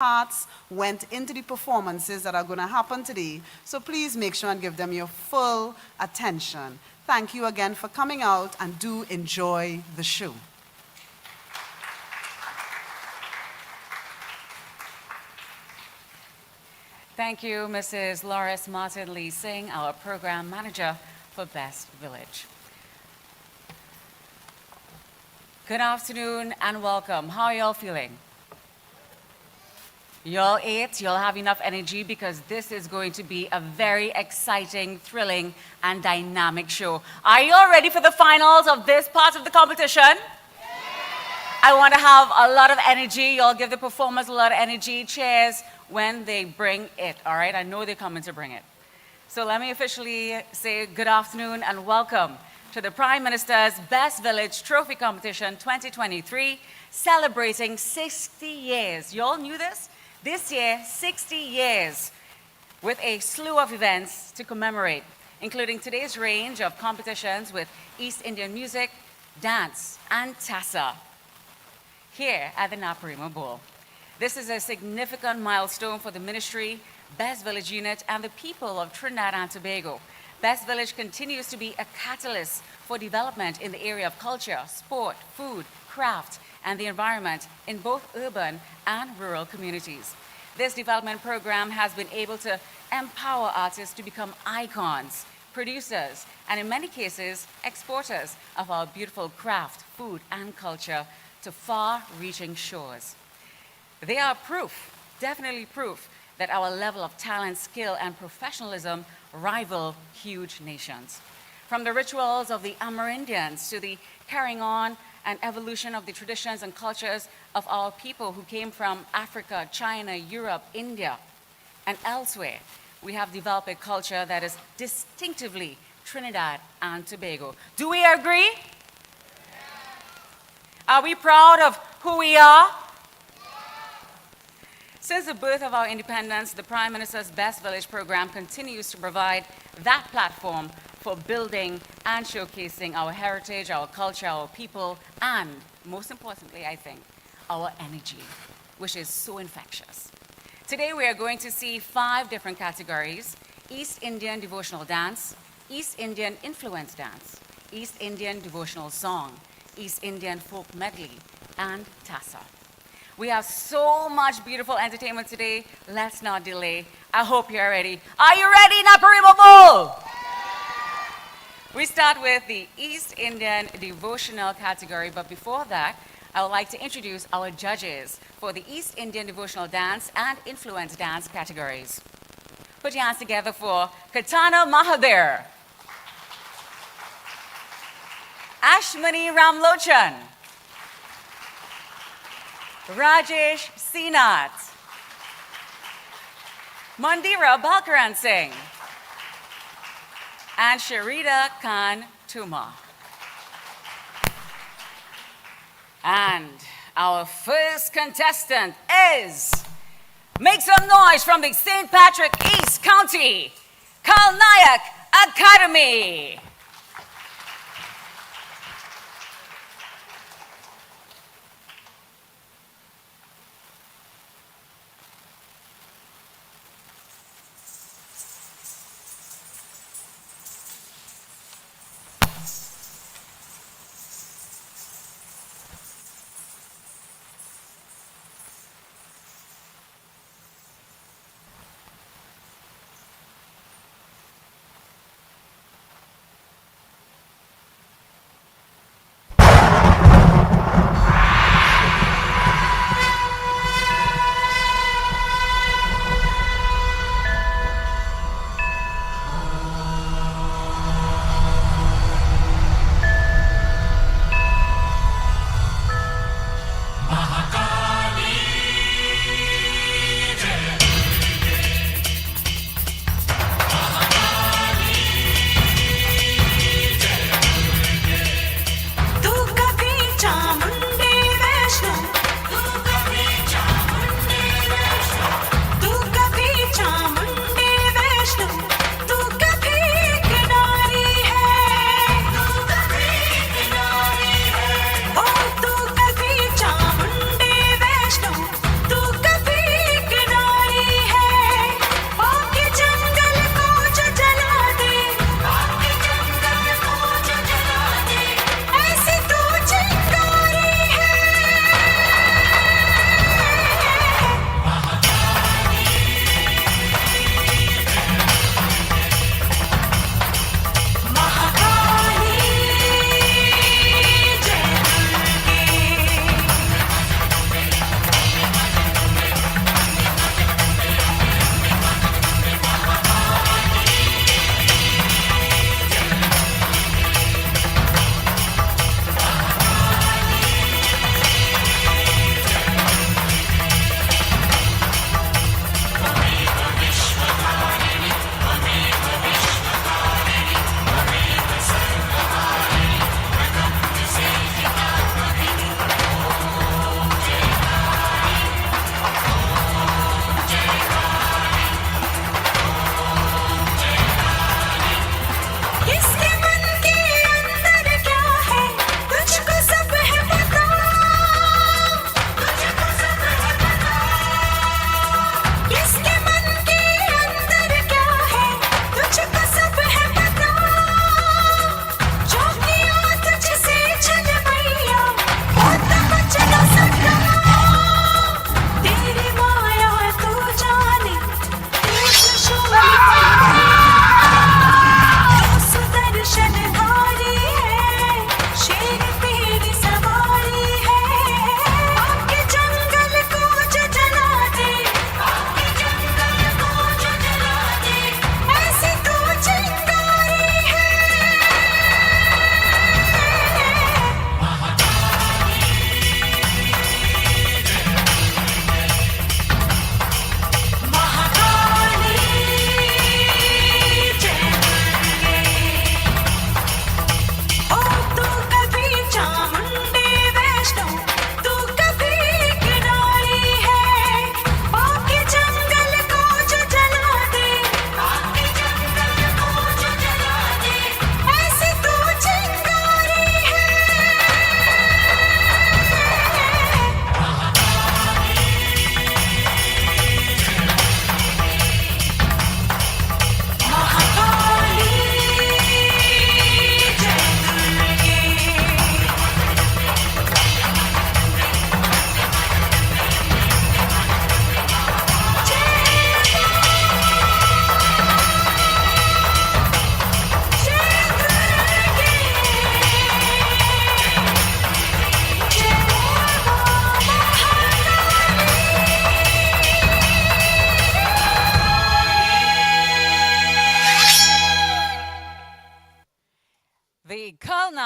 hearts went into the performances that are going to happen today. So please make sure and give them your full attention. Thank you again for coming out, and do enjoy the show. Thank you, Mrs. Loris Martin Lee Singh, our program manager for Best Village. Good afternoon and welcome. How are y'all feeling? Y'all ate, y'all have enough energy, because this is going to be a very exciting, thrilling, and dynamic show. Are y'all ready for the finals of this part of the competition? I want to have a lot of energy. Y'all give the performers a lot of energy. Cheers when they bring it, all right? I know they're coming to bring it. So let me officially say good afternoon and welcome to the Prime Minister's Best Village Trophy Competition 2023, celebrating 60 years. Y'all knew this? This year, 60 years, with a slew of events to commemorate, including today's range of competitions with East Indian music, dance, and Tassa here at the Naparima Bowl. This is a significant milestone for the ministry, Best Village Unit, and the people of Trinidad and Tobago. Best Village continues to be a catalyst for development in the area of culture, sport, food, craft, and the environment in both urban and rural communities. This development program has been able to empower artists to become icons, producers, and in many cases, exporters of our beautiful craft, food, and culture to far-reaching shores. They are proof, definitely proof, that our level of talent, skill, and professionalism rival huge nations. From the rituals of the Amerindians to the carrying on and evolution of the traditions and cultures of our people who came from Africa, China, Europe, India, and elsewhere, we have developed a culture that is distinctively Trinidad and Tobago. Do we agree? Are we proud of who we are? Since the birth of our independence, the Prime Minister's Best Village program continues to provide that platform for building and showcasing our heritage, our culture, our people, and most importantly, I think, our energy, which is so infectious. Today, we are going to see 5 different categories: East Indian devotional dance, East Indian influence dance, East Indian devotional song, East Indian folk medley, and Tassa. We have so much beautiful entertainment today. Let's not delay. I hope you're ready. Are you ready, Naparima Bowl? We start with the East Indian devotional category, but before that, I would like to introduce our judges for the East Indian devotional dance and influence dance categories. Put your hands together for Katana Mahadir, Ashmani Ramlochan, Rajesh Sinath, Mandira Balkaran Singh, and Sharida Khan Tuma. And our first contestant is, make some noise from the St. Patrick East County Kalnayak Academy.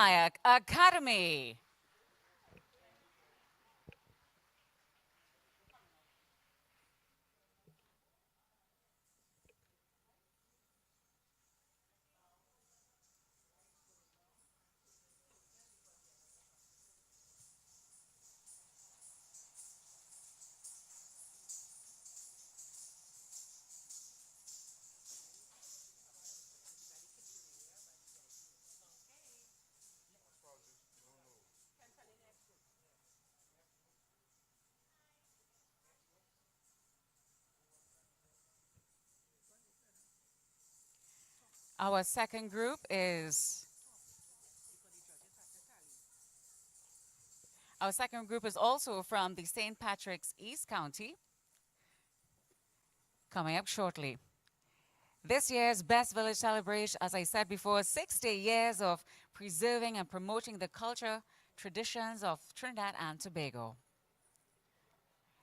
Vinayak Academy. Our second group is also from the St. Patrick's East County, coming up shortly. This year's Best Village celebrates, as I said before, 60 years of preserving and promoting the culture, traditions of Trinidad and Tobago.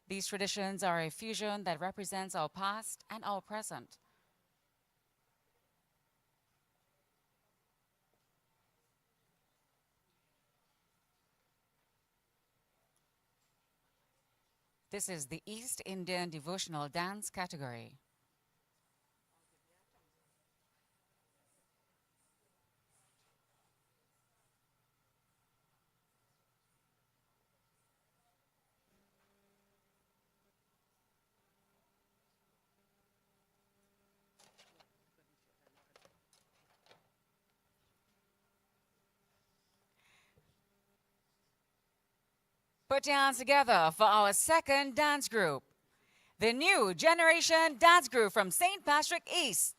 These traditions are a fusion that represents our past and our present. This is the East Indian Devotional Dance category. Put your hands together for our second dance group, the New Generation Dance Group from St. Patrick East.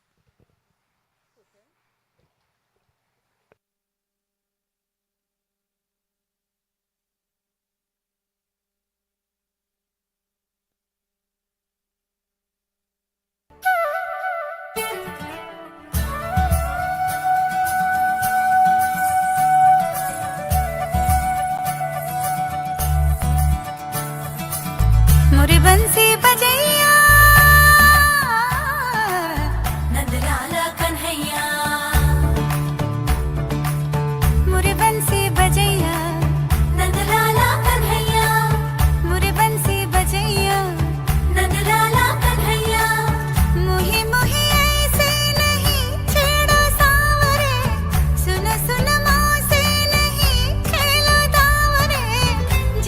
मोरे बंसी बजैया नंदलाला कन्हैया मोरे बंसी बजैया नंदलाला कन्हैया मोरे बंसी बजैया नंदलाला कन्हैया मोही मोही ऐसे नहीं छेड़ो सावरे सुन सुन मौसे नहीं खेलो दावरे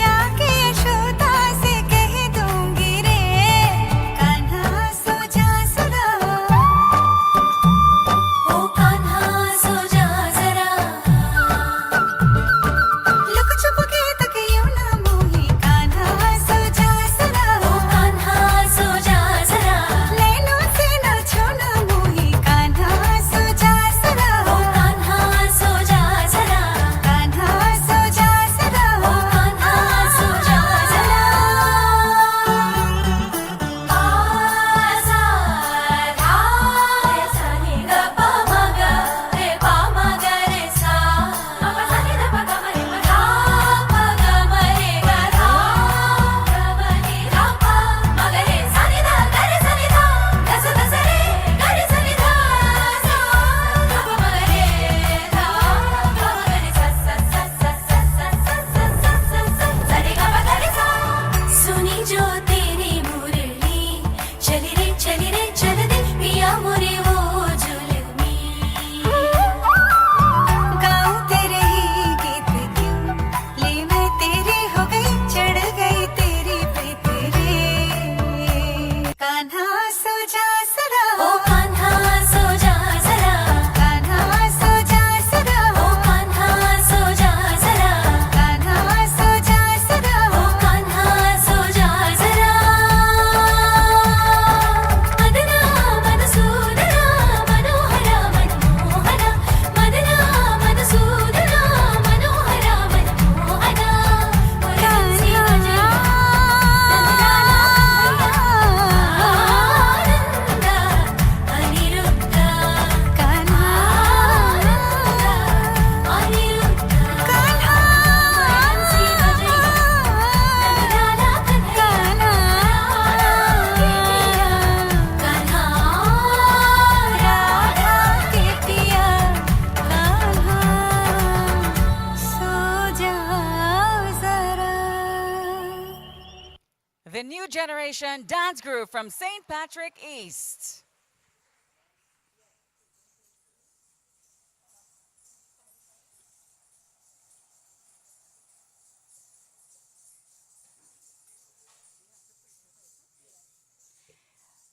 जाके यशोदा से कह दूंगी रे कान्हा सो जा जरा ओ कान्हा सो जा जरा लुक छुप के तकियो ना मोही कान्हा सो जा जरा ओ कान्हा सो जा जरा नैनों से ना छोना मोही कान्हा सो जा जरा ओ कान्हा सो जा जरा कान्हा सो जा जरा ओ कान्हा सो जा जरा सुनी जो तेरी मुरली चली रे चल दे पिया मोरे वो जुलमी गाऊं तेरे ही गीत क्यों ले मैं तेरी हो गई चढ़ गई तेरी पे तेरे कान्हा सो जा जरा ओ कान्हा सो जा जरा कान्हा सो जा जरा ओ कान्हा सो जा जरा कान्हा सो जा जरा ओ कान्हा सो जा जरा मदना मधुसूदना मनोहरा मनमोहना मदना मधुसूदना मनोहरा मनमोहना Kanha generation dance group from St. Patrick East.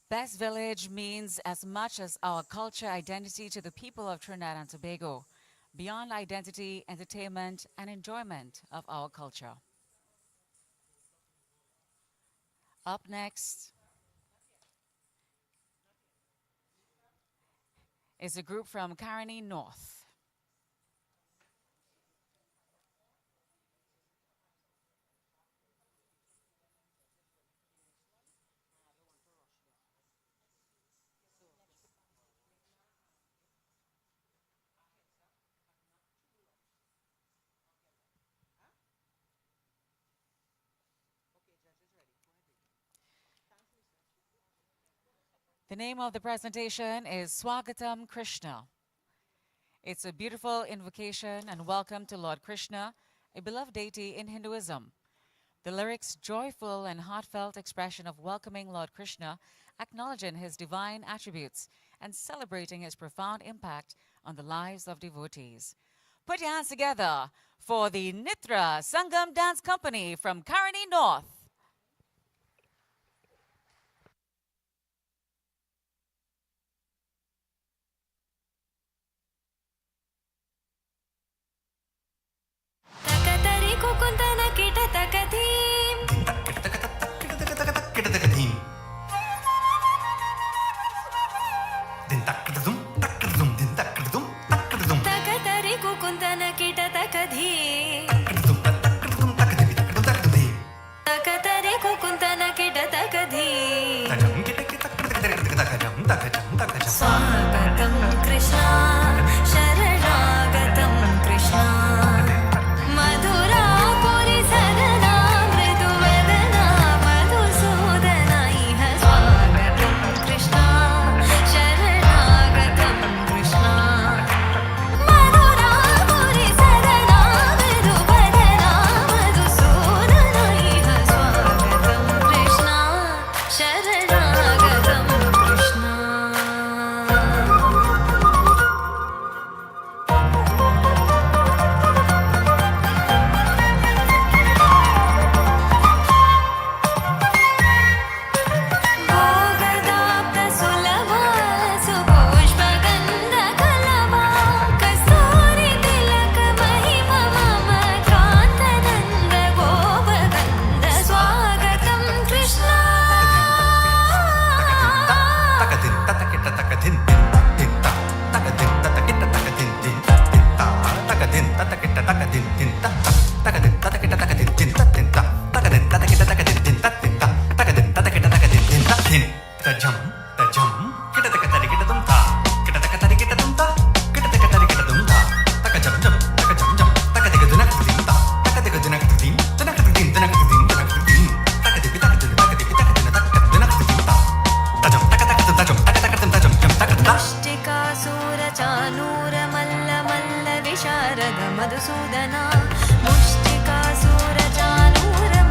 Best Village means as much as our culture identity to the people of Trinidad and Tobago, beyond identity, entertainment, and enjoyment of our culture. Up next is a group from Caroni North. The name of the presentation is Swagatam Krishna. It's a beautiful invocation and welcome to Lord Krishna, a beloved deity in Hinduism. The lyrics, joyful and heartfelt expression of welcoming Lord Krishna, acknowledging his divine attributes and celebrating his profound impact on the lives of devotees. Put your hands together for the Nitra Sangam Dance Company from Caroni North. takatari kukuntana kita takathim takatari kukuntana kita takathim takatari kukuntana kita takathim swagatam krishna sharanagatam krishna madhurapuri sadana mriduvadana madhusudana iha swagatam krishna sharanagatam krishna madhurapuri sadana mriduvadana madhusudana iha swagatam krishna sharanagatam krishna भोगदाप्त सुलभ सुपुष्पगन्ध कलवा कस्तूरी तिलक महिमा मम कान्तनन्द गोपगन्ध स्वागतं कृष्ण मुष्टिकासुरचानूर मल्ल मल्ल विशारद मधुसूदना मुष्टिकासुरचानूर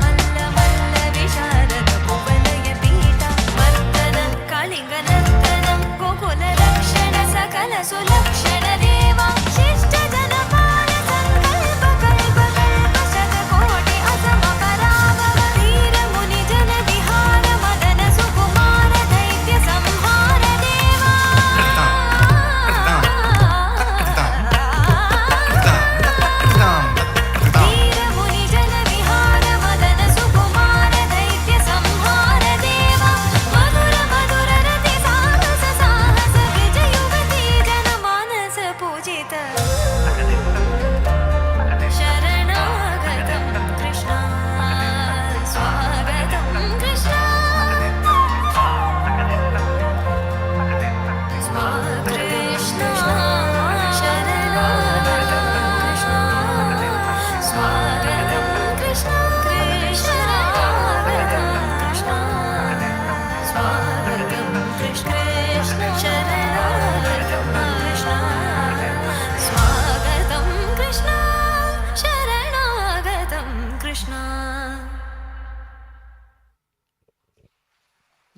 मल्ल मल्ल विशारद कुवलय पीठ वर्तन कालिङ्ग नर्तनं Gokul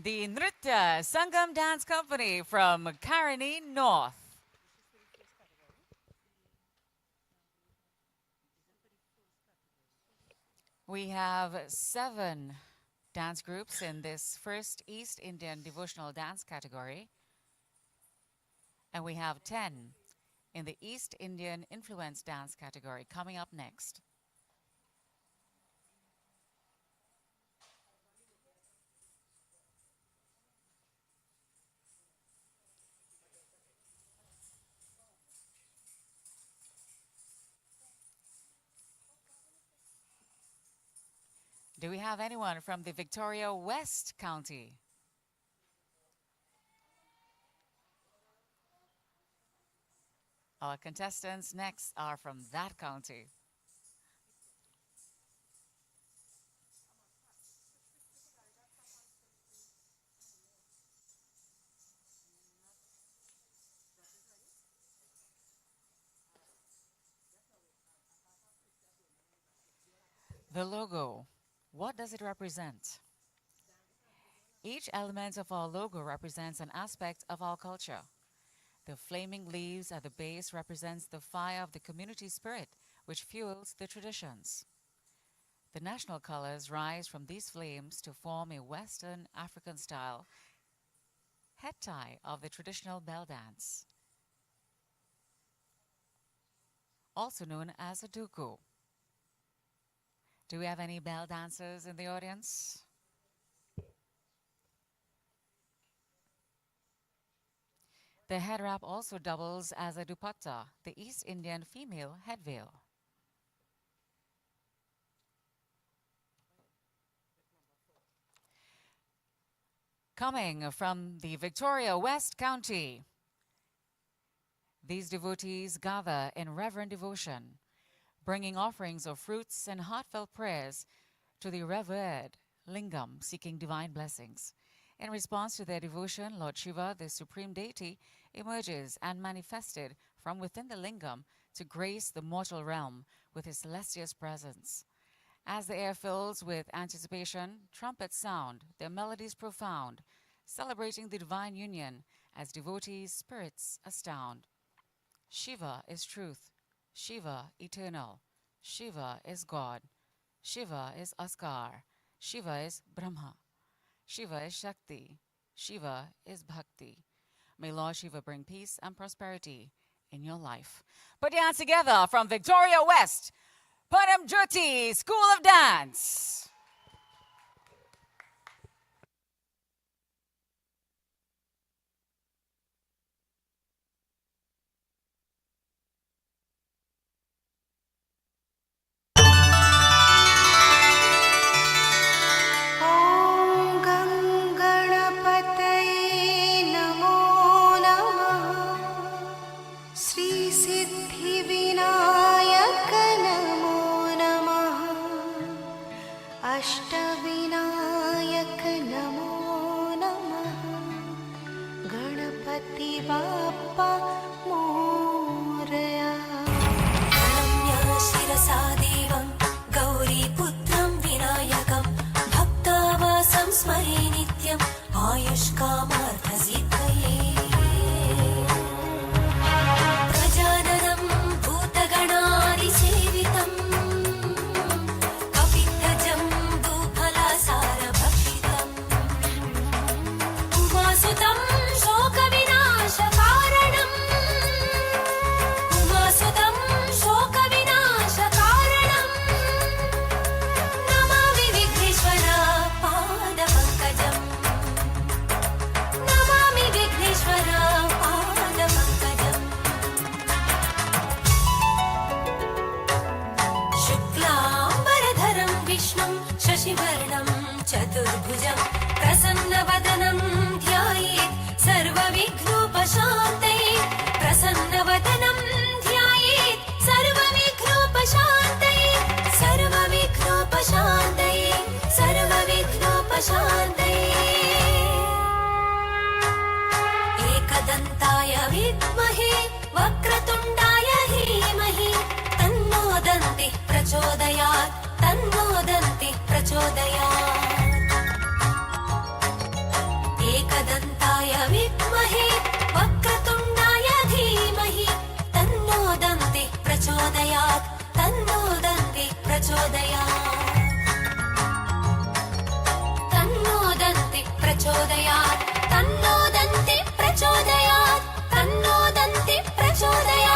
The Nritya Sangam Dance Company from Karani North. We have 7 dance groups in this first East Indian devotional dance category. And we have 10 in the East Indian influence dance category coming up next. Do we have anyone from the Victoria West County? Our contestants next are from that county. The logo, what does it represent? Each element of our logo represents an aspect of our culture. The flaming leaves at the base represents the fire of the community spirit, which fuels the traditions. The national colors rise from these flames to form a Western African style head tie of the traditional bell dance, also known as a duku. Do we have any bell dancers in the audience? The head wrap also doubles as a dupatta, the East Indian female head veil. Coming from the Victoria West County, these devotees gather in reverent devotion, bringing offerings of fruits and heartfelt prayers to the revered lingam, seeking divine blessings. In response to their devotion, Lord Shiva, the supreme deity, emerges and manifested from within the lingam to grace the mortal realm with his celestial presence. As the air fills with anticipation, trumpets sound, their melodies profound, celebrating the divine union as devotees' spirits astound. Shiva is truth, Shiva eternal, Shiva is God, Shiva is Askar, Shiva is Brahma, Shiva is Shakti, Shiva is Bhakti. May Lord Shiva bring peace and prosperity in your life. Put your hands together from Victoria West, Pageantry School of Dance. ॐ गणपतये नमो नमः श्रीसिद्धिविनायक नमो नमः अष्टविनायक नमो नमः गणपति बाप्पा मोरया प्रणम्य शिरसा देवं गौरीपुत्रं विनायकं भक्तावासं स्मरे नित्यम् आयुष्कामार्थसिद्धये प्रजाननं भूतगणादिसेवितं कपिध्वजं भूफलासारभक्षितम् उमासुतं शोकविनाशकारणम् उमासुतं शोकविनाशकारणम् नमामि विघ्नेश्वर पादपङ्कजम् नमामि विघ्नेश्वर पादपङ्कजम् शुक्लाम्बरधरं विष्णुं शशिवर्णं चतुर्भुजं प्रसन्नवदनं ध्यायेत् सर्वविघ्नोपशान्तये प्रसन्नवदनं ध्यायेत् सर्वविघ्नोपशान्तये सर्वविघ्नोपशान्तये सर्वविघ्नोपशान्तये एकदन्ताय विद्महे वक्रतुण्डाय धीमहि तन्नो दन्तिः प्रचोदयात् तन्नो दन्तिः प्रचोदयात् प्रचोदयात् तन्नो दन्ति प्रचोदयात् तन्नो दन्ति प्रचोदयात् तन्नो दन्ति प्रचोदयात्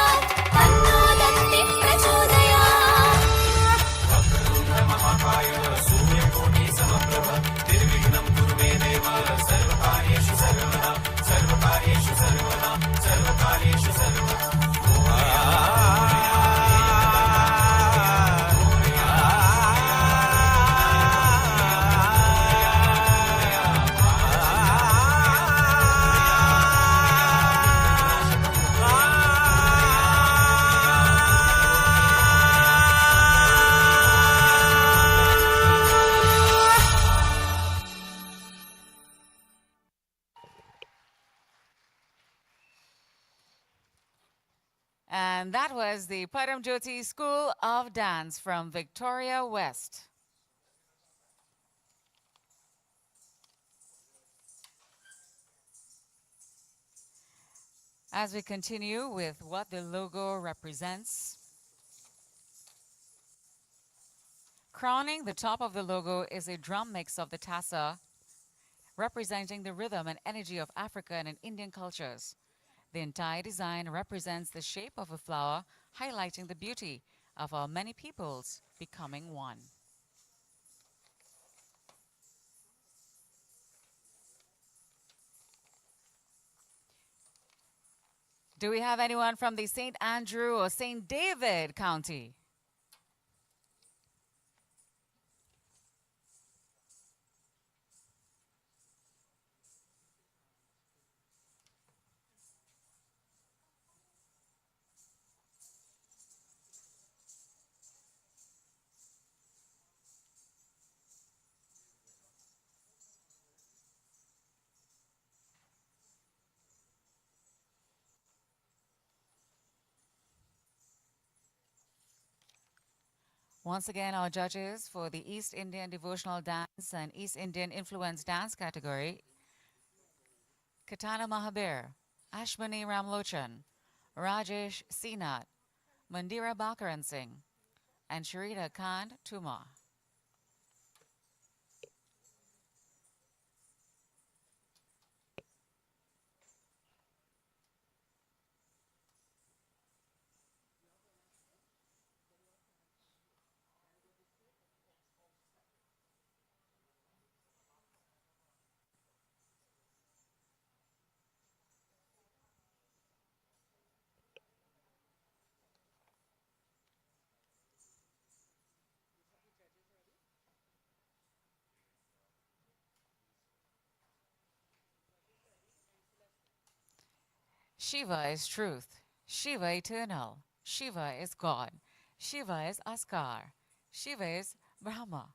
And that was the Pageantry School of Dance from Victoria West. As we continue with what the logo represents, crowning the top of the logo is a drum mix of the Tassa, representing the rhythm and energy of African and Indian cultures. The entire design represents the shape of a flower, highlighting the beauty of our many peoples becoming one. Do we have anyone from the St. Andrew or St. David County? Once again, our judges for the East Indian Devotional Dance and East Indian Influence Dance category, Katana Mahabir, Ashmani Ramlochan, Rajesh Seenat, Mandira Bakaran Singh, and Sharita Khan Tuma. Shiva is truth. Shiva eternal. Shiva is God. Shiva is Askar. Shiva is Brahma.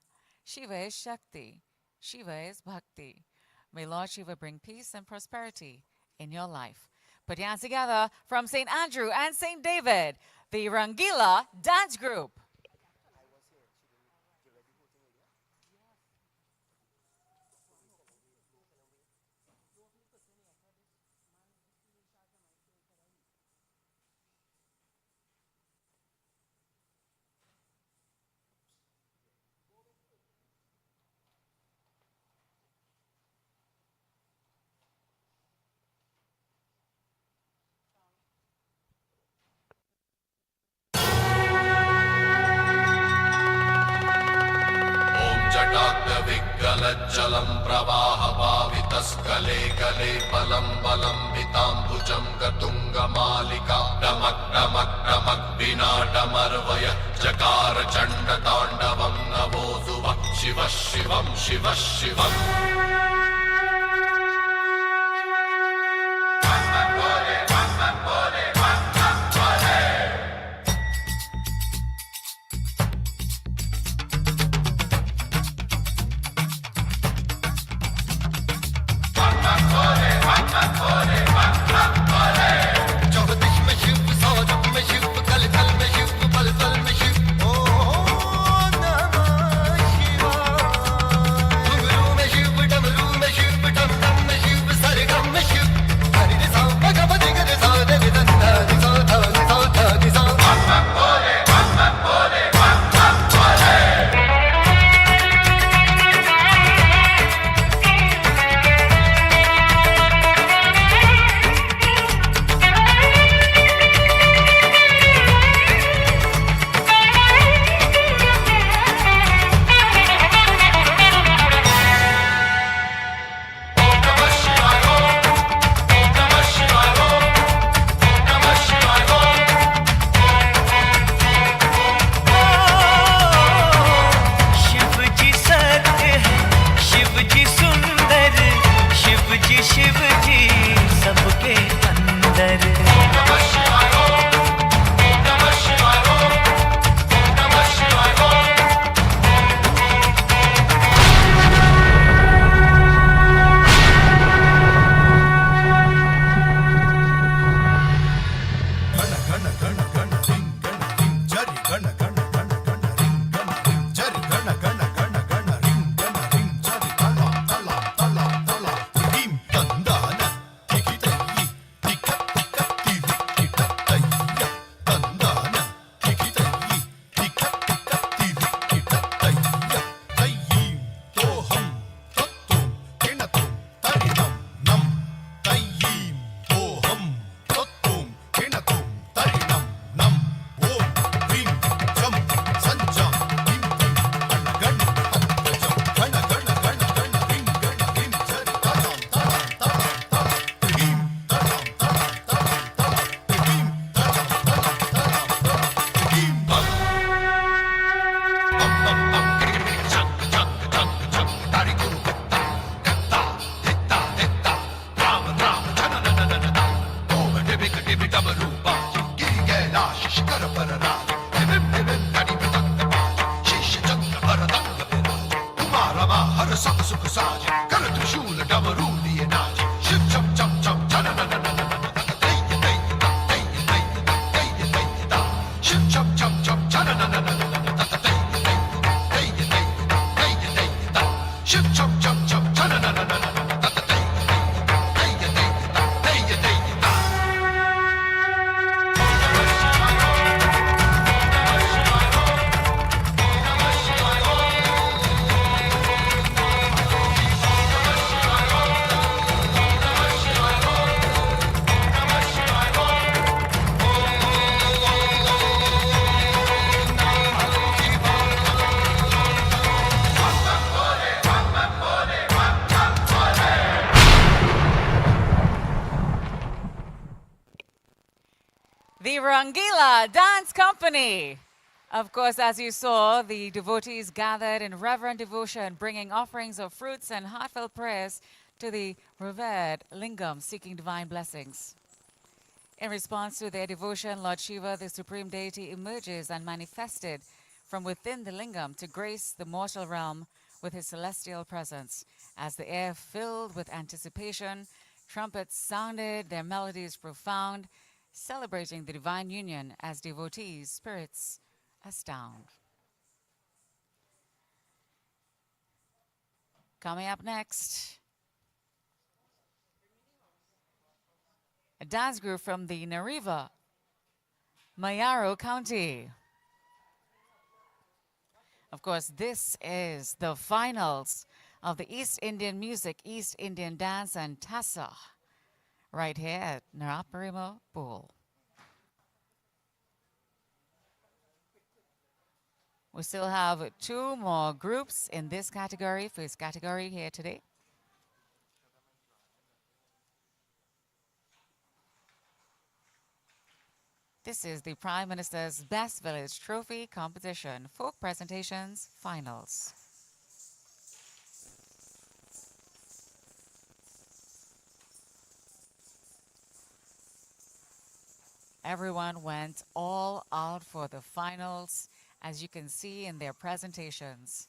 Shiva is Shakti. Shiva is Bhakti. May Lord Shiva bring peace and prosperity in your life. Put your hands together from St. Andrew and St. David, the Rangila Dance Group. जलं प्रवाह पावितस्कले कले बलं बलं विताम्बुजं गतुङ्गमालिका डमक् डमक् डमक् विना डमर्वय जकार चण्डताण्डवं नवोऽसुवः शिवः शिवं शिवः शिवम् डमरू शिव जी सबके अंदर नमः शिवाय ओम नमः शिवाय ओम नमः शिवाय ओम गण गण गण गण रिंग जरि गण गण गण गण रिंग जरि गण गण गण गण रिंग जरि तला तला तला तला रिंग तंदान किकितई टिक टिक तिरि किट तैया तंदान किकितई टिक टिक तिरि किट तैया तैयी तोहम तत्तुम किणतुम तरिणम नम तैयी तोहम तत्तुम किणतुम तरिणम नम ओम ह्रीं जम संजम ह्रीं गण अत्तजम गण गण गण गण ह्रीं जरि तलाम तलाम तलाम तलाम ह्रीं तलाम तलाम तलाम तलाम ह्रीं तलाम तलाम तलाम तलाम ह्रीं bum bum bum chak chak chak chak dari guru katta katta hitta hitta ram ram chana na na na na om dibi dabaruba giri gela shishkar parara divim divim dari patanga paj shish chakra paradanga pira kumara ma har sak suk saj kar trishul dabaru liye naaj shiv cham cham cham chana na na na na shiv cham cham cham chana na na na na shiv cham cham cham chana na na na na The Rangila Dance Company. Of course, as you saw, the devotees gathered in reverent devotion, bringing offerings of fruits and heartfelt prayers to the revered lingam, seeking divine blessings. In response to their devotion, Lord Shiva, the supreme deity, emerges and manifested from within the lingam to grace the mortal realm with his celestial presence. As the air filled with anticipation, trumpets sounded, their melodies profound, celebrating the divine union as devotees' spirits astound. Coming up next, a dance group from the Nariva, Mayaro County. Of course, this is the finals of the East Indian Music, East Indian Dance, and Tassa, right here at Naraparima Pool. We still have 2 more groups in this category, first category here today. This is the Prime Minister's Best Village Trophy Competition, Folk Presentations Finals. Everyone went all out for the finals, as you can see in their presentations.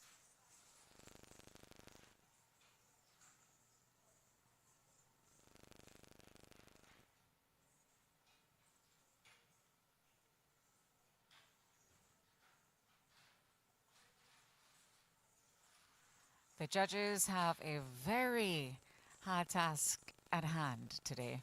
The judges have a very hard task at hand today.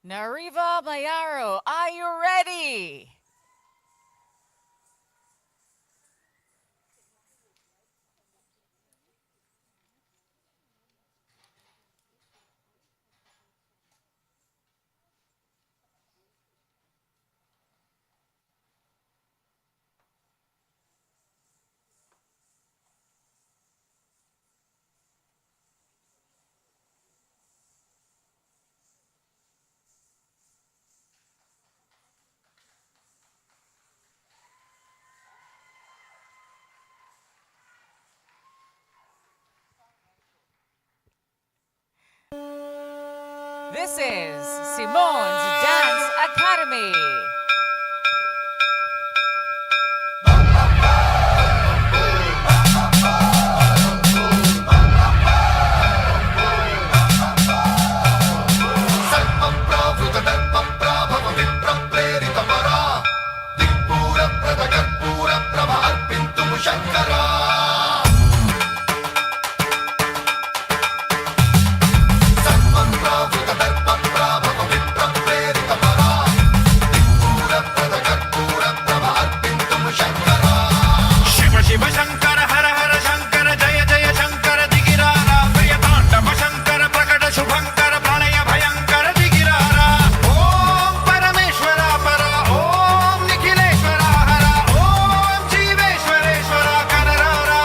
Nariva Mayaro, are you ready? This is Simone's Dance Academy. సర్వప్రావృత దర్పప్రాభవ విప్రప్రేరితపరా దిక్పూరప్రద కర్పూరప్రభ అర్పింతుము శంకరా సర్వప్రావృత దర్పప్రాభవ విప్రప్రేరితపరా దిక్పూరప్రద కర్పూరప్రభ అర్పింతుము శంకరా శివ శివ శంకర హర హర శంకర జయ జయ శంకర దిగిరారా ప్రియ తాండవ శంకర ప్రకట శుభంకర ప్రళయ భయంకర దిగిరారా ఓం పరమేశ్వర పర ఓం నిఖిలేశ్వర హర ఓం జీవేశ్వరేశ్వర కరరారా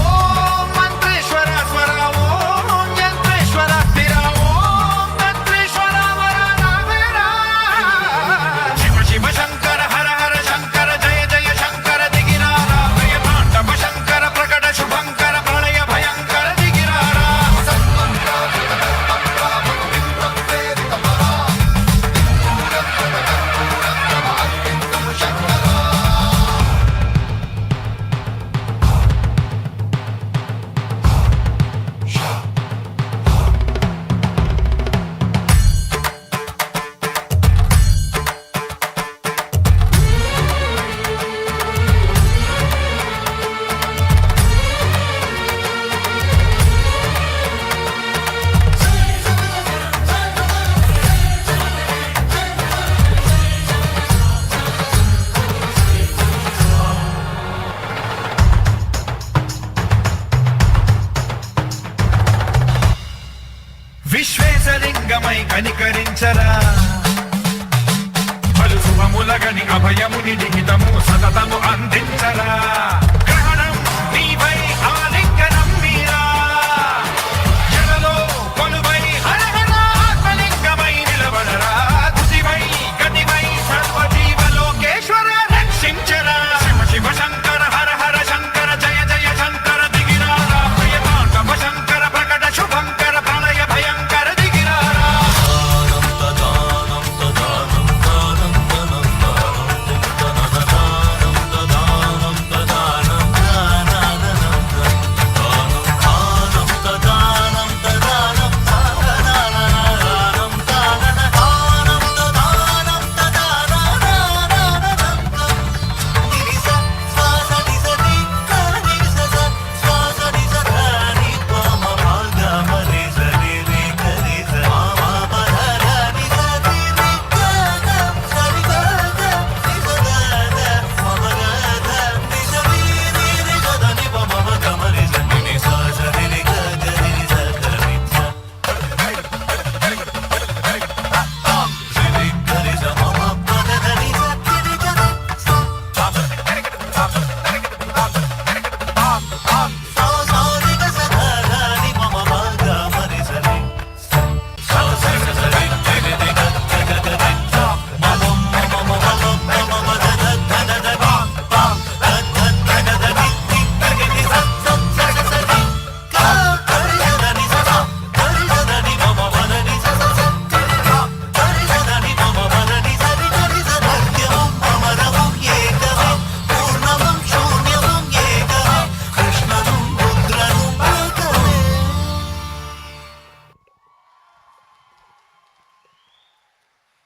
ఓం మంత్రేశ్వర స్వర ఓం యంత్రేశ్వర స్థిర ఓం తంత్రేశ్వర వర నావేరా శివ శివ శంకర హర హర శంకర జయ జయ శంకర దిగిరారా ప్రియ తాండవ శంకర ప్రకట శుభంకర ప్రళయ భయంకర దిగిరారా సర్వప్రావృత దర్పప్రాభవ విప్రప్రేరితపరా దిక్పూరప్రద కర్పూరప్రభ అర్పింతుము శంకరా విశ్వేశలింగమై కనికరించరా పలు శుభములగని అభయముని లిఖితము సతతము అందించరా గ్రహణం నీవై ఆలింగనం మీరా జలలో కొలువై హర హర ఆత్మలింగమై నిలబడరా తుదివై గతివై సర్వజీవలోకేశ్వర రక్షించరా శివ శివ శంకర హర హర శంకర జయ జయ శంకర దిగిరారా ప్రియ తాండవ శంకర ప్రకట శుభంకర ప్రళయ భయంకర దిగిరారా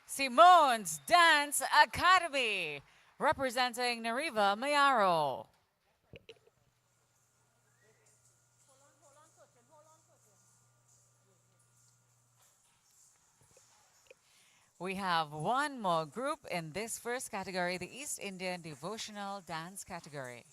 Simone's Dance Academy, representing Nariva Mayaro. We have one more group in this first category, the East Indian Devotional Dance category.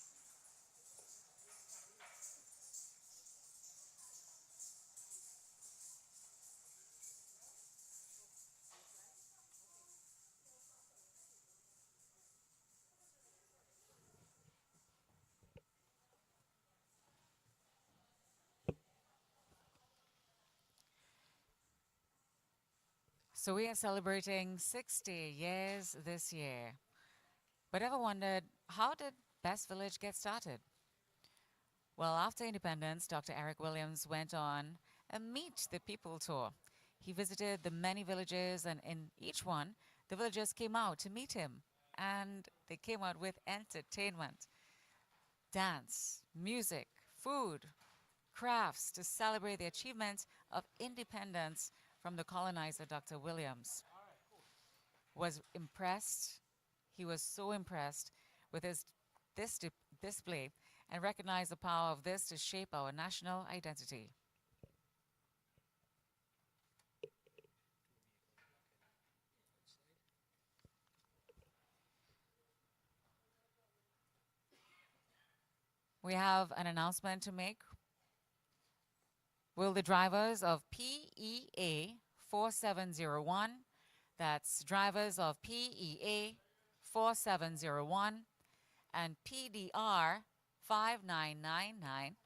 So we are celebrating 60 years this year. But ever wondered, how did Best Village get started? Well, after independence, Dr. Eric Williams went on a Meet the People tour. He visited the many villages, and in each one, the villagers came out to meet him. And they came out with entertainment, dance, music, food, crafts to celebrate the achievements of independence from the colonizer, Dr. Williams. Was impressed. He was so impressed with this display and recognized the power of this to shape our national identity. We have an announcement to make. Will the drivers of PEA 4701, that's drivers of PEA 4701 and PDR 5999,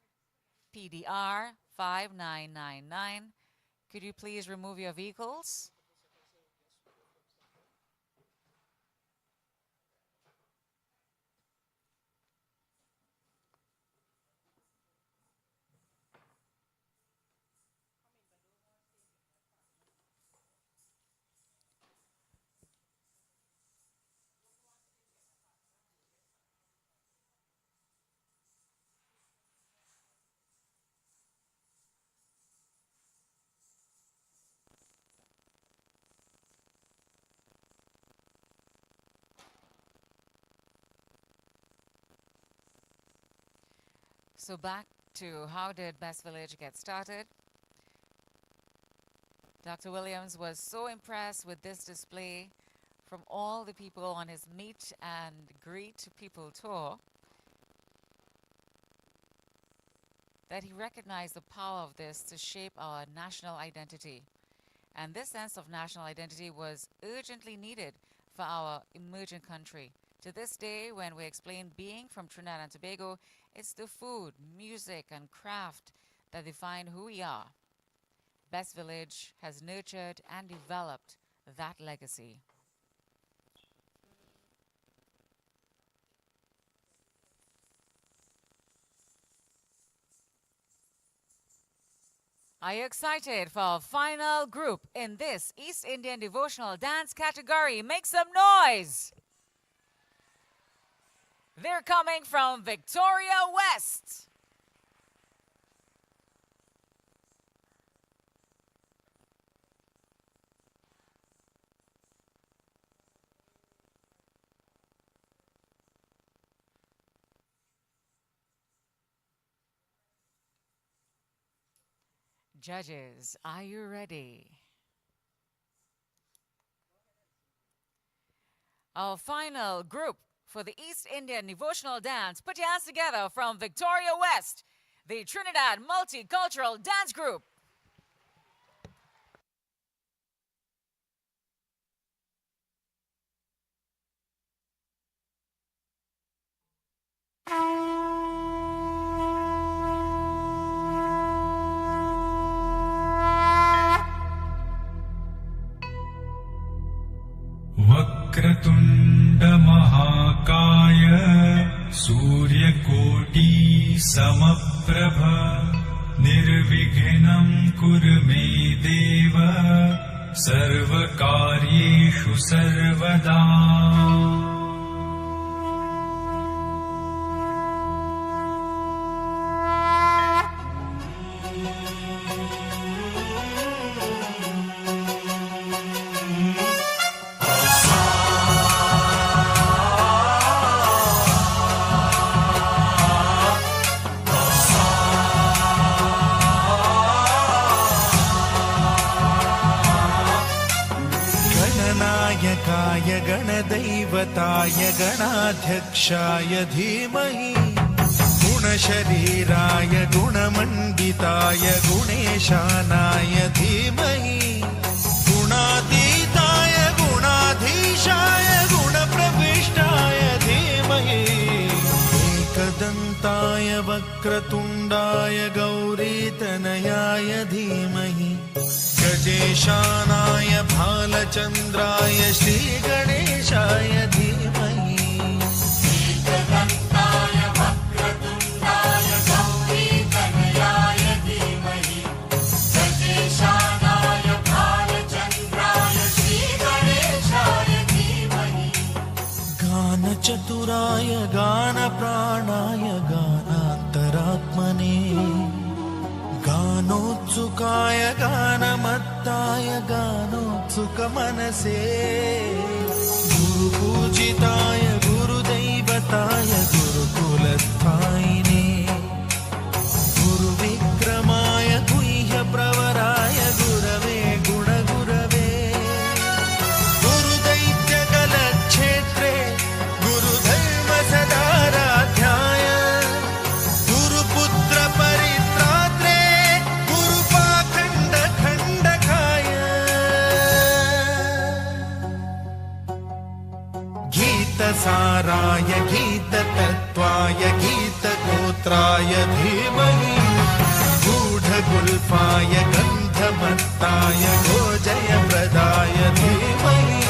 PDR 5999, could you please remove your vehicles? So back to how did Best Village get started? Dr. Williams was so impressed with this display from all the people on his Meet and Greet People tour that he recognized the power of this to shape our national identity. And this sense of national identity was urgently needed for our emerging country. To this day, when we explain being from Trinidad and Tobago, it's the food, music, and craft that define who we are. Best Village has nurtured and developed that legacy. Are you excited for our final group in this East Indian Devotional Dance category? Make some noise! They're coming from Victoria West. Judges, are you ready? Our final group for the East Indian Devotional Dance. Put your hands together from Victoria West, the Trinidad Multicultural Dance Group. वक्रतुण्ड महाकाय सूर्यकोटि समप्रभ निर्विघ्नं कुरु मे देव सर्वकार्येषु सर्वदा। गणनायकाय गणदैवताय गणाध्यक्षाय धीमहि गुणशरीराय गुणमण्डिताय गुणेशानाय धीमहि गुणातीताय गुणाधीशाय गुणप्रविष्टाय धीमहि एकदन्ताय वक्रतुण्डाय गौरीतनयाय धीमहि गजेशानाय भालचन्द्राय श्रीगणेशाय धीमहि एकदन्ताय वक्रतुण्डाय गौरीतनयाय धीमहि गजेशानाय भालचन्द्राय श्रीगणेशाय धीमहि गानचतुराय गानप्राणाय गानान्तरात्मने गानोत्सुकाय गानमत्ताय गानोत्सुकमनसे गुरुपूजिताय गुरुदैवताय गुरुकुलस्थायिने गुरुविक्रमाय गुह्यप्रवराय गुरवे गुणगुरवे गुरुदैत्यकलक्षेत्रे गुरुधर्मसदाराध्याय गुरुपुत्रपरित्रात्रे गुरुपाखण्डखण्डकाय गीतसाराय गीततत्त्वाय गीतगोत्राय धीमहि गूढगुल्फाय गन्धमत्ताय गोजयप्रदाय धीमहि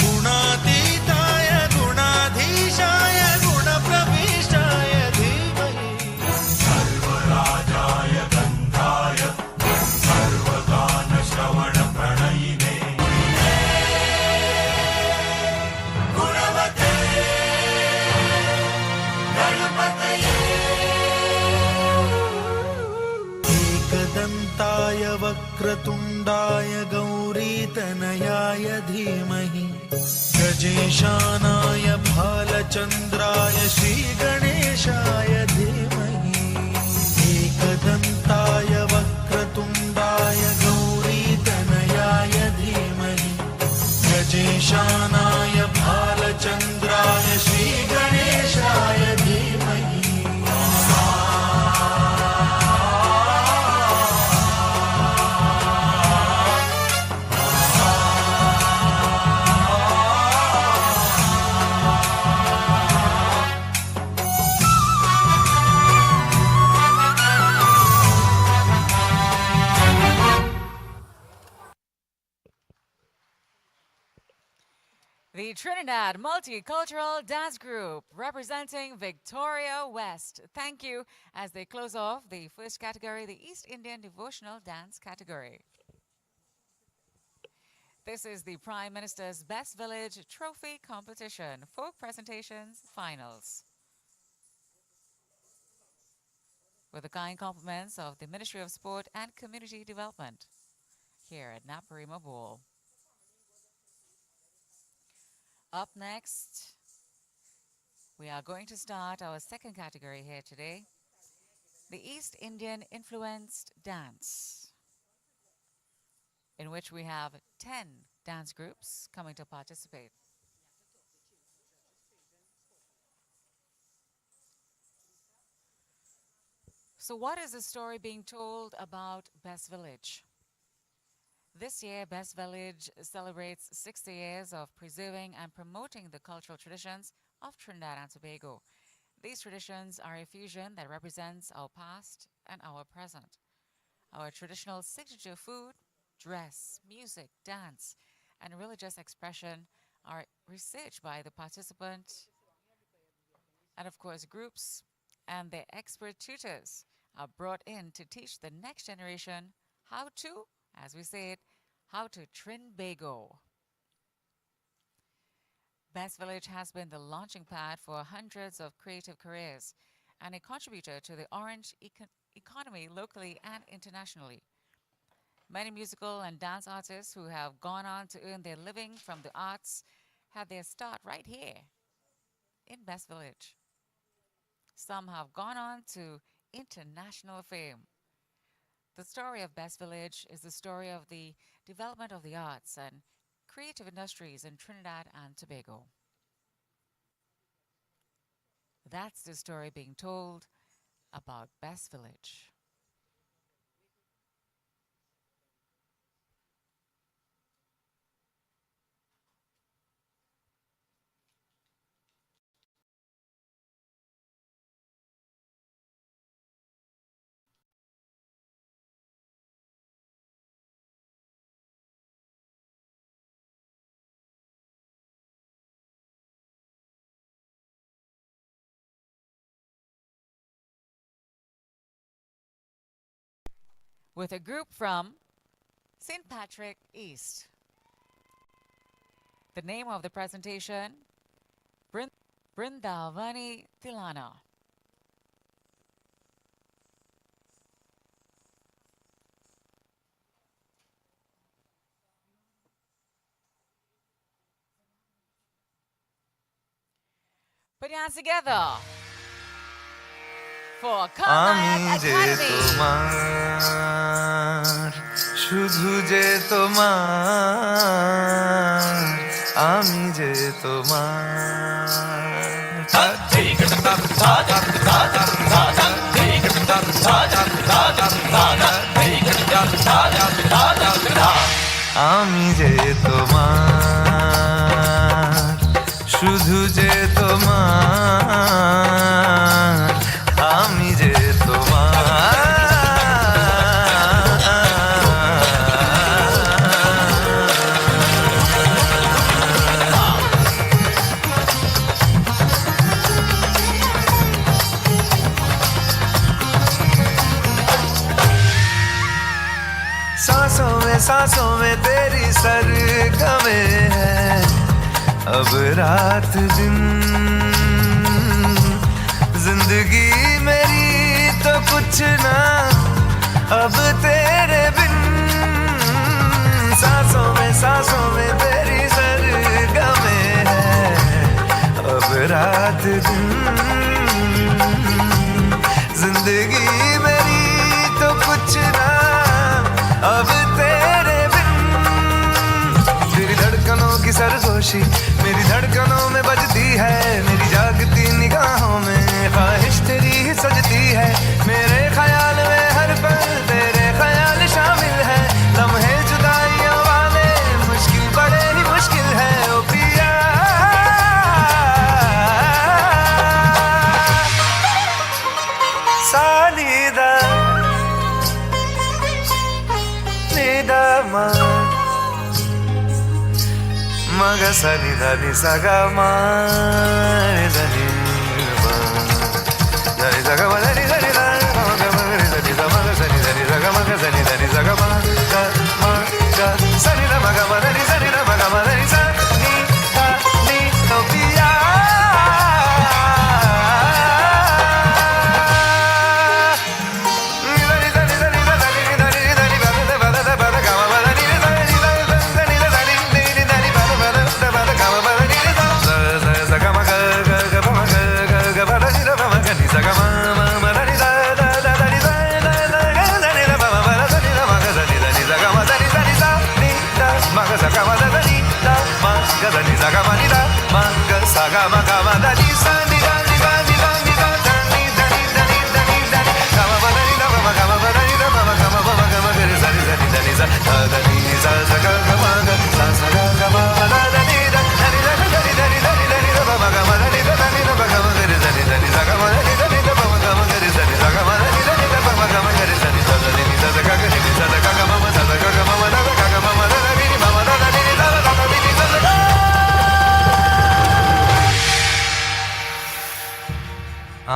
गुणातीताय गुणाधीशाय गुणप्रविष्टाय धीमहि सर्वराजाय गन्धाय सर्वगानश्रवणप्रणयिने गुणवते गणपतये एकदन्ताय वक्रतुण्डाय गौरीतनयाय धीमहि गजेशानाय भालचन्द्राय श्रीगणेशाय धीमहि एकदन्ताय वक्रतुण्डाय गौरीतनयाय धीमहि गजेशानाय भालचन्द्राय श्रीगणेशाय धीमहि The Trinidad Multicultural Dance Group representing Victoria West. Thank you as they close off the first category, the East Indian Devotional Dance category. This is the Prime Minister's Best Village Trophy Competition, Folk Presentations Finals. With the kind compliments of the Ministry of Sport and Community Development here at Naparima Bowl. Up next, we are going to start our second category here today, the East Indian Influenced Dance, in which we have 10 dance groups coming to participate. So what is the story being told about Best Village? This year, Best Village celebrates 60 years of preserving and promoting the cultural traditions of Trinidad and Tobago. These traditions are a fusion that represents our past and our present. Our traditional signature food, dress, music, dance, and religious expression are researched by the participant and, of course, groups and their expert tutors are brought in to teach the next generation how to, as we say it, how to Trinbago. Best Village has been the launching pad for hundreds of creative careers and a contributor to the orange economy locally and internationally. Many musical and dance artists who have gone on to earn their living from the arts had their start right here in Best Village. Some have gone on to international fame. The story of Best Village is the story of the development of the arts and creative industries in Trinidad and Tobago. That's the story being told about Best Village. With a group from St. Patrick East. The name of the presentation, Brindavani Tilana. Put your hands together for Karnayak Academy. শুধু যে তোমার আমি যে আমি যে তোমার শুধু যে তোমার আমি যে सांसों में तेरी सरगमे है अब रात दिन जिंदगी मेरी तो कुछ ना अब तेरे बिन सांसों में तेरी सरगमे है अब रात दिन जिंदगी मेरी तो कुछ ना अब तेरे बिन तेरी धड़कनों की सरगोशी मेरी धड़कनों में बजती है मेरी जागती निगाहों में ख्वाहिश तेरी ही सजती है मेरे ख्याल में हर पल तेरे ख्याल शामिल है लम्हे जुदाइयों वाले मुश्किल बड़े ही मुश्किल है ओ पिया सानीदा Maga sani dani saga ma dani ma dani saga ma dani dani dani maga ma dani dani saga ma dani dani saga ma ga ma ga sani da maga ma dani sani da maga ma dani sani da ni topia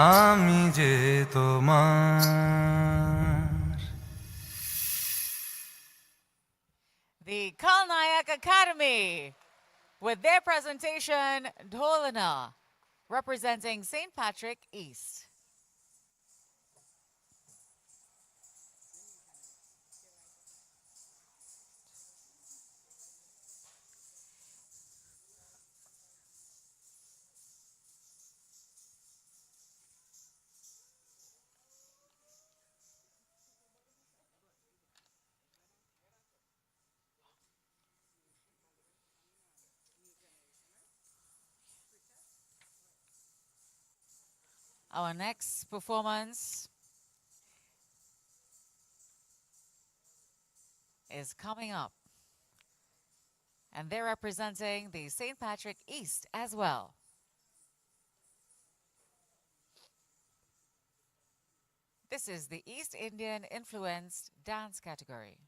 আমি যে তোমার The Karnayak Academy with their presentation Dholana representing St. Patrick East. Our next performance is coming up. And they're representing the St. Patrick East as well. This is the East Indian influenced dance category.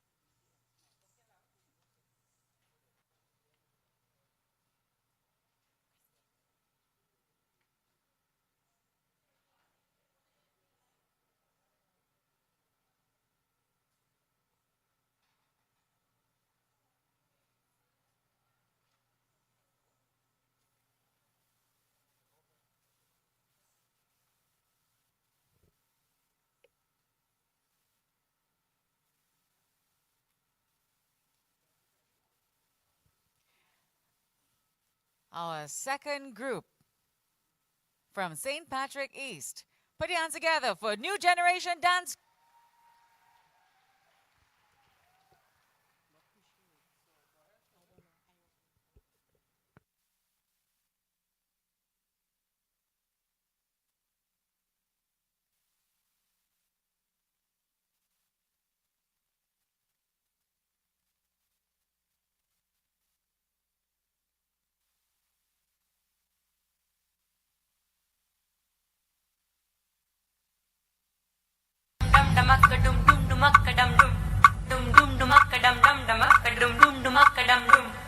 Our second group from St. Patrick East. Put your hands together for New Generation Dance. dum dumakka dum dum dumakka dum dum dum dum dumakka dum dum dumakka dum dum dumakka dum dum dum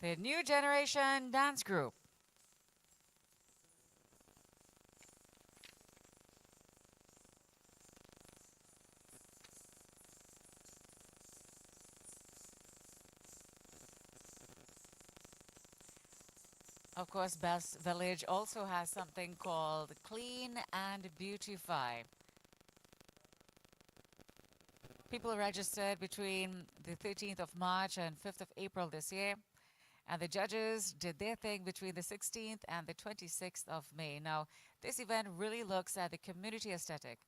The New Generation Dance Group. Of course, Best Village also has something called Clean and Beautify. People registered between the 13th of March and 5th of April this year, and the judges did their thing between the 16th and the 26th of May. Now, this event really looks at the community aesthetic.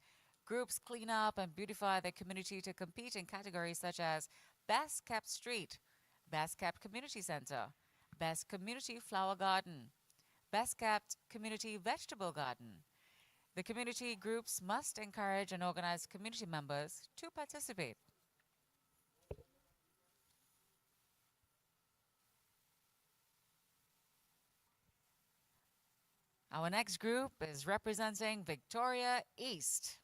Groups clean up and beautify their community to compete in categories such as Best Kept Street, Best Kept Community Center, Best Community Flower Garden, Best Kept Community Vegetable Garden. The community groups must encourage and organize community members to participate. Our next group is representing Victoria East.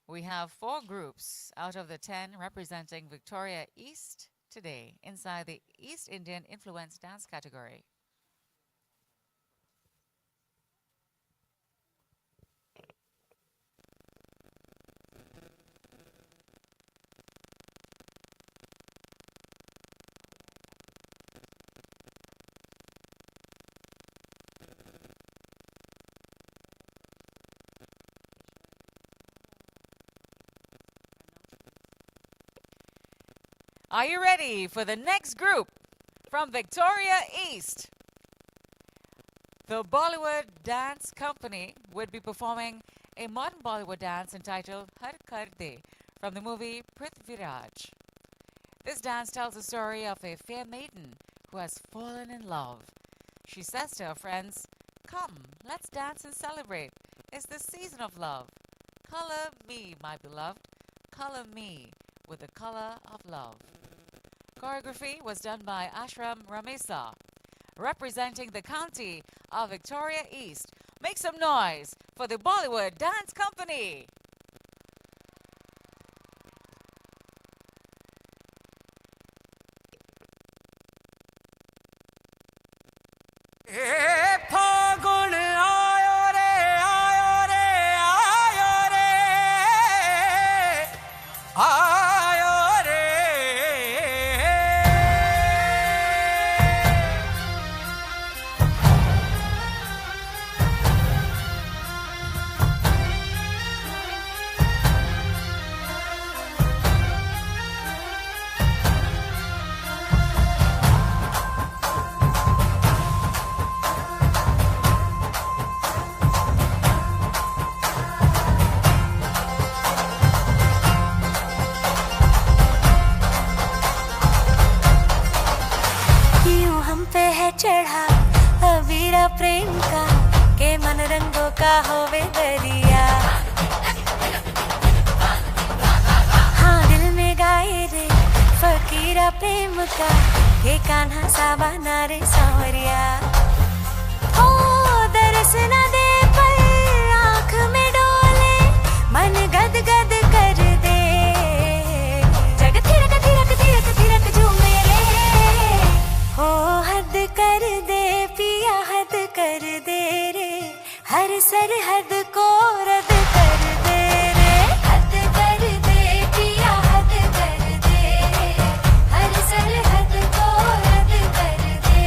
We have 4 groups out of the 10 representing Victoria East today inside the East Indian Influence Dance category. Are you ready for the next group from Victoria East? The Bollywood Dance Company would be performing a modern Bollywood dance entitled Har Kar De from the movie Prithviraj. This dance tells the story of a fair maiden who has fallen in love. She says to her friends, "Come, let's dance and celebrate. It's the season of love. Color me, my beloved. Color me with the color of love." Choreography was done by Ashram Ramesa, representing the county of Victoria East. Make some noise for the Bollywood Dance Company. चढ़ा अबीरा प्रेम का के मन रंगों का होवे दरिया हाँ दिल में गाए रे फकीरा प्रेम का के कान्हा साबा नारे सांवरिया ओ दरस न दे पर आँख में डोले मन गद गद कर दे जग थिरक थिरक थिरक थिरक झूमे रे ओ हद कर दे पिया हद कर दे रे हर सरहद को रद कर दे रे हद कर दे पिया हद कर दे रे हर सरहद को रद कर दे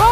ओ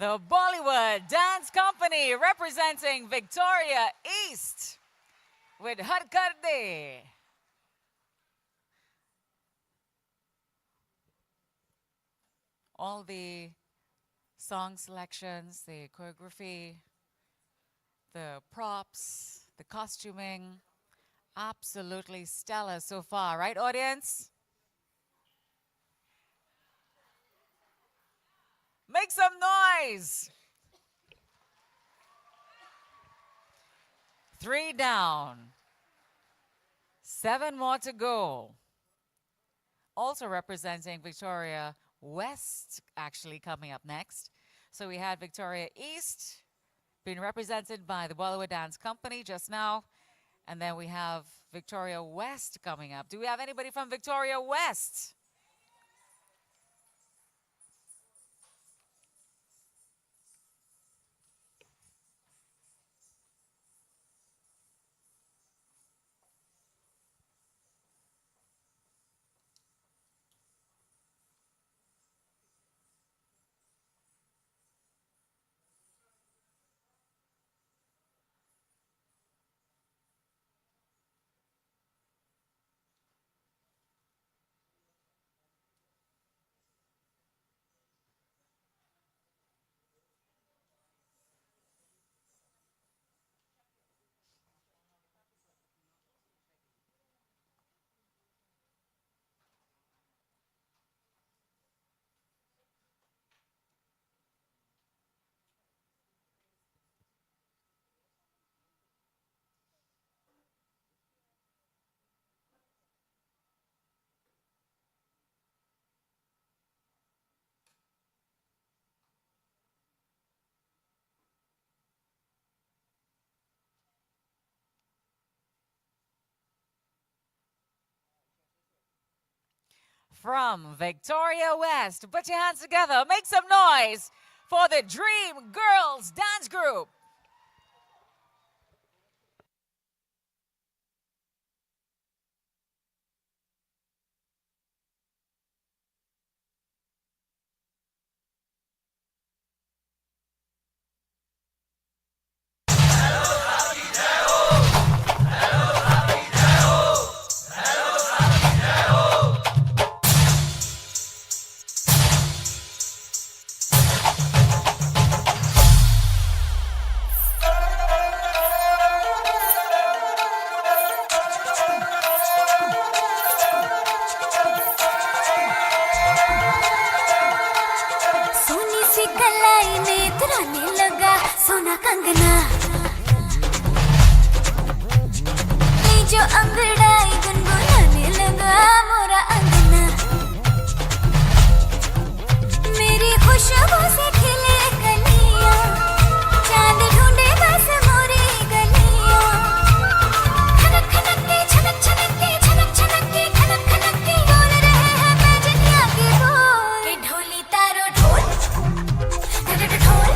the Bollywood Dance Company representing Victoria East with Har Kar De. All the song selections, the choreography, the props, the costuming, absolutely stellar so far, right, audience? Make some noise. 3 down. 7 more to go. Also representing Victoria West, actually coming up next. So we had Victoria East being represented by the Bollywood Dance Company just now. And then we have Victoria West coming up. Do we have anybody from Victoria West? From Victoria West, put your hands together, make some noise for the Dream Girls Dance Group. सोना कंगना ये जो अंगड़ाई गुनगुनाने लगा मोरा अंगना मेरी खुशबू से खिले कलियां चांद ढूंढे बस मोरी गलियां खनक खनक के छनक छनक के छनक छनक के खनक खनक के बोल रहे हैं पैजनिया के बोल के ढोली तारो ढोल ढोल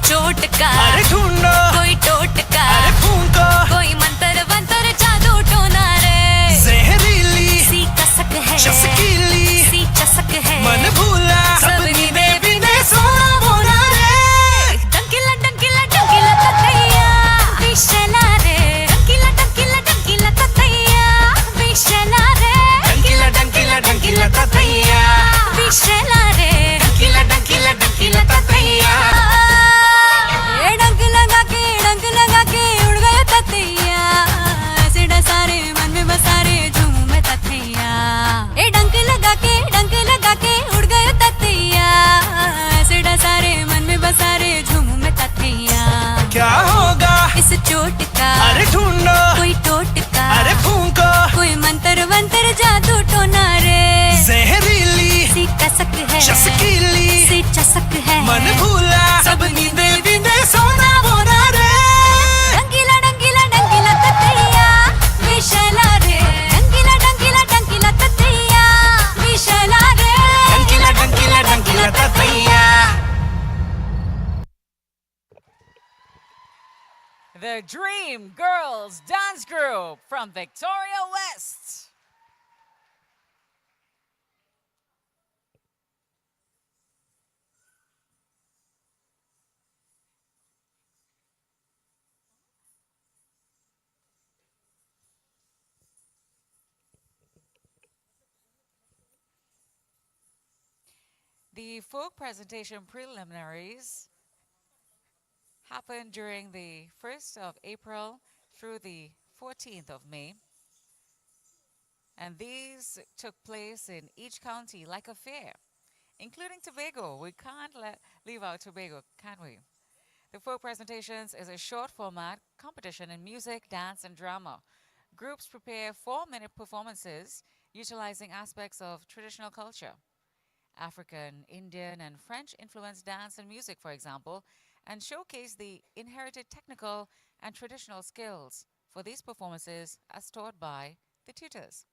चोट का अरे ढूंढो कोई टोटका अरे फूंको कोई मंत्र वंत्र जादू टोना रे जहरीली सी कसक है चसकीली सी चसक है मन भूला सबनी देवी ने सोना बोला रे डंकिला डंकिला डंकिला ततैया विशला रे डंकिला डंकिला डंकिला ततैया विशला रे डंकिला डंकिला डंकिला ततैया विशला रे डंकिला डंकिला डंकिला ततैया डंक लगा के मन भूला सब नींदे वींदे सोना मोना रे डंगीला डंगीला डंगीला ततैया विशाला रे डंगीला डंगीला डंगीला ततैया विशाला रे डंकीला डंकीला डंकीला ततैया The Dream Girls Dance Group from Victoria West. The folk presentation preliminaries happened during the 1st of April through the 14th of May. And these took place in each county like a fair, including Tobago. We can't leave out Tobago, can we? The folk presentations is a short format competition in music, dance, and drama. Groups prepare 4-minute performances utilizing aspects of traditional culture. African, Indian, and French-influenced dance and music, for example, and showcase the inherited technical and traditional skills for these performances as taught by the tutors.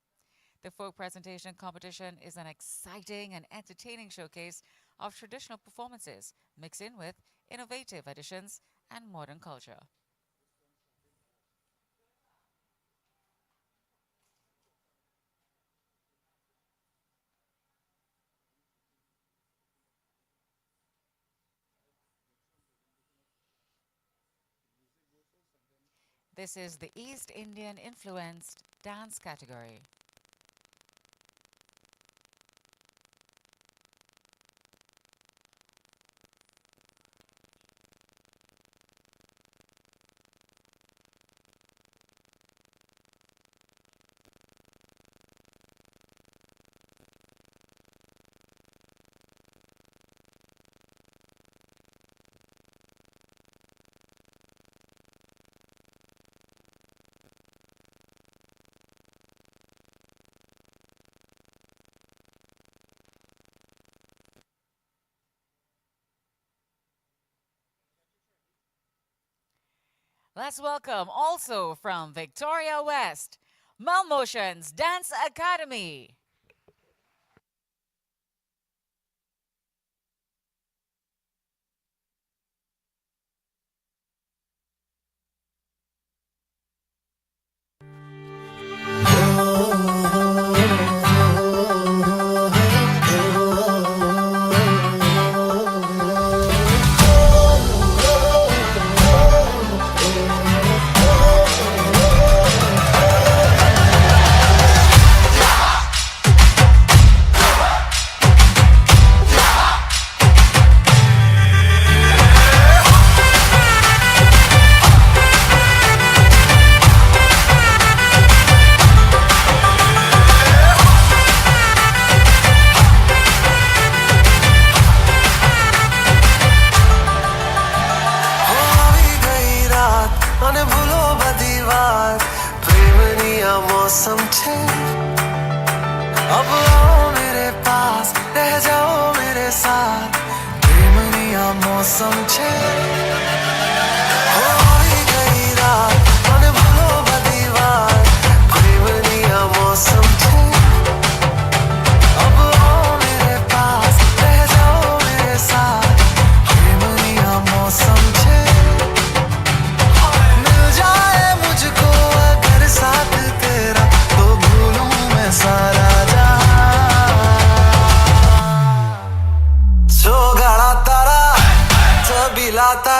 The folk presentation competition is an exciting and entertaining showcase of traditional performances mixed in with innovative additions and modern culture. This is the East Indian influenced dance category. Let's welcome also from Victoria West, Malmotion's Dance Academy. लाता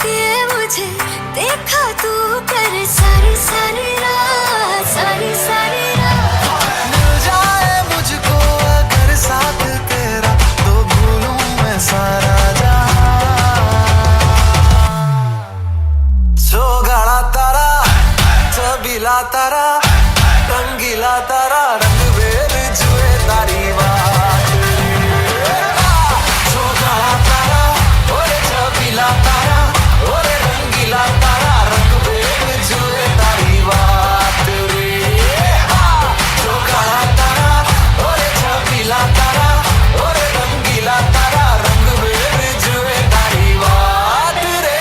दिए मुझे देखा तू कर सारी सारी रात सारी सारी रात मिल जाए मुझको अगर साथ तेरा तो भूलूं मैं सारा गाड़ा तारा छबीला तारा रंगीला तारा रंग बेर जुए तारी बात गाड़ा तारा ओरे छबीला तारा ओरे रंगीला तारा रंग बेर जुए तारी बात रे गाड़ा तारा ओरे छबीला तारा ओरे रंगीला तारा रंग बेर जुए तारी बात रे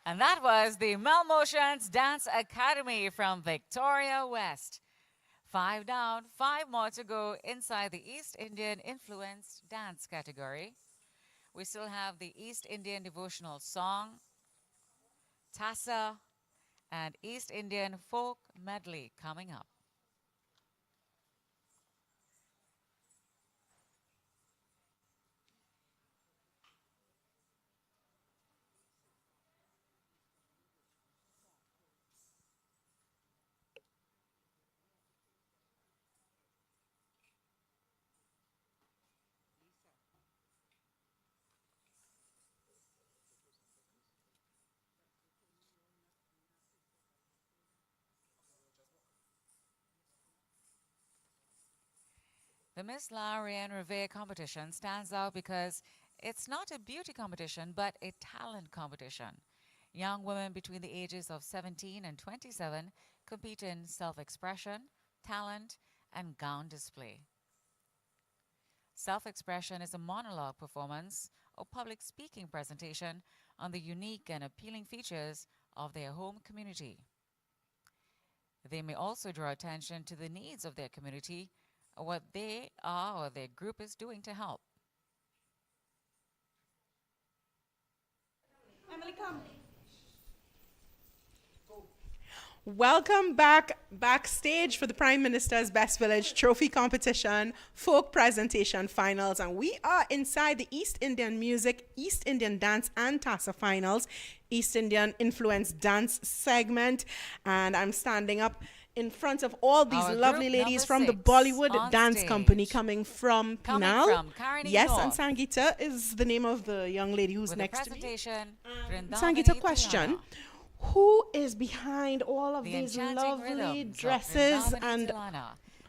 And that was the Malmotions Dance Academy from Victoria West. 5 down, 5 more to go inside the East Indian influenced dance category. We still have the East Indian devotional song, Tassa, and East Indian folk medley coming up. The Miss Larian Revere competition stands out because it's not a beauty competition, but a talent competition. Young women between the ages of 17 and 27 compete in self-expression, talent, and gown display. Self-expression is a monologue performance or public speaking presentation on the unique and appealing features of their home community. They may also draw attention to the needs of their community or what they are or their group is doing to help. Emily, come. Welcome back backstage for the Prime Minister's Best Village Trophy Competition, Folk Presentation Finals. And we are inside the East Indian Music, East Indian Dance and Tassa Finals, East Indian Influence Dance segment. And I'm standing up in front of all these Our lovely group ladies number from the 6 Bollywood on Dance stage. Company coming from Pinal. From Karani Yes, North. and Sangeeta is the name of the young lady who's With next a to me. presentation, Sangeeta, question. Who is behind all of The these enchanting lovely rhythms of dresses Vrindavani and Tilana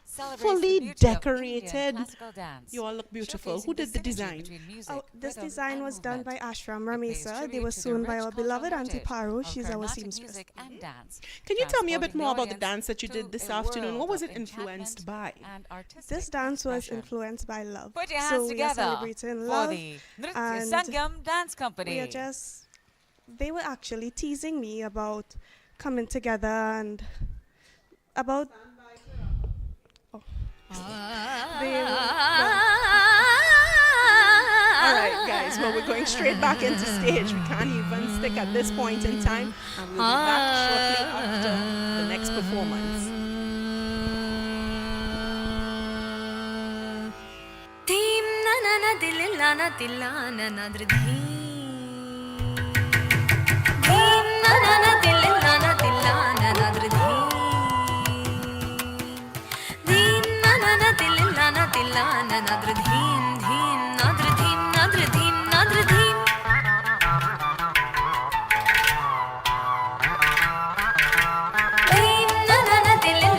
celebrates fully the beauty of Indian decorated? classical dance, You all look beautiful. showcasing Who did the synergy design? between music, This rhythm, design and was done by movement. Ashram It pays Ramesa. They tribute were to the sewn by rich our cultural beloved Auntie heritage Paru. of She's our Carnatic seamstress. music and dance, Can you tell me a bit transporting more the about the audience dance that you to did this a afternoon? What world was of it influenced enchantment by? and artistic This dance was expression. influenced by love. Put your hands So we are together celebrating for love. the Nritya and Sangam Dance Company. we are just, they were actually teasing me about coming together and about, oh. They were, All right, guys. Well, we're going straight back into stage. We can't even stick at this point in time, and we'll be back shortly after the next performance. Team na na na dililana tilana nadridhi. Team na na na dililana tilana nadridhi. Team na na na dililana tilana nadridhin dhin nadridhin nadridhin nadridhin. Team na na na dililana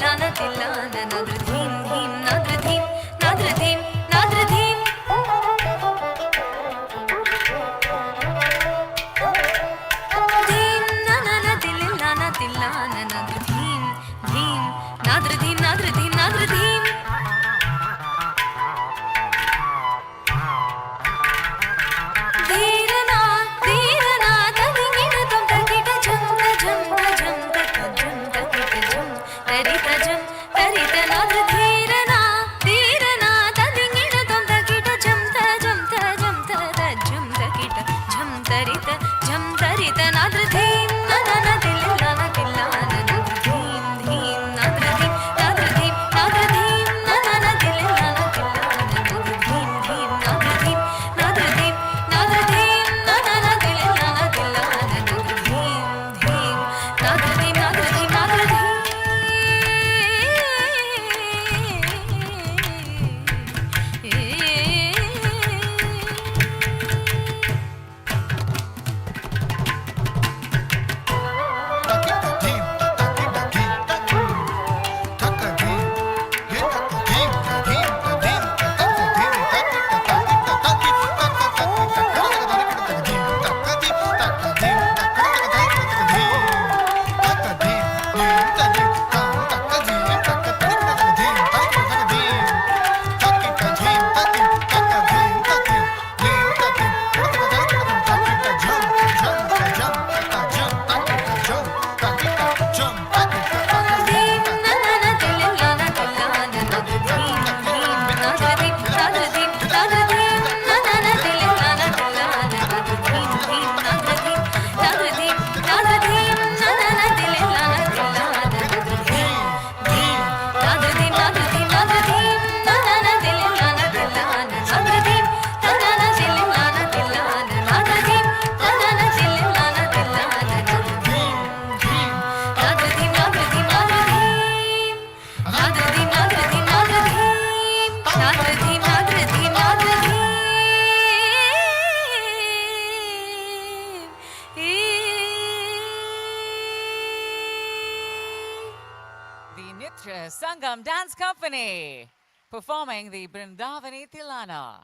Sangam Dance Company performing the Brindavani Tilana,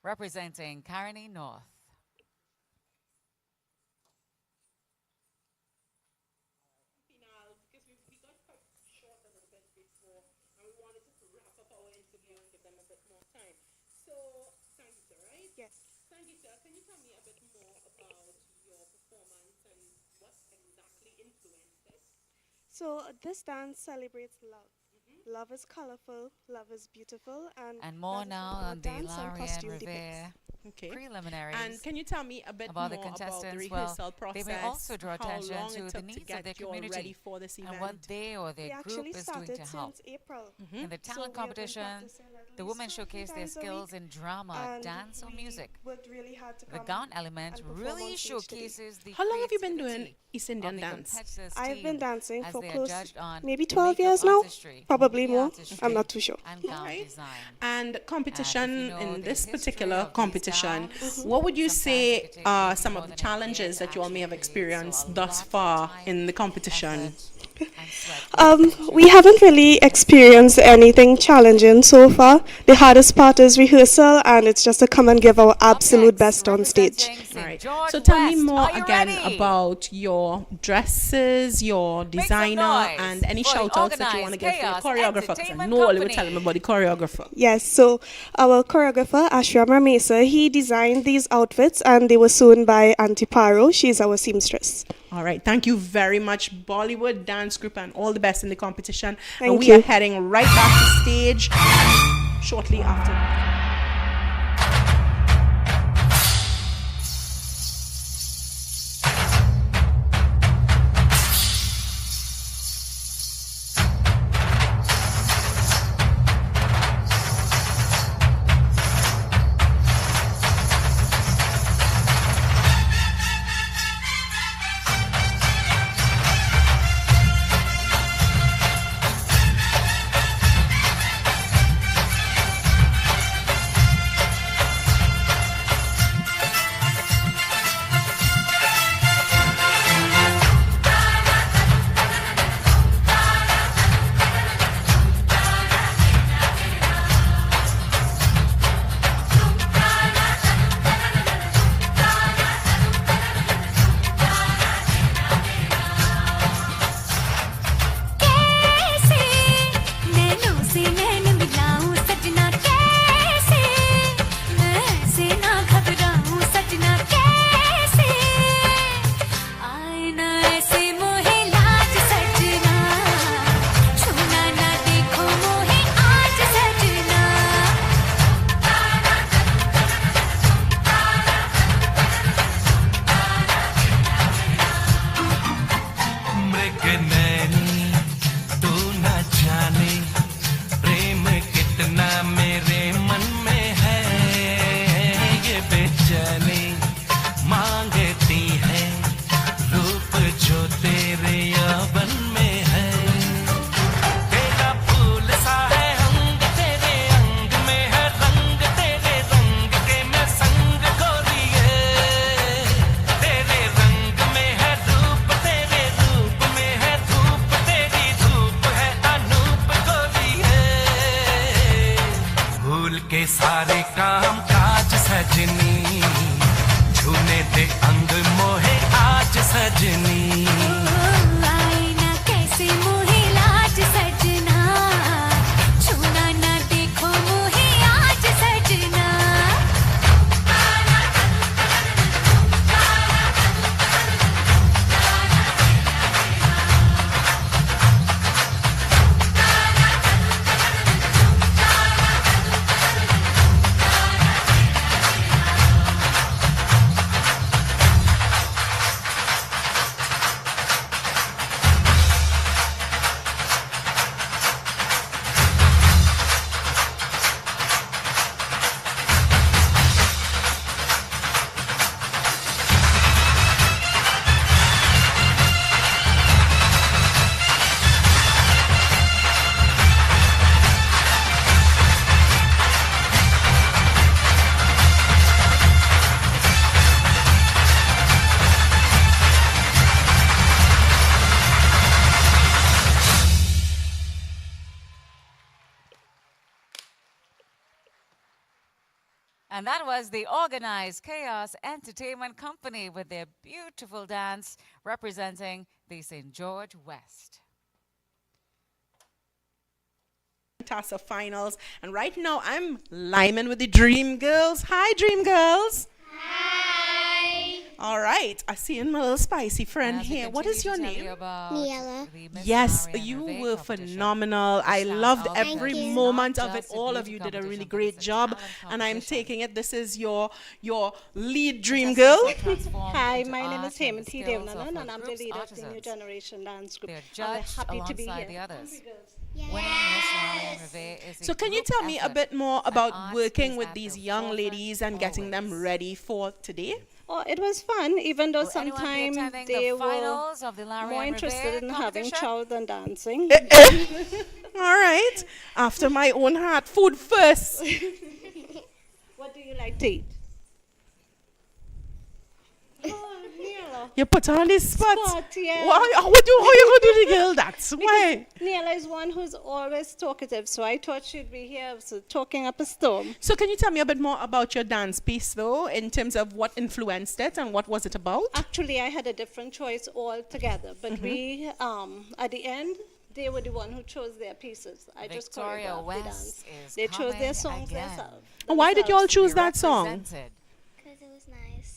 representing Karani North. Yes. Sangeeta, can you tell me a bit more about your performance and what exactly influenced this? So this dance celebrates love. Love is colorful, love is beautiful, And more that is now what our on the dance and Larian costume Revere depicts. Okay. preliminaries. And can you tell me a bit about more the contestants? about the Well, rehearsal process? they may also draw attention how long to it the took needs to of their get you all ready community for this event? and what they or We their actually group is doing started to help. since April. In the So talent we have been competition, practicing at the least women 2 showcase their times a skills week, in drama, and dance, or we music. worked really hard to The come gown element and perform really on stage today. showcases the How long have you been doing creativity East of Indian the dance? competitors' I've been team dancing as for they are close, judged on maybe 12 makeup years now, artistry, probably beauty more. artistry, I'm not too sure. and gown Alright. design. And competition And if you know in the this history particular of these competition, gowns, what would you sometimes say it could take are maybe some more of the than a year challenges to that you all may have actually create, so experienced a thus lot of far time, in the competition? effort, and sweat Um, goes we into haven't really experienced anything challenging so far. The hardest part is rehearsal, and it's just to come and give our absolute best on stage. representing St. All right. George So tell me West. more Are you again ready? about your dresses, your some designer, noise and any for the shout outs that you want to give Organized for your Chaos choreographer. 'Cause I Entertainment know all you would tell Company. him about the choreographer. Yes, so our choreographer, Ashram Ramesa, he designed these outfits, and they were sewn by Auntie Paro. She's our seamstress. All right. Thank you very much, Bollywood Dance Group, and all the best in the competition. And Thank we you. are heading right back to stage shortly after. दे सारे काम काज सजनी, झूने दे अंग मोहे आज सजनी। आईना कैसे मोहे लाज सजना, छूना ना देखो मोहे आज सजना। And that was the Organized Chaos Entertainment Company with their beautiful dance representing the St. George West. Tassa finals, and right now I'm liming with the Dream Girls. Hi, Dream Girls. Hi. All right, I see my little spicy friend As we here. What is your continue to tell name? you about Niela. the Miss Yes, Marianne you Reve were competition. phenomenal. I Stand loved out every because it's moment not of it. just a All of beauty you did a really competition, but great it's a job, talent and I'm competition. taking it. This is your lead Dream Contestants girl. are transformed Hi, into my name is art and the Hemati skills Devnanan, of and her I'm the group's leader of the New artisans. Generation Dance Group. They're I'm judged happy to be alongside here. the others. Winning Miss Marianne Reve is a So can you group tell me a effort. bit more And about arts working is with at these the young forefront ladies and getting them always. ready for today? Oh, it was fun, even though Will anyone be sometimes attending they the were finals of the more Marianne interested Reve in having competition? chow than dancing. All right, after my own heart, food first. What do you like to eat? Oh, Niela. You put her on the spot. Spot, yeah. Why? How you gonna do the girl that? Why? Niela is one who's always talkative, so I thought she'd be here, so talking up a storm. So can you tell me a bit more about your dance piece, though, in terms of what influenced it and what was it about? Actually, I had a different choice altogether, but Mm-hmm. we, at the end, they were the one who chose their pieces. I just Victoria choreographed the West dance. is They chose their coming songs again. themselves. And why did you all choose Be that song? represented. Because it was nice.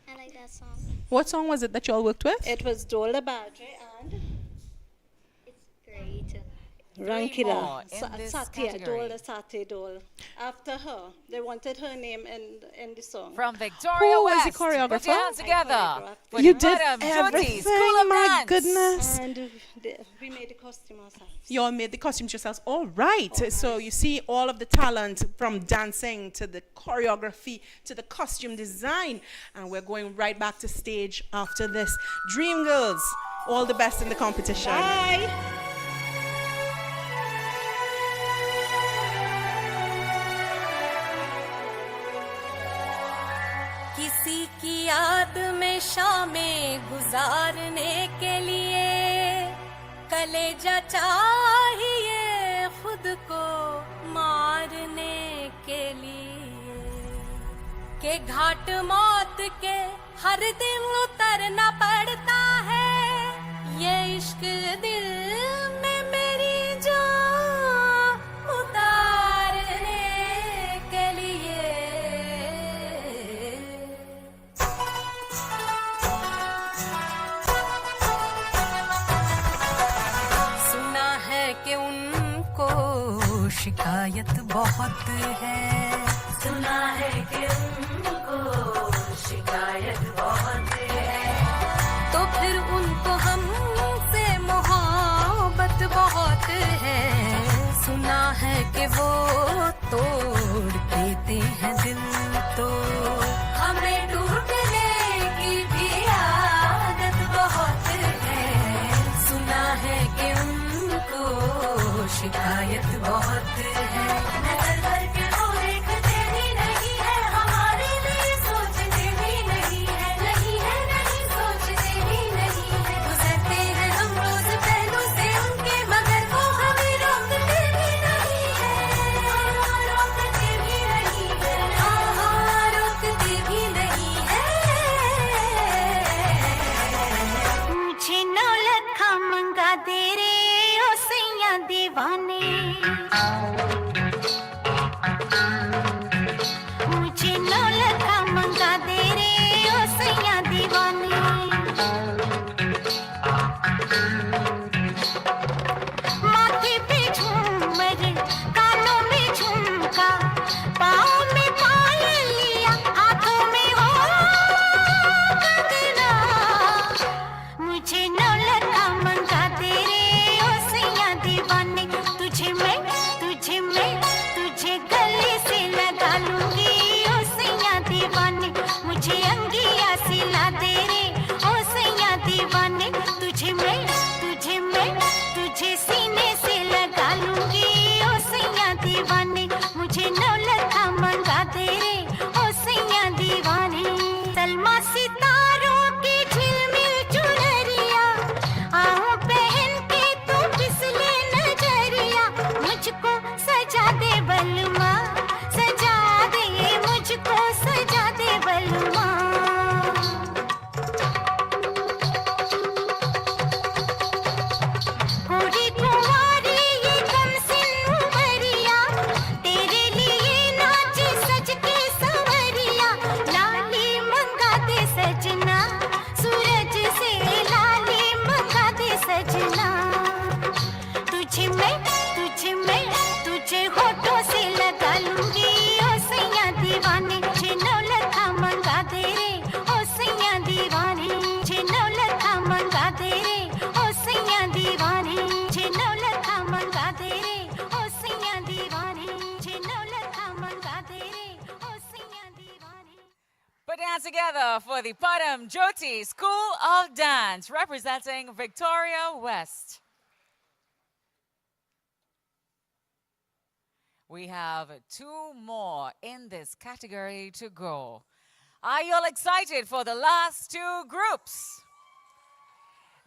I like that song. What song was it that you all worked with? It was Dola Badre and It's great. more Rankila. in this Satya, category. Dola Satya Dol. After her, they wanted her name in the song. From Victoria Who was the West. Put your choreographer? hands together. choreographed for You did Madam Jyoti everything, School of my Dance. goodness. And we made the costume ourselves. You all made the costumes yourselves. All right. So you see all of the talent from dancing to the choreography to the costume design. And we're going right back to stage after this. Dream Girls, all the best in the competition. Bye. किसी की याद में शामें गुजारने के लिए कलेजा चाहिए खुद को मारने के लिए के घाट मौत के हर दिन उतरना पड़ता है ये इश्क दिल में मेरी जान उतारने के लिए सुना है कि उनको शिकायत बहुत है सुना है कि उनको शिकायत बहुत है तो फिर उनको हमसे मोहब्बत बहुत है सुना है कि वो तोड़ देते हैं दिल तो हमें टूटने की भी आदत बहुत है सुना है कि उनको शिकायत बहुत है नजर करके वो देखते भी नहीं है हमारे लिए सोचते भी नहीं है नहीं सोचते भी नहीं है गुजरते हैं हम रोज पहलू से उनके मगर वो हमें रोकते भी नहीं है रोकते भी मंगा दे रे ओ सैया दीवाने मुझे नौलखा मंगा दे रे ओ सैया दीवाने माथे पे झूमर कानों में झुमका पाँव में पायलिया हाथों में हो कंगना मुझे नौलखा मंगा दे रे ओ सैया दीवाने तुझे गले से लगा लूंगी ओ सैया दीवाने मुझे अंगिया सिला दे रे ओ सैया दीवाने तुझे सीने से लगा लूंगी ओ सैया दीवाने मुझे नौलखा मंगा दे रे ओ सैया दीवाने सलमा सितारों की झिलमिल चुनरिया आऊं पहन के तू फिसले नजरिया मुझको सजा दे बलमा सजा दे मुझको सजा दे बलमा पूरी कुंवारी ये कमसिन उमरिया तेरे लिए नाचे सज के संवरिया लाली मंगा दे सजना सूरज से लाली मंगा दे सजना तुझे होठों से लगा लूंगी ओ सैया दीवाने मुझे नौलखा मंगा दे रे ओ सैया दीवाने मुझे नौलखा मंगा दे रे ओ सैया दीवाने मुझे नौलखा मंगा दे रे ओ सैया दीवाने मुझे नौलखा मंगा दे रे ओ सैया दीवाने Put your hands together for the Pageantry School of Dance, representing Victoria West. We have 2 more in this category to go. Are you all excited for the last 2 groups?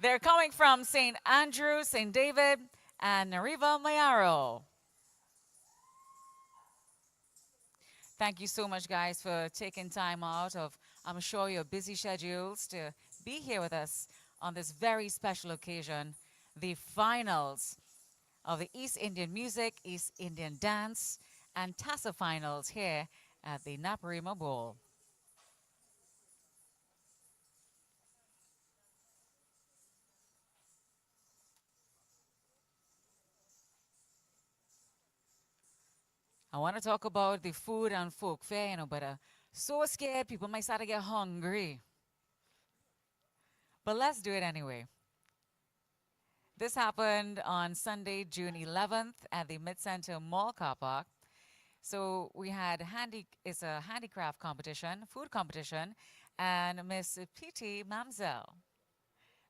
They're coming from St. Andrew, St. David, and Nariva Mayaro. Thank you so much, guys, for taking time out of, I'm sure, your busy schedules to be here with us on this very special occasion, the finals of the East Indian Music, East Indian Dance, and Tassa finals here at the Naparima Bowl. I want to talk about the food and folk fair, but so scared people might start to get hungry. But let's do it anyway. This happened on Sunday, June 11th at the Mid-Center Mall car park. So we had it's a handicraft competition, food competition, and Miss P.T. Mamzelle.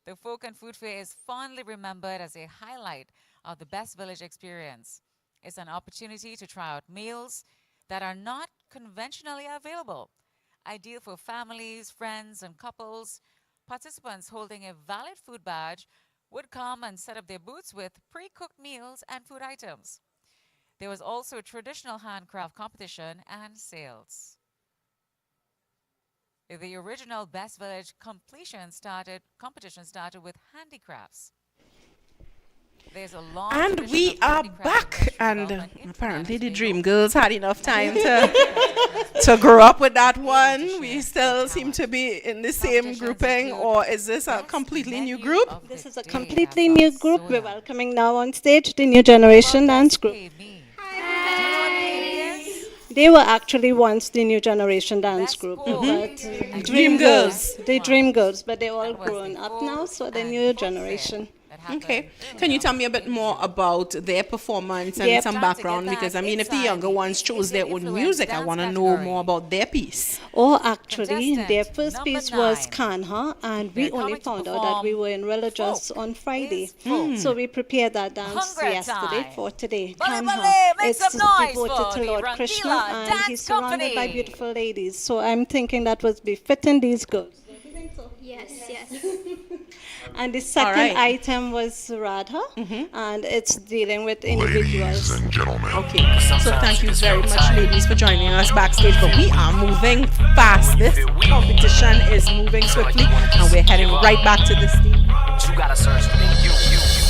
The folk and food fair is fondly remembered as a highlight of the Best Village experience. It's an opportunity to try out meals that are not conventionally available, ideal for families, friends, and couples. Participants holding a valid food badge would come and set up their booths with pre-cooked meals and food items. There was also a traditional handcraft competition and sales. The original Best Village competition started with handicrafts. There's a long And tradition we of are handicraft back, and development apparently the internationally. Dream Girls had enough time to grow up with that one. We still seem to be in the same grouping, or is this a completely new group? This is a completely new group. We're welcoming now on stage the new generation dance group. They were actually once the new generation dance group, but Dream Girls. The Dream Girls, but they're all grown up now, so the new generation. Okay. Can you tell me a bit more about their performance and Yep. some background? Because, I mean, if the younger ones chose their own music, I want to know more about their piece. Oh, actually, Contestant their first number piece was 9. Kanha, and we They're only coming to found out that perform we were in religious folk on Friday. is folk. So we prepared that dance Hungry yesterday time. for today. Bale, Kanha. bale, make It's some noise devoted for to the Lord Rangila Krishna, and Dance he's surrounded by Company. beautiful ladies. So I'm thinking that was befitting these girls. Yes. And the second right. item was Radha, and it's dealing with individuals. and gentlemen. Okay. So thank you very much, ladies, for joining us backstage. But we are moving fast. This competition is moving swiftly, and we're heading right back to the stage. You gotta search within you.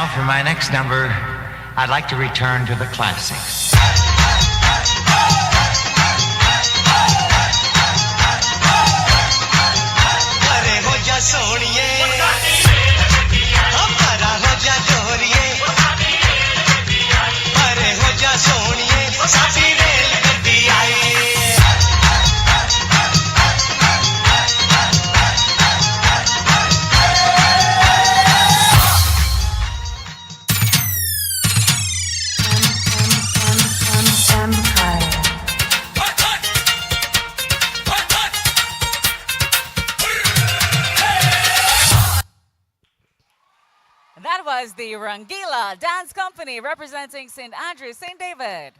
Now, for my next number, I'd like to return to the classics. That was the Rangila Dance Company representing St. Andrew, St. David.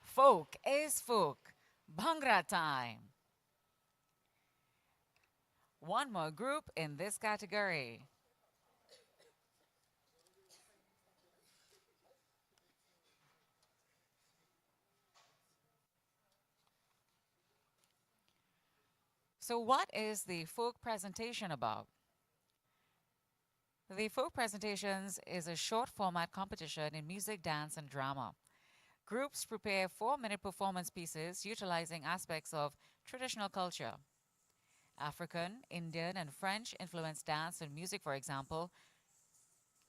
Folk is folk. Bhangra time. One more group in this category. So what is the folk presentation about? The folk presentations is a short format competition in music, dance, and drama. Groups prepare 4-minute performance pieces utilizing aspects of traditional culture. African, Indian, and French influenced dance and music, for example,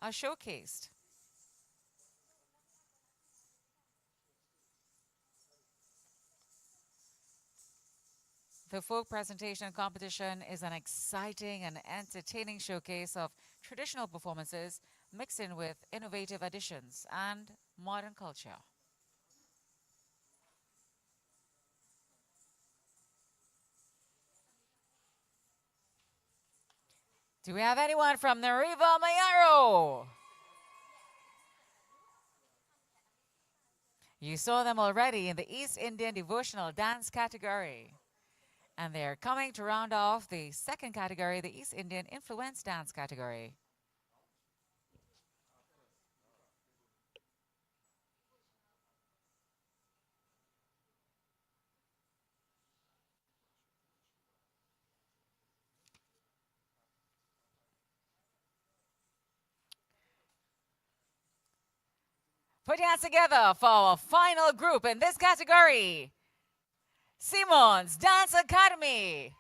are showcased. The folk presentation competition is an exciting and entertaining showcase of traditional performances mixed in with innovative additions and modern culture. Do we have anyone from Nariva Mayaro? You saw them already in the East Indian Devotional Dance category. And they're coming to round off the second category, the East Indian Influence Dance category. Put your hands together for our final group in this category. Simon's Dance Academy.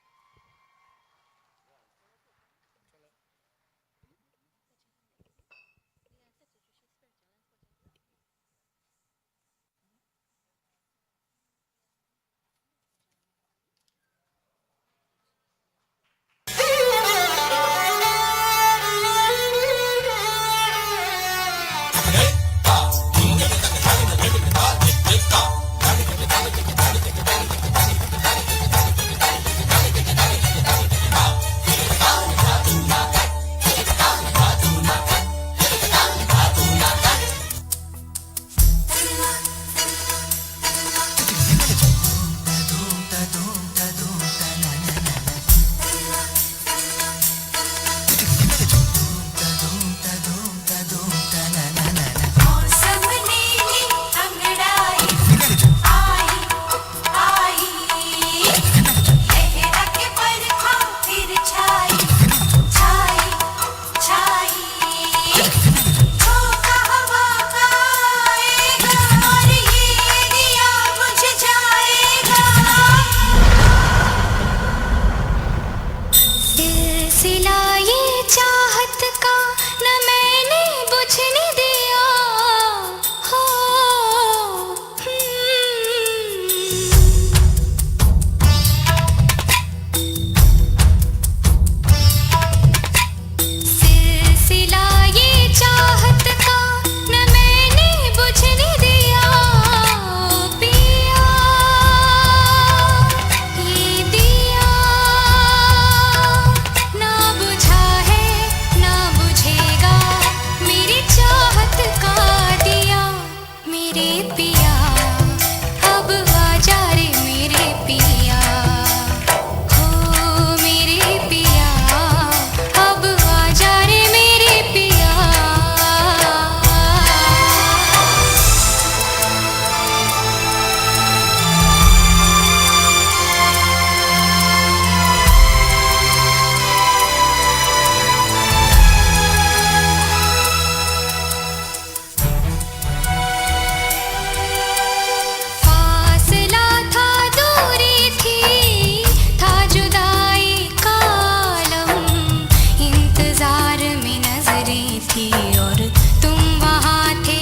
में थी और तुम वहाँ थे,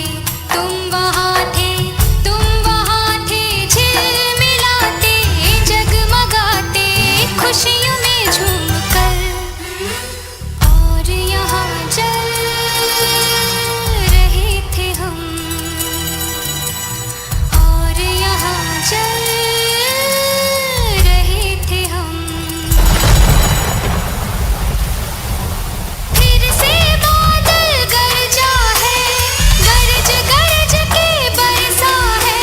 तुम वहाँ थे, तुम वहाँ थे, झिलमिलाते जगमगाते खुशियों में झूमकर। और यहाँ जल रहे थे हम, और यहाँ जल रहे थे हम। फिर से बादल गरजा है, गरज गरज के बरसा है,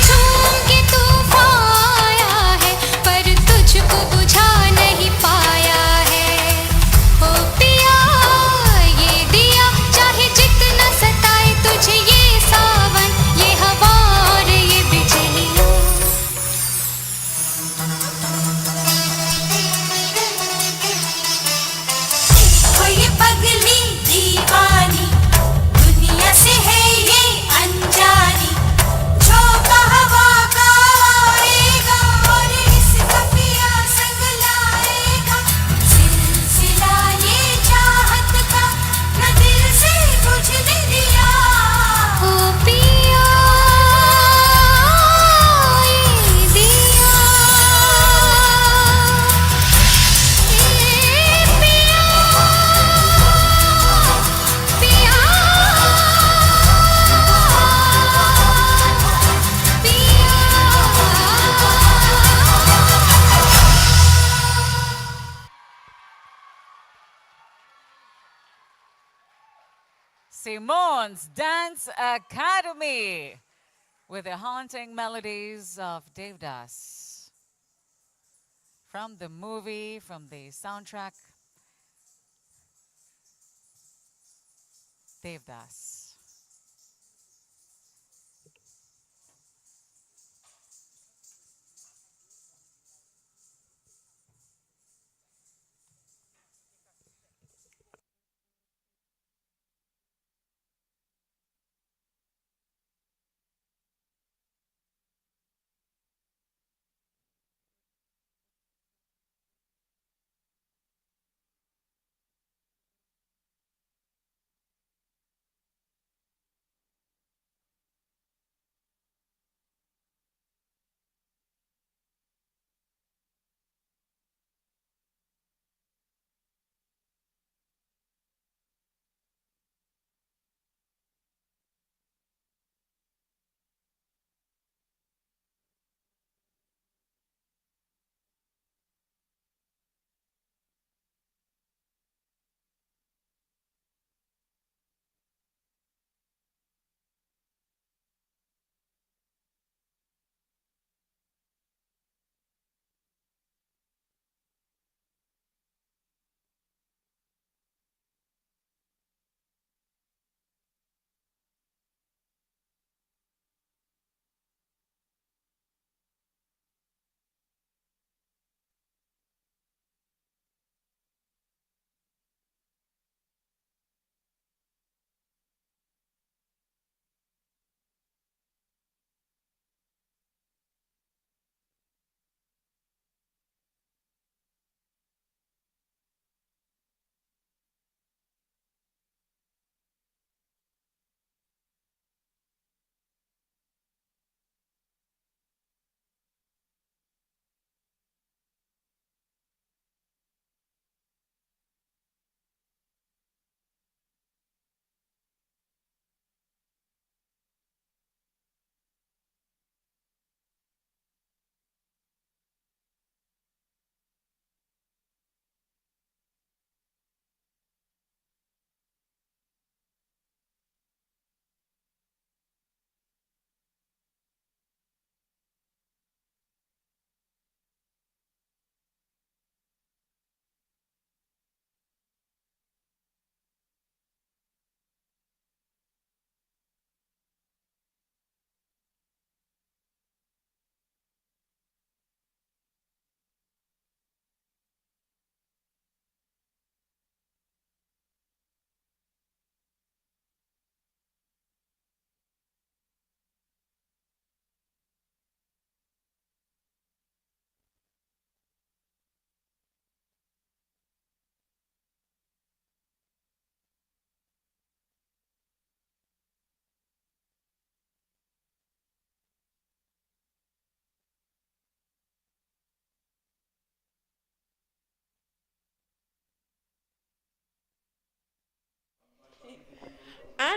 झूम के तूफान आया है, पर तुझको बुझा नहीं पाया है। ओ पिया ये दिया, चाहे जितना सताए तुझे ये सावन, ये हवा और ये बिजलियाँ। कोई पगली दीवानी दुनिया से है ये अनजानी, झोंका हवा का आएगा और इसका पिया संग लाएगा। सिलसिला ये चाहत का न दिल से बुझने दिया। ओ पिया ये दिया, ये पिया पिया Simone's Dance Academy with the haunting melodies of Devdas. From the movie, from the soundtrack, Devdas.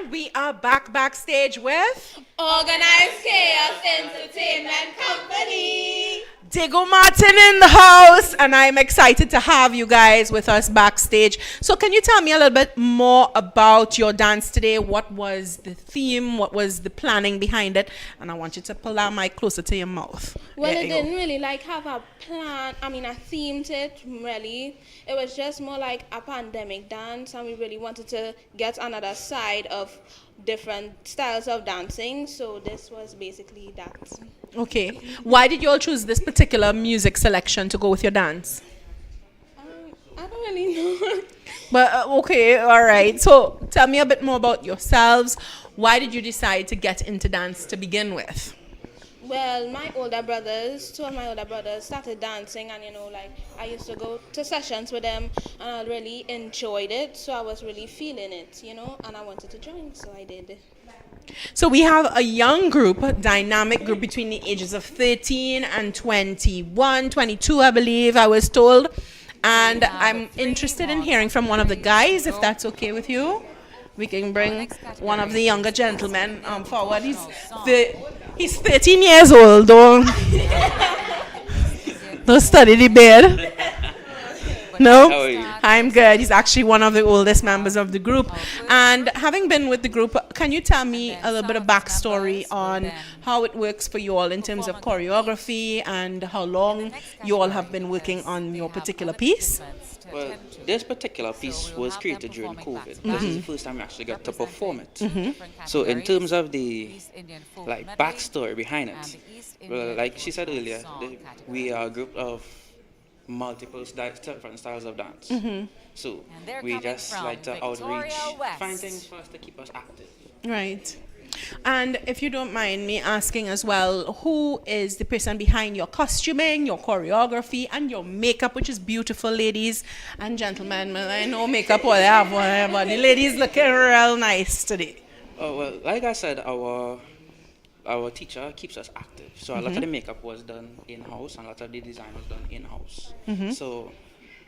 And we are backstage with Organized Chaos Entertainment Company. Diego Martin in the house, and I'm excited to have you guys with us backstage. So can you tell me a little bit more about your dance today? What was the theme? What was the planning behind it? And I want you to pull that mic closer to your mouth. Well, There it you go. didn't really like have a plan. I themed it really. It was just more like a pandemic dance, and we really wanted to get another side of different styles of dancing. So this was basically that. Okay. Why did you all choose this particular music selection to go with your dance? I don't really know. But okay, all right. So tell me a bit more about yourselves. Why did you decide to get into dance to begin with? Well, two of my older brothers started dancing, and I used to go to sessions with them, and I really enjoyed it. So I was really feeling it, and I wanted to join, so I did. So we have a young group, a dynamic group between the ages of 13 and 21, 22, I believe I was told. And I'm interested in hearing from one of the guys, if that's okay with you. We can bring one of the younger gentlemen forward. He's 13 years old, though. Don't study the bed. No? How are you? I'm good. He's actually one of the oldest members of the group. And having been with the group, can you tell me a little bit of backstory on how it works for you all in terms of choreography and how long you all have been working on your particular piece? Well, this particular piece was created during COVID. This is the first time we actually got to perform it. So in terms of the backstory behind it, well, like she said earlier, we are a group of multiple different styles of dance. So we just like to outreach, find things for us to keep us active. Right. And if you don't mind me asking as well, who is the person behind your costuming, your choreography, and your makeup, which is beautiful, ladies and gentlemen? Well, I know makeup, whatever, but the ladies looking real nice today. Oh, well, like I said, our teacher keeps us active. So a lot of the makeup was done in-house, and a lot of the design was done in-house. So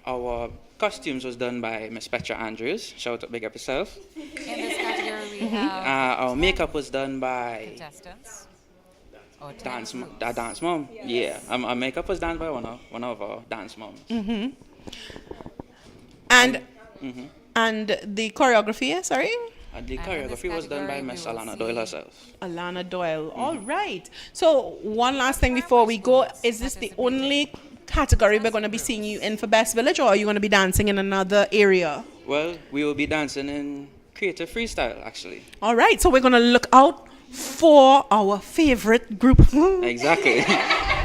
our costumes was done by Miss Petra Andrews. Shout out, big up yourself. In this category, we have Our makeup was done by contestants. dance mom. Yeah, our makeup was done by one of our dance moms. And the choreography, sorry? The choreography was done by Miss Alana Doyle herself. Alana Doyle. All right. So one last thing before we go, is this the only category we're going to be seeing you in for Best Village, or are you going to be dancing in another area? Well, we will be dancing in creative freestyle, actually. All right. So we're going to look out for our favorite group. Exactly.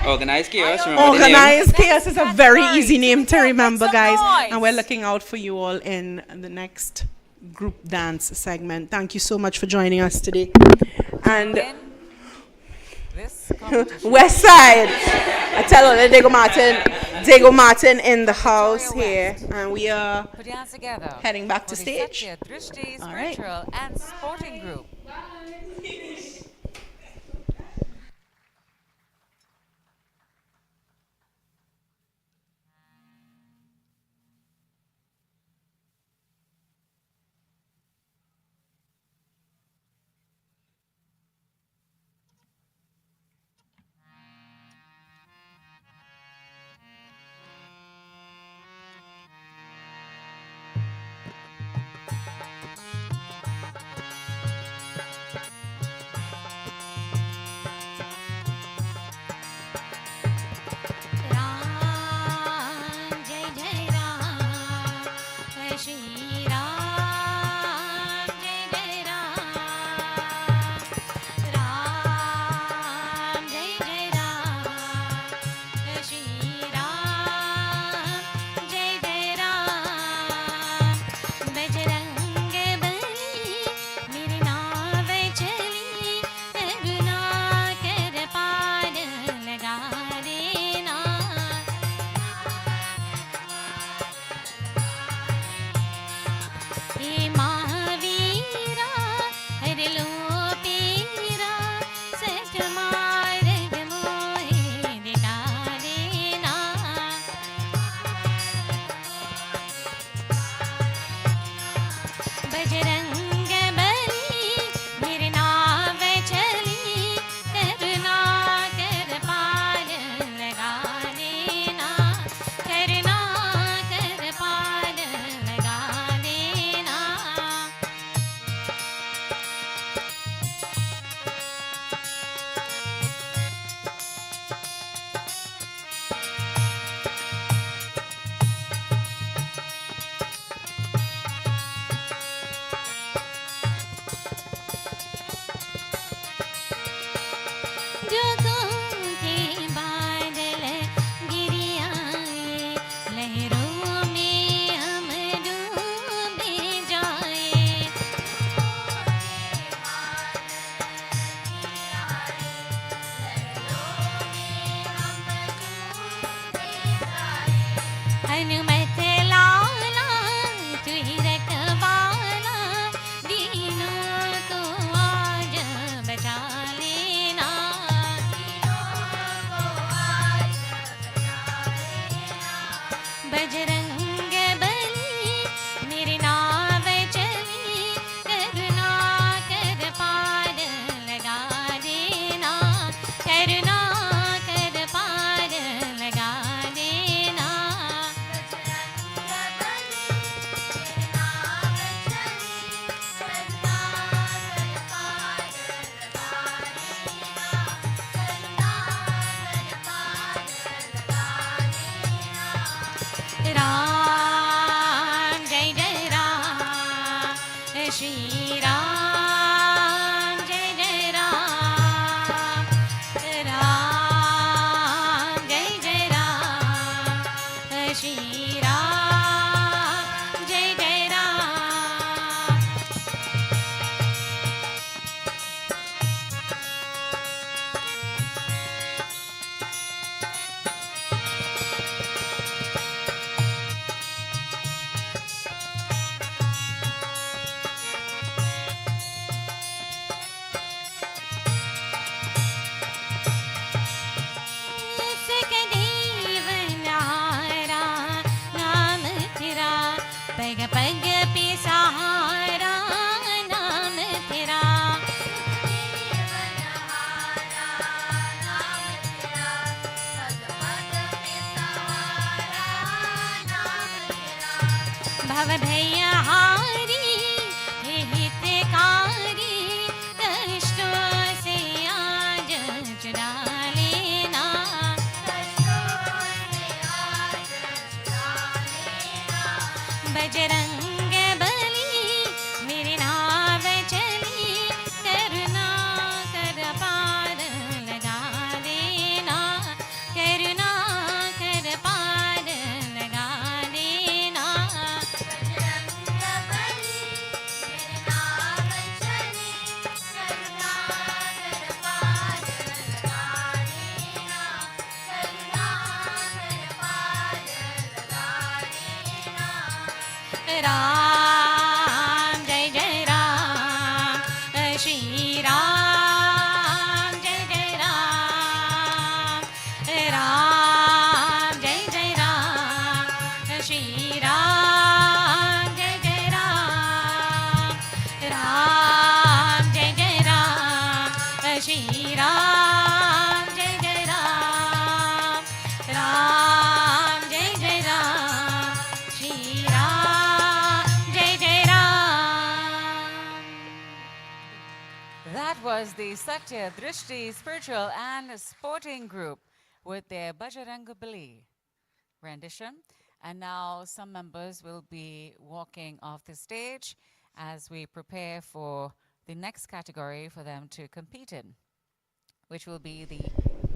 Organized Chaos. Remember the name? Organized Chaos is a very easy name to remember, guys. And we're looking out for you all in the next group dance segment. Thank you so much for joining us today. And This competition. West Side. I tell you, Diego Martin in the house here, and we are Put your hands together. heading back to for the stage. Satya Drishti All right. Spiritual and Sporting Group. Shri Ram, Jai Jai Ram, Ram, Jai Jai Ram, Shri Ram, Jai Jai Ram. सुखदेवनारा नाम तेरा, पग पग पे सहारा नाम तेरा। भव भैया हारी हे हितकारी, कष्टों से आज छुड़ा लेना। बजरंग बली मेरे नाव चली, करुणा कर पार लगा देना, करुणा कर पार लगा देना। राम जय जय राम, श्री राम जय जय राम, राम जय जय राम, श्री राम जय जय राम, राम जय जय राम, श्री राम जय जय राम, राम जय जय राम, श्री राम जय जय Ram. That was the Satya Drishti Spiritual and Sporting Group with their Bajrang rendition. And now some members will be walking off the stage as we prepare for the next category for them to compete in, which will be the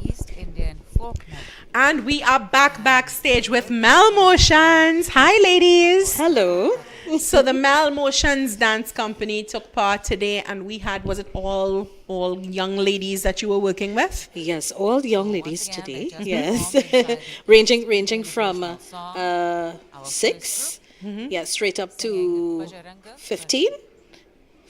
East Indian folk medley. And we are backstage with Mel Motions. Hi, ladies. Hello. So the Mel Motions Dance Company took part today, and we had, was it all young ladies that you were working with? Yes, all young ladies again, today. they just Yes, performed inside ranging from Our 6, yeah, straight up to Bajranga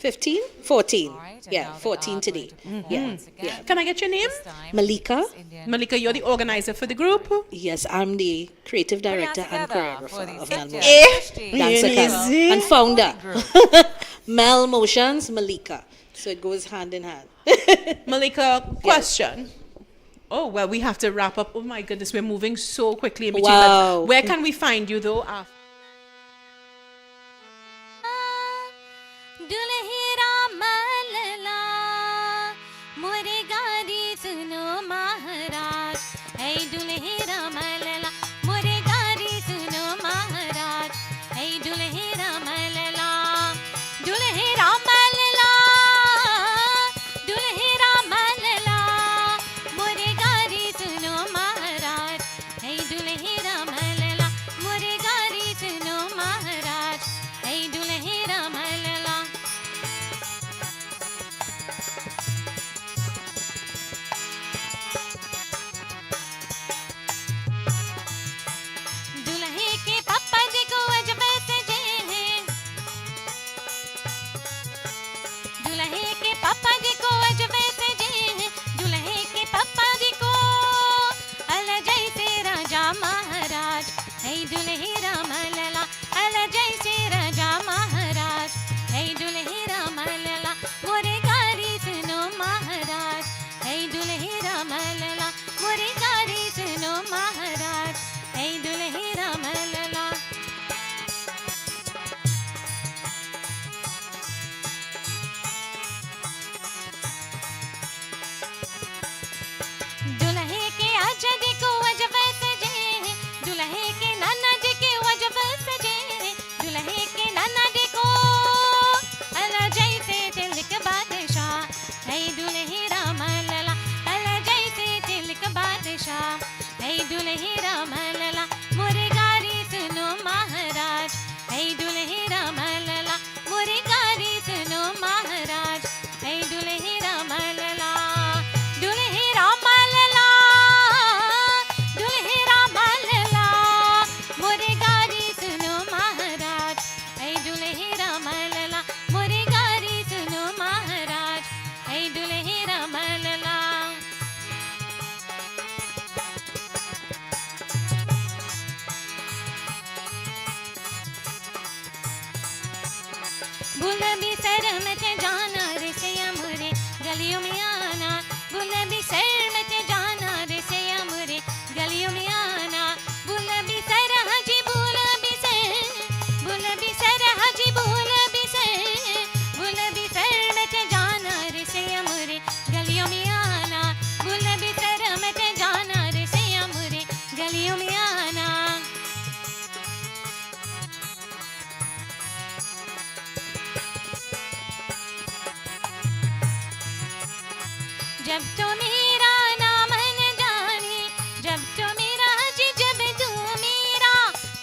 15, 14. All right, and Yeah, now they 14 are today. going to perform Yeah, once again. yeah. Can I get your name? This time, Malika. East Indian Malika, you're the organizer for the group. Yes, I'm the creative Put your hands director and together for the choreographer of Satya Mel Eh? Drishti Dance Really? Academy and founder. Mel Motions, Malika. So it goes hand in hand. Malika, question. Oh, well, we have to wrap up. Oh, my goodness, we're moving so quickly in between. Wow. But where can we find you, though? Dulhera मलला मोरे गारी सुनो महाराज, ऐ दुल्हेरा मलला मोरे गारी सुनो महाराज, ऐ दुल्हेरा मलला, दुल्हेरा मलला, दुल्हेरा मलला मोरे गारी सुनो महाराज, ऐ दुल्हेरा मलला मोरे गारी सुनो महाराज, ऐ दुल्हेरा मलला. दुल्हे के पापा देखो अजब सजे हैं, दुल्हे के पापा देखो अजब सजे हैं, दुल्हे के पापा देखो अल जैसे राजा महाराज, है दुल्हे राम लला, अल जैसे राजा महाराज, है दुल्हे राम लला मोरे गारी सुनो महाराज, है दुल्हे राम लला मोरे गारी सुनो महाराज, है दुल्हे राम लला. गुलाबी सर में ते जाना रे सैया मोरे गलियों में आना गुलाबी सर में ते जाना रे सैया मोरे गलियों में आना गुलाबी सर हाजी गुलाबी सर हाजी गुलाबी सर में ते जाना रे सैया मोरे गलियों में आना गुलाबी सर में ते जाना रे सैया मोरे गलियों में आना जब तो मेरा नाम न जाने जब तो मेरा जी जब तू मेरा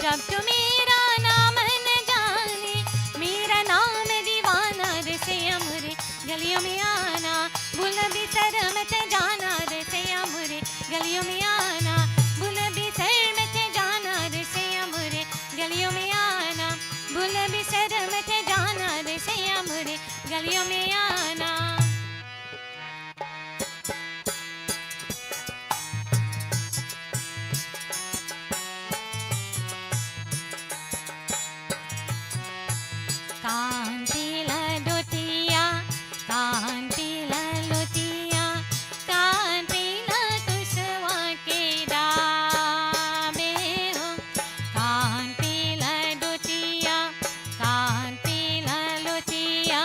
जब तो मेरा नाम न जाने मेरा नाम दीवाना रे सैया मोरे गलियों में आना गुलाबी सर में ते जाना रे सैया मोरे गलियों में आना गुलाबी सर में ते जाना रे सैया मोरे गलियों में आना गुलाबी सर में ते जाना रे सैया मोरे गलियों में आना कान पीला लोटिया कान पीला लोटिया कान पीला कुसवा के डाबे हो कान पीला लोटिया कान पीला लोटिया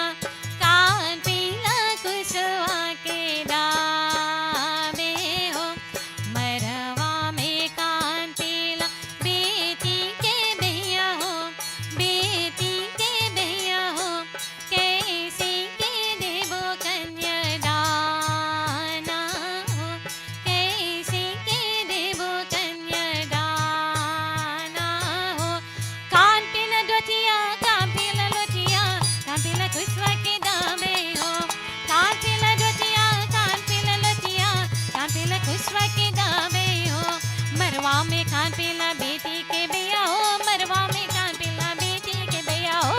कान पीला कुसवा के डाबे हो मरवा में कान पीला बेटी के भैया हो बेटी के भैया हो कैसे के देवो कन्यादाना हो कैसे के देवो कन्यादाना हो कान पीला लोटिया कान पीला लोटिया कान पीला कुसवा के दामे हो कान पीला लोटिया कान पीला लोटिया कान पीला कुसवा के दामे हो मरवा में कान पीला बेटी के भैया हो मरवा में कान पीला बेटी के भैया हो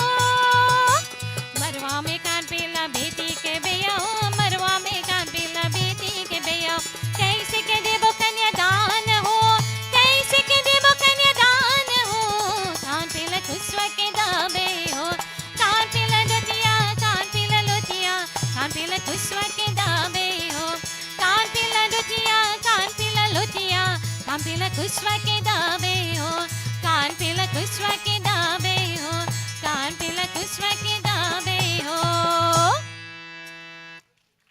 मरवा में कान पीला बेटी के भैया हो मरवा में कान पीला बेटी के भैया हो कैसे के देवो कन्यादान हो कैसे के देवो कन्यादान हो कान पीला कुसवा के दाबे हो कान पीला लोटिया कान पीला लोटिया कान पीला कुसवा के दाबे हो कान पीला लोटिया कान पीला लोटिया कान पीला कुसवा के दाबे हो कान पीला कुसवा के दाबे हो कान पीला कुसवा के दाबे हो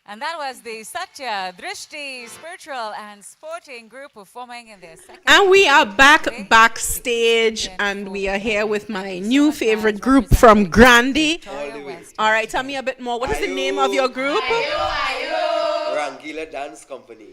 And that was the Satya Drishti spiritual and sporting group performing in their second. And we are back category. backstage, and we are here with my new favorite group from Grandy. All right, tell me a bit more. What is the name of your group? Rangila Dance Company.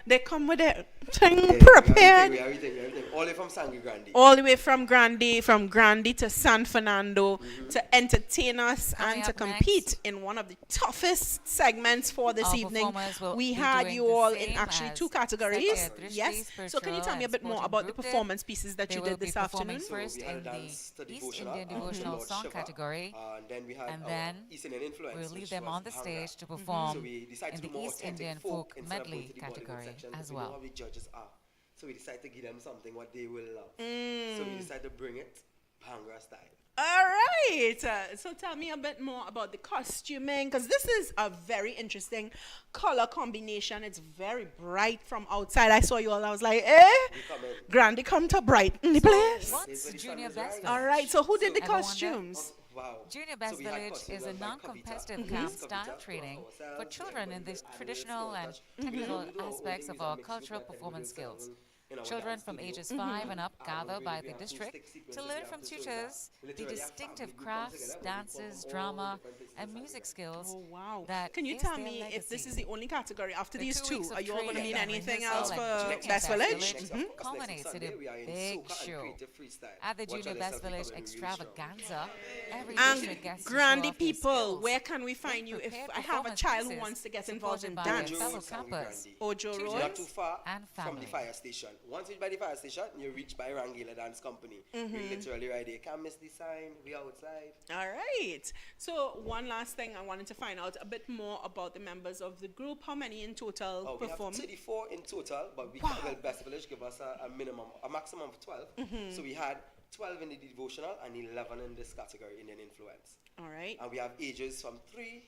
They come with a thing prepared. Everything. All the way from Sangi Grande. All the way from Grandy to San Fernando to entertain us Coming and to up compete next, in one of the toughest segments for this our evening. performers will We be had doing you the all in same actually as 2 categories. Satya Drishti Yes. So can you tell me a Spiritual bit more and about the Sporting performance pieces that They you will did be this performing afternoon? first we had in a dance to the East Devotional, Indian Lord Devotional Song Shiva, category. and then we had And our then East Indian influence, we'll leave which them was on the Bhangra. stage to perform So we decided in to the do more East authentic Indian folk folk instead of going medley to the Bollywood category section, as because we know well. how the judges are. So we decided to give them something what they will love. So we decided to bring it Bhangra style. All right. So tell me a bit more about the costuming, because this is a very interesting color combination. It's very bright from outside. I saw you all. I was like, We come in. Grandy come to brighten the place. What's Junior Best All Village? right. So who did the Ever wonder? costumes? Wow. Junior So Best we had Village costumes is a done by non-competitive Kavita. camp Kavita style for training ourselves, for children in the everybody traditional and animals, technical we do our own aspects things of our and mix cultural with that performance everybody skills. in our Children dance from studio. ages 5 and up gather really by we the have two district stick sequences to we learn have from to show tutors that the literally a distinctive family, we come crafts, together, we dances, perform all drama, different places and inside music it. skills. Oh, wow. That Can you is tell their me if this legacy. is the only category after The these 2 two? weeks of Are you all going to training need and anything rehearsal else at for Junior Best Best Village? Village Mhm. culminates in a We are in big soca and show. creative freestyle. At the Watch Junior out, Best yourself, Village becoming really strong. extravaganza, every And district gets to show Grandy off their people, skills. where can we find you if Prepared I have a performance child who pieces wants to get involved in supported by their dance? fellow Sangi campers, Grande. Ojo tutors, Road? Not too far and from family. the fire station. Once you reach by the fire station, you reach by Rangila Dance Company. We literally right there. Can't miss the sign. We outside. All right. So one last thing, I wanted to find out a bit more about the members of the group. How many in total Oh, we perform? have 34 in total, but we Wow. well, Best Village give us a maximum of 12. So we had 12 in the devotional and 11 in this category, Indian influence. All right. And we have ages from 3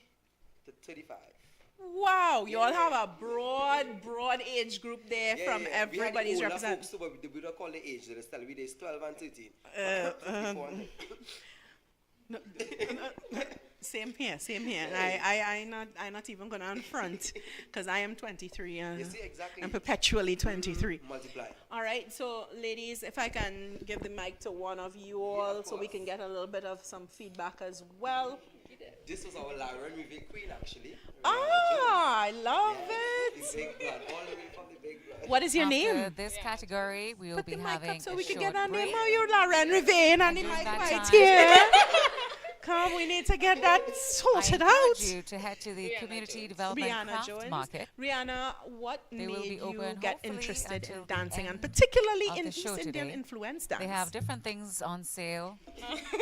to 35. Wow, you all have a broad age group there from everybody's we had the older represented. folks too, but we don't call the age, they tell me there's 12 and 13. Same here. I'm not even gonna front because I am 23 and You see, exactly. I'm perpetually 23. Multiply. All right, so ladies, if I can give the mic to one of you all so we can get a little bit of some feedback as well. This was our Lauren Rivet Queen, actually. Ah, I love The it. big blood, all the way from the big blood. What is your After name? this category, we will Put be the mic having up so a we can short get our name break. out. You're Lauren Rivain and the During mic that right time- here. Come, we need to get that I sorted encourage out. you to head to the Community Development Rihanna Craft Jones. Market. Rihanna, what They will made be you open get hopefully interested in until the dancing, and end particularly of in the East show Indian today. influence dance? They have different things on sale,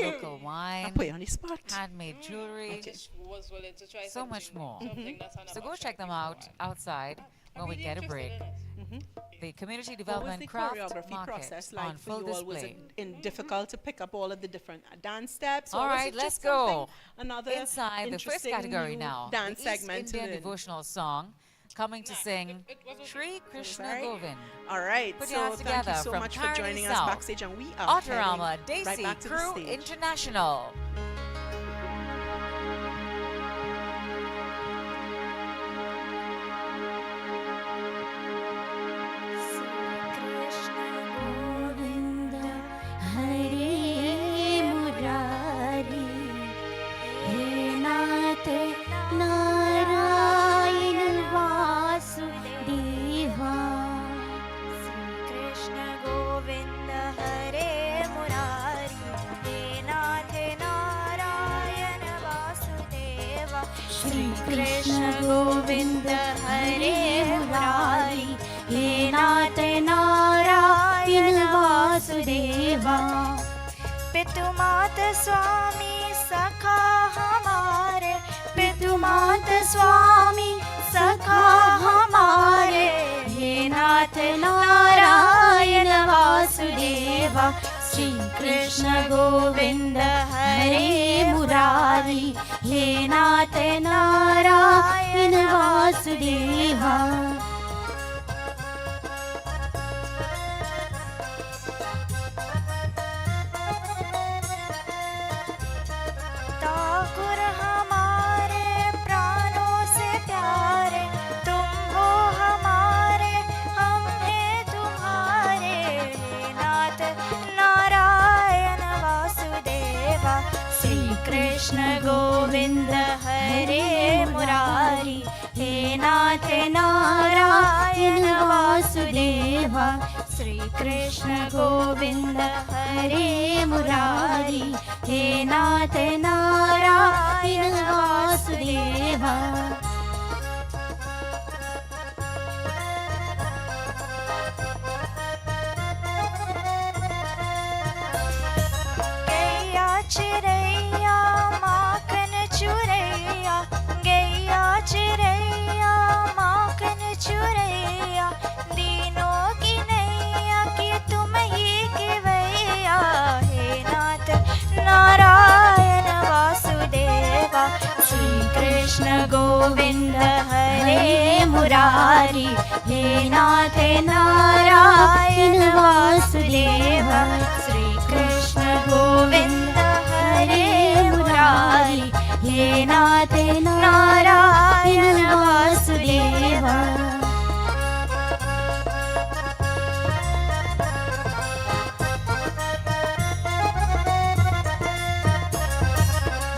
local I wine, put you on the spot. handmade jewelry, Was willing to try so much more. something that's on So go check them out outside when we get a break. The Community What was Development the Craft choreography Market process on like for full you all? Was display. it difficult to pick up all of the different dance steps? All or was right, it let's just go. something- Another Inside the first interesting category new now, dance the East segment to Indian the- devotional song, coming to sing Shri Krishna Right. Govind. All right, Put your so hands thank you together so from much for Carney joining us South, backstage, and we are Autorama, heading right Daisy back to the Crew stage. International. Krishna Govind हरे मुरारी हे नाथ नारायण वासुदेवा श्री कृष्ण गोविन्द हरे मुरारी हे नाथ नारायण वासुदेवा श्री कृष्ण गोविन्द हरे मुरारी हे नाथ नारायण वासुदेवा पितुमात स्वामी सखा हमारे पितुमात स्वामी सखा हमारे हे नाथ नारायण वासुदेवा श्री कृष्ण गोविंद हरे मुरारी हे नाथ नारायण वासुदेवा ठाकुर हमारे प्राणों से प्यारे तुम हो हमारे हम हैं तुम्हारे हे नाथ नारायण वासुदेवा श्री कृष्ण गोविंद हरे मुरारी हे नाथ नारायण वासुदेवा श्री कृष्ण गोविंद हरे मुरारी हे नाथ नारायण वासुदेवा गैया चिरैया माखन चुरैया गैया चिरैया माखन चुरैया दीनों की नैया कि तुम ही किवैया हे नाथ नारायण वासुदेवा श्री कृष्ण गोविंद हरे मुरारी हे नाथ नारायण वासुदेवा श्री कृष्ण गोविंद हरे मुरारी हे नाथ नारायण वासुदेवा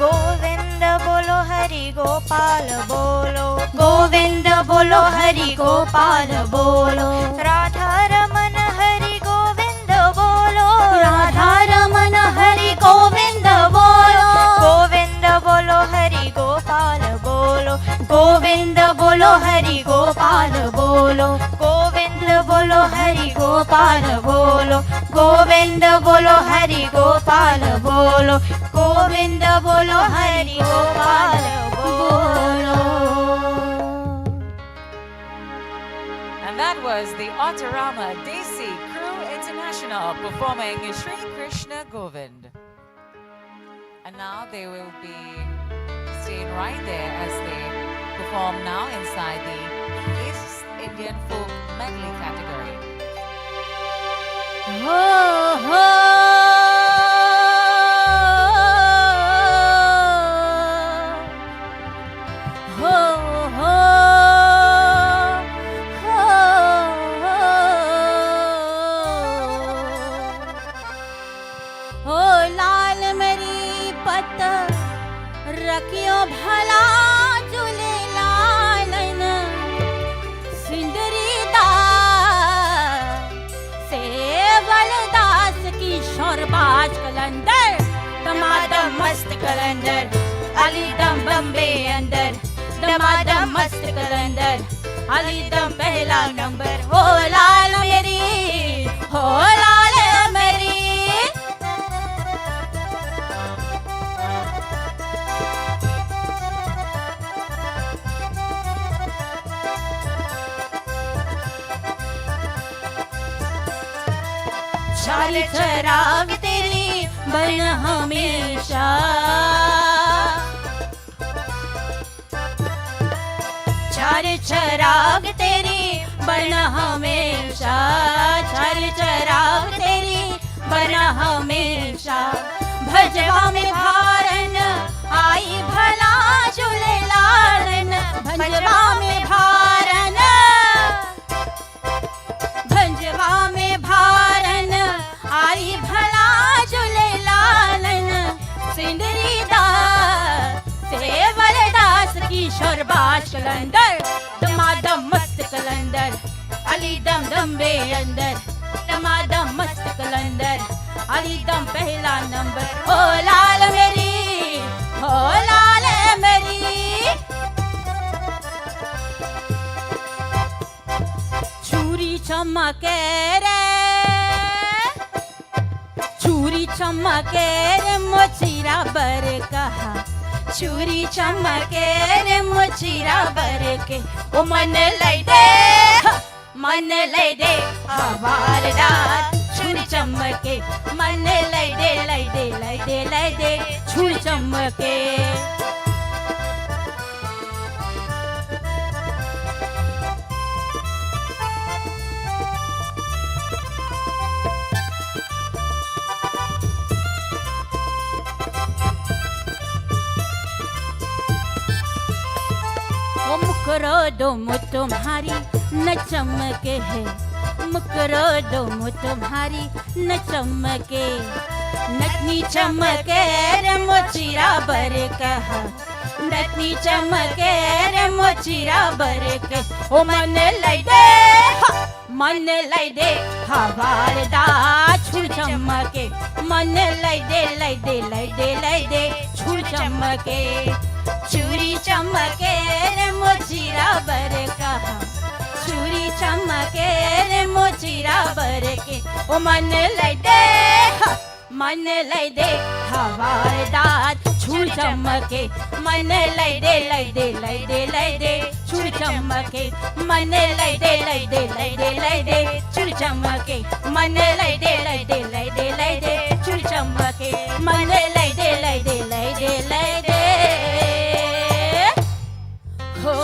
गोविंद बोलो हरि गोपाल बोलो गोविंद बोलो हरि गोपाल बोलो राधा रमन हरि गोविंद बोलो राधा रमन हरि गोविंद बोलो गोविंद बोलो हरि गोपाल बोलो गोविंद बोलो हरि गोपाल बोलो गोविंद बोलो हरि गोपाल बोलो गोविंद बोलो हरि गोपाल बोलो गोविंद बोलो हरि गोपाल बोलो. And that was the Autorama Desi Crew International performing Shri Krishna Govind. And now they will be staying right there as they perform now inside the East Indian Folk Medley category. रखियो भला झूले लालन सिंदरी सेवल दास की शोरबाज कलंदर दमादम मस्त कलंदर अली दम बम्बे अंदर दमादम मस्त कलंदर अली दम पहला नंबर हो लाल मेरी हो लाल मेरी चाल चराग तेरी बन हमेशा चार चराग तेरी बन हमेशा चार चराग तेरी बन हमेशा भजवा में भारन आई भला झूले लालन भजवा में भारन भंजवा में भारन आई भला झूले लालन सिंदरी सेवल दास की शोरबाज कलंदर दमादम मस्त कलंदर अली दम दम्बे अंदर दमादम मस्त कलंदर अली दम पहला नंबर हो लाल मेरी हो लाल मेरी छुरी चमके रे छुरी चमके रे मोचीरा बर कहा छुरी चमके रे मोचीरा बर के ओ मन लई दे हवार दात छुरी चमके मन लई दे छुरी चमके मुकरो दुम तुम्हारी न चमके है मुकरो दुम तुम्हारी न चमके नटनी चमके रे मोचीरा बर कहा नटनी चमके रे मोचीरा बर के ओ मन लई दे हवार दा छुड़ चमके मन लई दे छुड़ चमके चूरी चमके रे मोचीरा बर कहा चूरी चमके रे मोचीरा बर के ओ मन लई दे हवार दात छुड़ चमके मन लई दे छुड़ चमके मन लई दे छुड़ चमके मन लई दे छुड़ चमके मन लई दे हो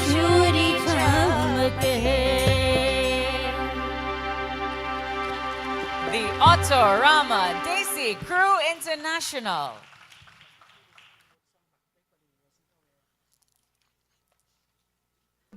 चूरी चमके The Autorama Desi Crew International.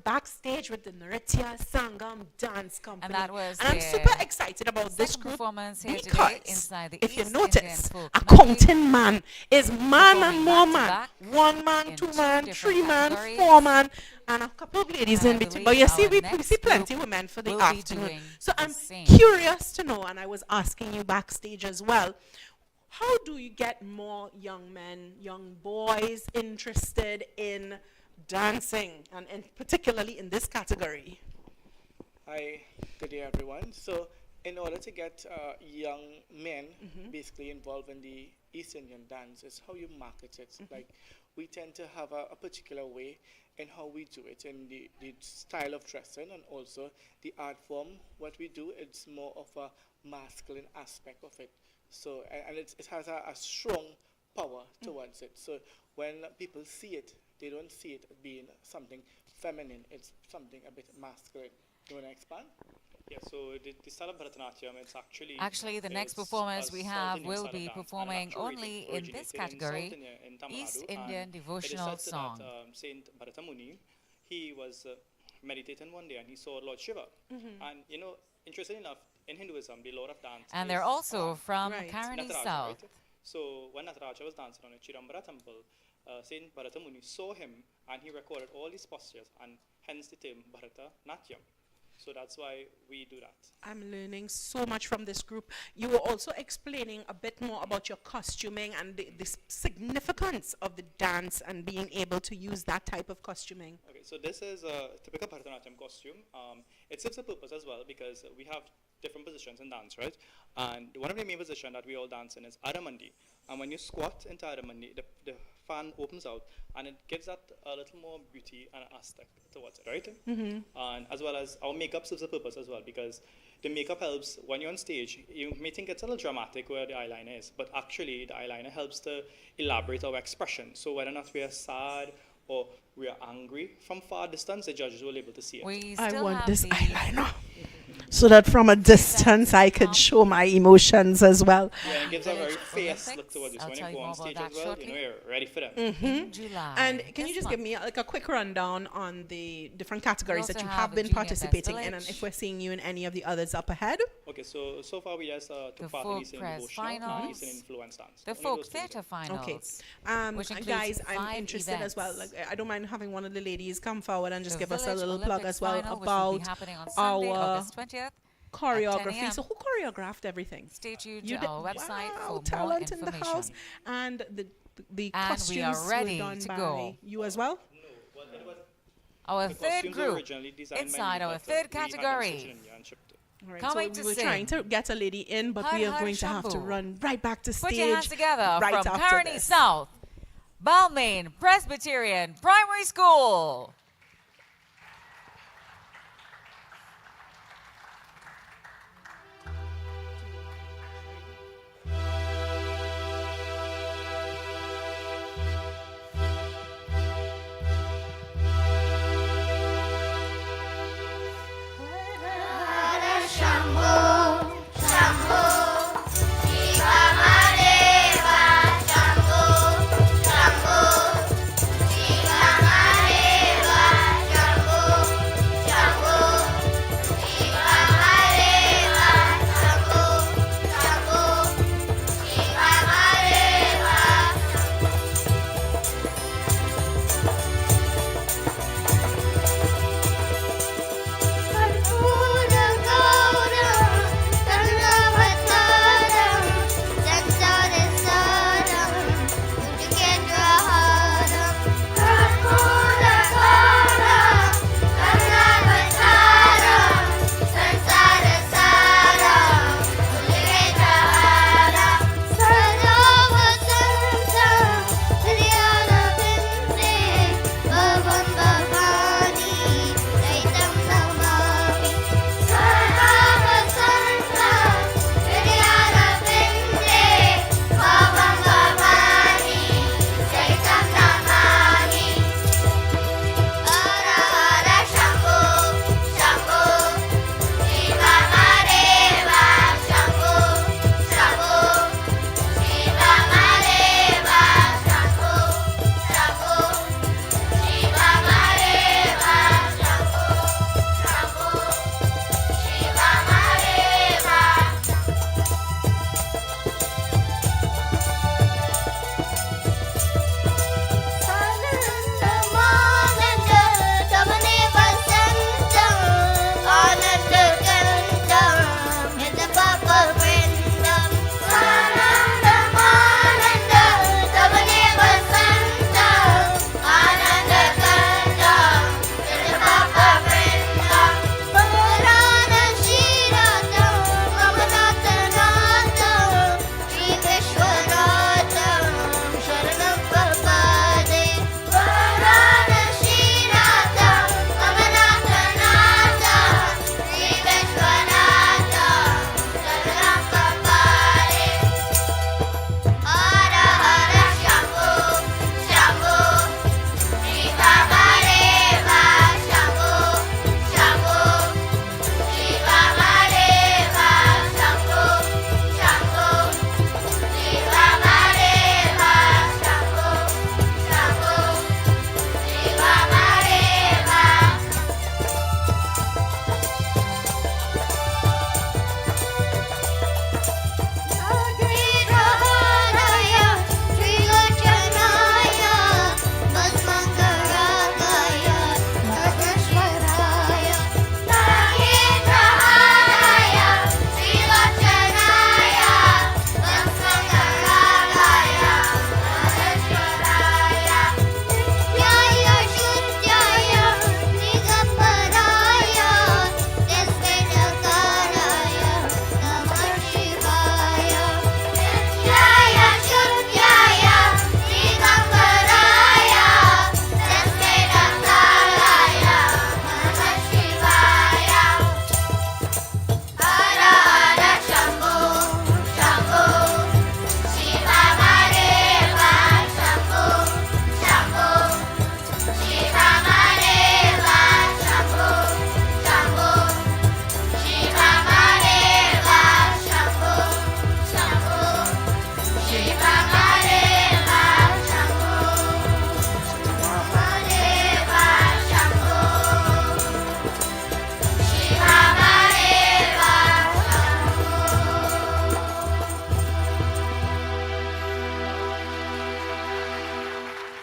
Backstage with the Nritya Sangam Dance Company. And that was I'm super excited about this group performance here because today inside the if you East notice, Indian Folk a Medley, counting man is man and more man. back One man, in two two man, different three man, categories. 4 man, and a couple of ladies in I between. But believe you see, our we next see plenty group women for the will be afternoon. doing So the I'm same. curious to know, and I was asking you backstage as well, how do you get more young men, young boys interested in dancing, and particularly in this category? Hi, good day everyone. So in order to get young men basically involved in the East Indian dance is how you market it. Like, we tend to have a particular way in how we do it, in the style of dressing, and also the art form. What we do, it's more of a masculine aspect of it. So, and it has a strong power towards it. So when people see it, they don't see it being something feminine. It's something a bit masculine. You want to expand? Yeah, so the style of Bharatanatyam, it's Actually, the next performers we have will be performing only in this category, East Indian devotional song. Saint Bharatamuni, he was meditating one day and he saw Lord Shiva. And you know, interesting enough, in Hinduism, the Lord of Dance And is, they're also from Nataraja, Karani right? South. So when Nataraja was dancing on a Chidambara temple, Saint Bharatamuni saw him and he recorded all his postures, and hence the term Bharatanatyam. So that's why we do that. I'm learning so much from this group. You were also explaining a bit more about your costuming and the significance of the dance and being able to use that type of costuming. Okay, so this is a typical Bharatanatyam costume. It serves a purpose as well because we have different positions in dance, right? And one of the main positions that we all dance in is Adamandi. And when you squat into Adamandi, the fan opens out and it gives that a little more beauty and aesthetic towards it, right? And as well as our makeup serves a purpose as well, because the makeup helps when you're on stage. You may think it's a little dramatic where the eyeliner is, but actually the eyeliner helps to elaborate our expression. So whether or not we are sad or we are angry, from far distance the judges will be able to see it. I want this eyeliner so that from a distance I could show my emotions as well. Yeah, it gives a very fierce look towards you. So when you go on stage as well, you know you're ready for them. July. And can you just give me like a quick rundown on the different categories that also you have have the been Junior participating Best in, and Village. if we're seeing you in any of the others up ahead? Okay, so far we just took The part in folk Eastern press Devotional and finals, Eastern Influence Dance. the Only folk those two we theatre did. finals, Okay. which includes Guys, I'm 5 interested as well. events. Like, I don't mind having one of the ladies come forward and just The give us a Village little plug Olympics as well final, which will be about happening on Sunday, our August 20th. choreography. 10 So who choreographed everything? Stay tuned You to did- our website wow, for more talent in the information. house. And the And costumes we are ready were done to by go. you as well? Our The third costumes were group originally designed by inside me, our but, third we had them category. stitched in India and shipped it. All right, Coming so to we were trying sing. to get a lady in, but Har we are Har going to have to Shambhu. run right back to stage. Put your hands together right from after Karani this. South, Balmain Presbyterian Primary School. Shambho, Shambho, Shiva Mahadeva.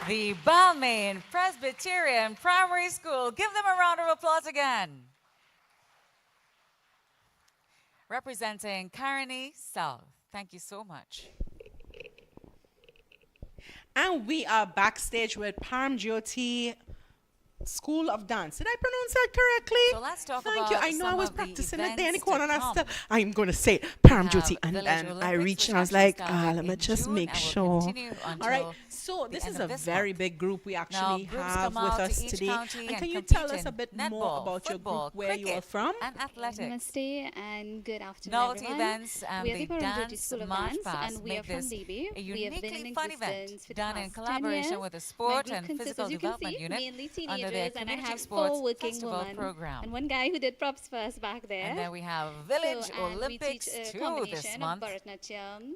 the Balmain Presbyterian Primary School. Give them a round of applause again. Representing Caroni South. Thank you so much. And we are backstage with Pageantry School of Dance. Did I pronounce that correctly? So let's talk Thank about you. I know I some was of the practicing it there in the events corner to and I still, come. I'm going to say Pageantry. have And Village then I Olympics, reached which and I was actually like, started let me in just June make and will sure. continue All right. until So the this end is of a this very month. big group we Now, actually groups have come with out to us each today. county And and can you compete tell us in a bit more netball, about your football, group, where you are cricket, from? and athletics. Namaste and good afternoon, Novelty everyone. events and We are the the Pageantry dance School of march Dance, past and we are make from this DB. a We have been in uniquely fun event existence for the done in past 10 collaboration years. with the My Sport group and consists, Physical as you can Development see, Unit mainly under their teenagers, and I Community have Sports 4 working Festival women program. and one guy who did props for us back there. And then we have Village and Olympics we teach a 2 combination this of month. Bharatanatyam,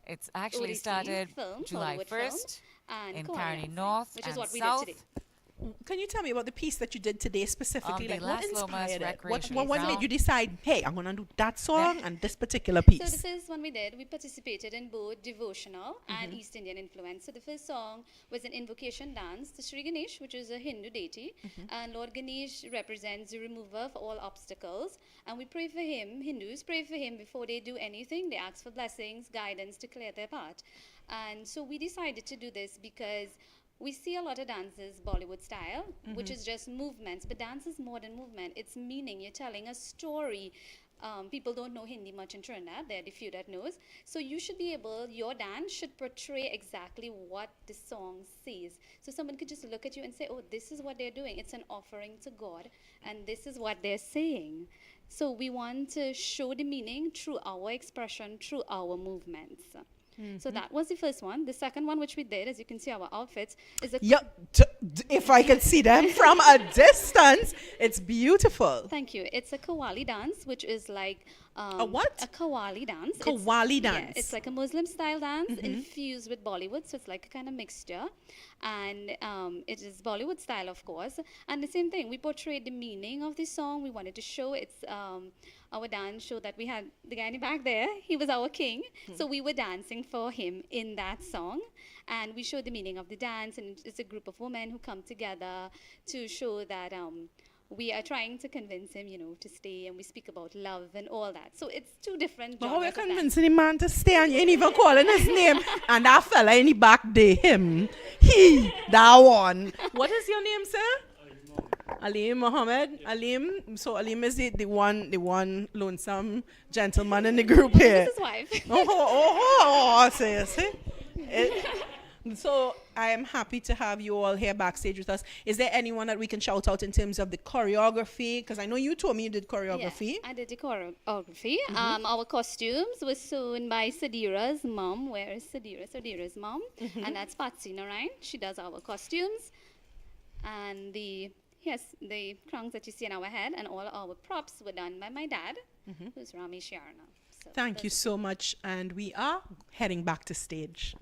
It's actually ODT started film, July Bollywood film, 1st and in Kawali Caroni dancing, North which and is what we South. did today. Can you tell me about the piece that you did today specifically? the Like, what Las Lomas inspired it? Recreation What made Ground. you decide, hey, I'm going to do that song and this particular piece? So this is one we did. We participated in both devotional and East Indian influence. So the first song was an invocation dance to Sri Ganesh, which is a Hindu deity. And Lord Ganesh represents the remover of all obstacles. And we pray for him, Hindus pray for him before they do anything. They ask for blessings, guidance to clear their path. And so we decided to do this because we see a lot of dances Bollywood style, which is just movements, but dance is more than movement. It's meaning. You're telling a story. People don't know Hindi much in Trinidad. There are the few that knows. So you should be able, your dance should portray exactly what the song says. So someone could just look at you and say, oh, this is what they're doing. It's an offering to God, and this is what they're saying. So we want to show the meaning through our expression, through our movements. So that was the first one. The second one, which we did, as you can see our outfits, is a... If I could see them from a distance, it's beautiful. Thank you. It's a Kawali dance, which is like... a what? A Kawali dance. Kawali dance. Yeah, it's like a Muslim style dance infused with Bollywood, so it's like a kind of mixture. And it is Bollywood style, of course. And the same thing, we portrayed the meaning of the song. We wanted to show it's... our dance show that we had the guy in the back there, he was our king. So we were dancing for him in that song. And we showed the meaning of the dance. And it's a group of women who come together to show that we are trying to convince him, to stay. And we speak about love and all that. So it's two different But genres how you of dance. convincing the man to stay and you ain't even calling his name? And that fella in the back there, him, that one. What is your name, sir? Alim Mohammed. Alim. So Alim is the one lonesome gentleman in the group here. This is his wife. See. So I am happy to have you all here backstage with us. Is there anyone that we can shout out in terms of the choreography? Because I know you told me you did choreography. Yeah, I did the choreography. Our costumes were sewn by Sadira's mom. Where is Sadira? Sadira's mom. And that's Patsy Narayan. She does our costumes. And the crowns that you see in our head and all our props were done by my dad, who's Ramesh Yarna. So Thank you so much. And we are heading back to stage.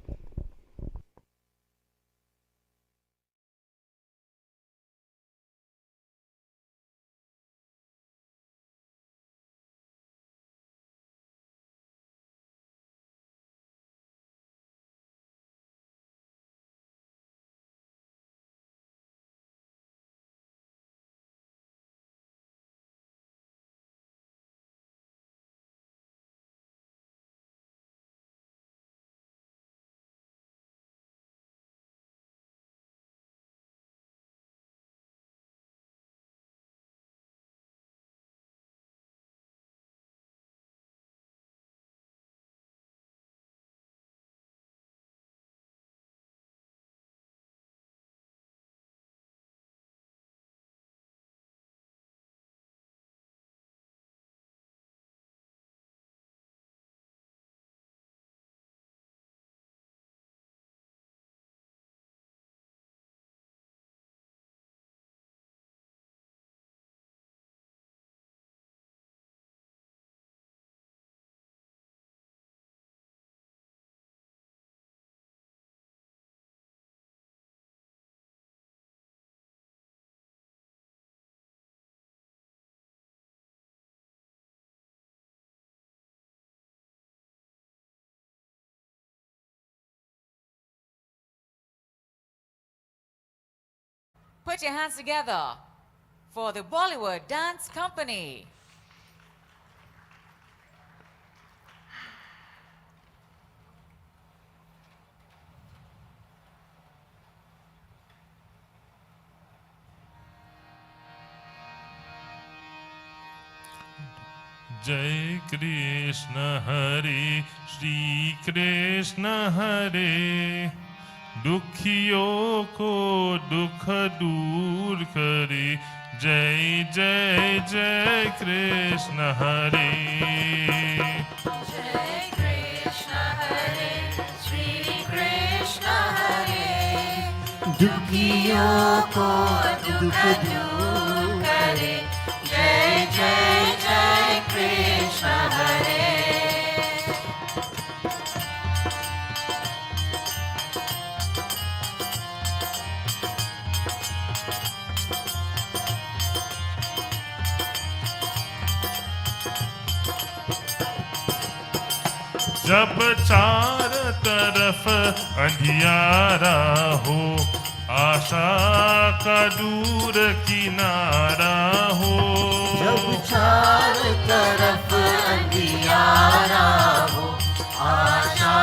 Put your hands together for the Bollywood Dance Company. जय कृष्ण हरे श्री कृष्ण हरे दुखियों को दुख दूर करे जय जय जय कृष्ण हरे जय कृष्ण हरे श्री कृष्ण हरे दुखियों को दुख दूर करे जय जय जय कृष्ण हरे जब चार तरफ अंधियारा हो आशा का दूर किनारा हो जब चार तरफ अंधियारा हो आशा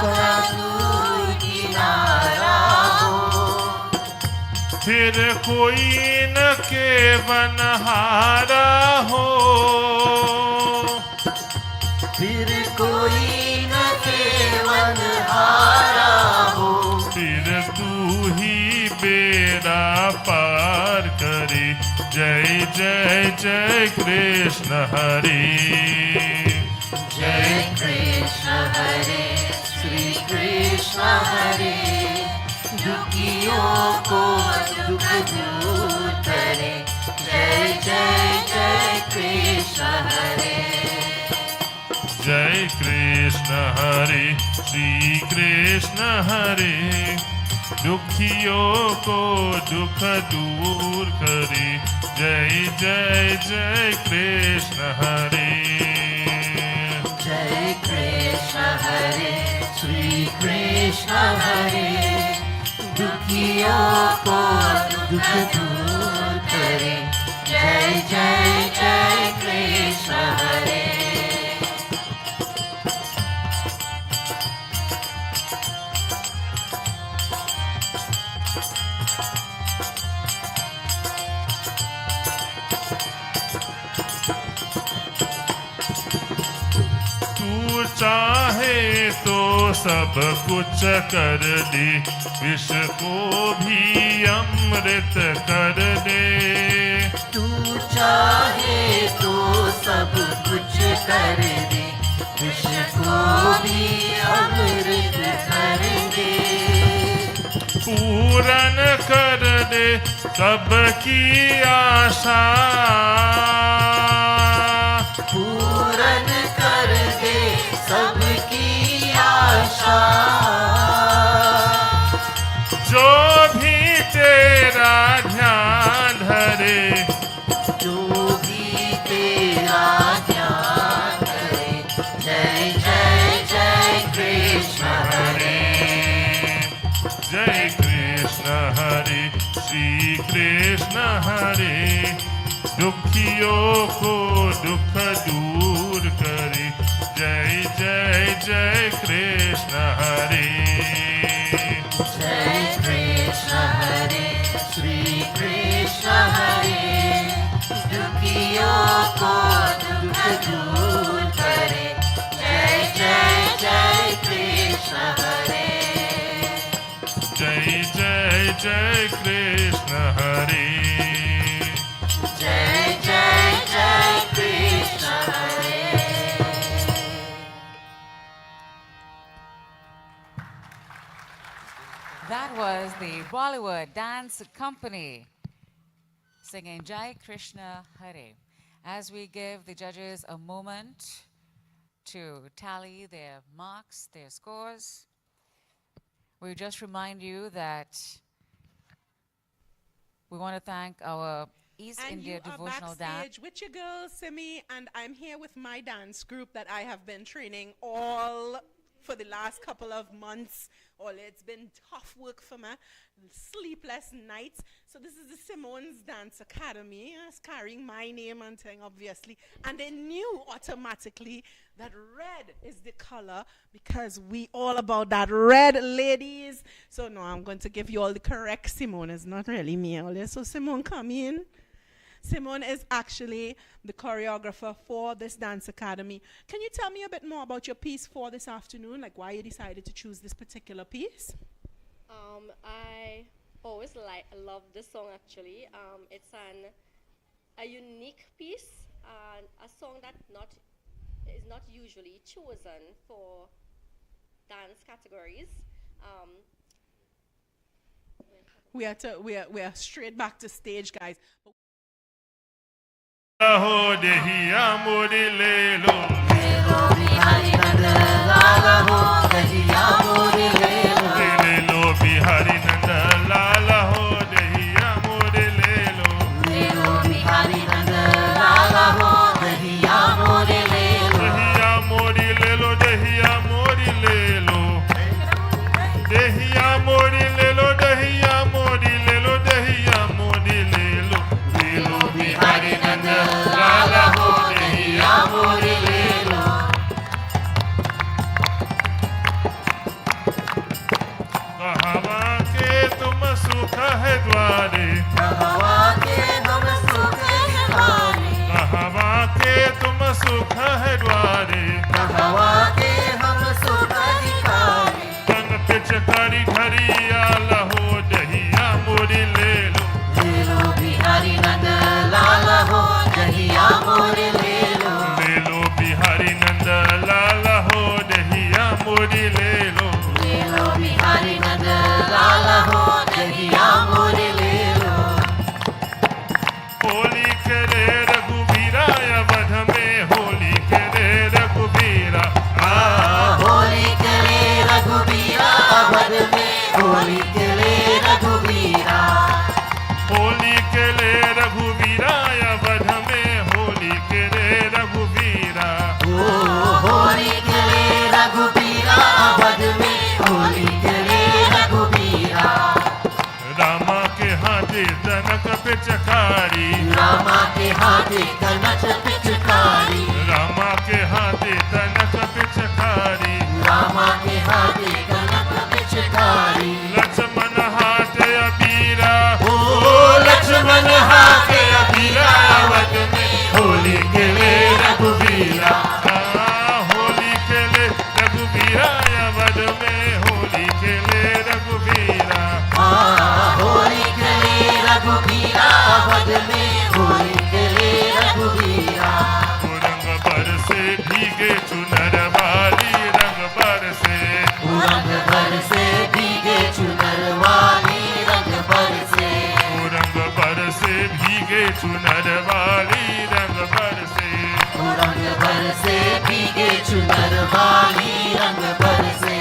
का दूर किनारा हो फिर कोई न केवनहारा हो फिर कोई न केवनहारा हो फिर तू ही बेड़ा पार करे जय जय जय कृष्ण हरे जय कृष्ण हरे श्री कृष्ण हरे दुखियों को दुख दूर करे जय जय जय कृष्ण हरे जय कृष्ण हरे श्री कृष्ण हरे दुखियों को दुख दूर करे जय जय जय कृष्ण हरे जय कृष्ण हरे श्री कृष्ण हरे दुखियों को दुख दूर करे जय जय जय कृष्ण हरे चाहे तो सब कुछ कर दे विष को भी अमृत कर दे तू चाहे तो सब कुछ कर दे विष को भी अमृत कर दे पूरन कर दे सबकी आशा पूरन कर दे सबकी आशा जो भी तेरा ध्यान धरे जो भी तेरा ध्यान धरे जय जय जय कृष्ण हरे जय कृष्ण हरे श्री कृष्ण हरे दुखियों को दुख दूर करे जय जय जय कृष्ण हरे जय कृष्ण हरे श्री कृष्ण हरे दुखियों को दुख दूर करे जय जय जय कृष्ण हरे जय जय जय कृष्ण हरे जय जय जय कृष्ण हरे That was the Bollywood Dance Company singing Jai Krishna Hare. As we give the judges a moment to tally their marks, their scores, we just remind you that we want to thank our East India Devotional Dance. Backstage with your girl Simi, and I'm here with my dance group that I have been training all for the last couple of months. It's been tough work for me, sleepless nights. So this is the Simone's Dance Academy. It's carrying my name and thing, obviously. And they knew automatically that red is the color because we all about that red, ladies. So no, I'm going to give you all the correct Simone. It's not really me. So Simone, come in. Simone is actually the choreographer for this dance academy. Can you tell me a bit more about your piece for this afternoon? Like why you decided to choose this particular piece? I always love this song actually. It's a unique piece and a song that is not usually chosen for dance categories. We are straight back to stage, guys. हो देहिया मोरी ले लो बिहारी नंद लाला हो दहिया मोरी ले लो बिहारी नंद लाला हो दहिया मोरी ले लो बिहारी नंद लाला हो दहिया मोरी ले दहिया मोरी ले लो दहिया मोरी ले लो दहिया मोरी ले लो दहिया मोरी ले लो दहिया मोरी ले लो बिहारी नंद लाला हो दहिया मोरी ले लो कहवा के तुम सुख है द्वारे कहवा के तुम सुख है द्वारे कहवा के तुम सुख है द्वारे कहवा के हम सुख अधिकारी तन पिचकारी घरिया लहो दहिया मोरी ले लो बिहारी नंद लाला हो दहिया मोरी ले लो बिहारी नंद लाला हो दहिया मोरी ले लो बिहारी नंद लाला हो दहिया मोरी ले लो होली के रे रघुवीरा अवध में होली के रे रघुवीरा होली के रे रघुवीरा अवध में होली के रे रघुवीरा होली के ले रघुवीरा अवध में होली के रे रघुवीरा होली के रे रघुवीरा अवध में होली के रे रघुवीरा रामा के हाथे जनक पिचकारी रामा के हाथे कनक पिचकारी रामा के हाथे जनक पिचकारी रामा के हाथे कनक पिचकारी लक्ष्मण हाथे अबीरा लक्ष्मण हाथे अबीरा अवध में होली के ले रघुवीरा होली के ले रघुवीरा अवध में होली के ले रघुवीरा होली के ले रघुवीरा अवध में होली के ले रघुवीरा रंग भर से भीगे चुनर वाली रंग भर से भीगे चुनर वाली रंग भर से रंग भर से भीगे चुनर वाली रंग भर से रंग भर से भीगे चुनर वाली रंग भर से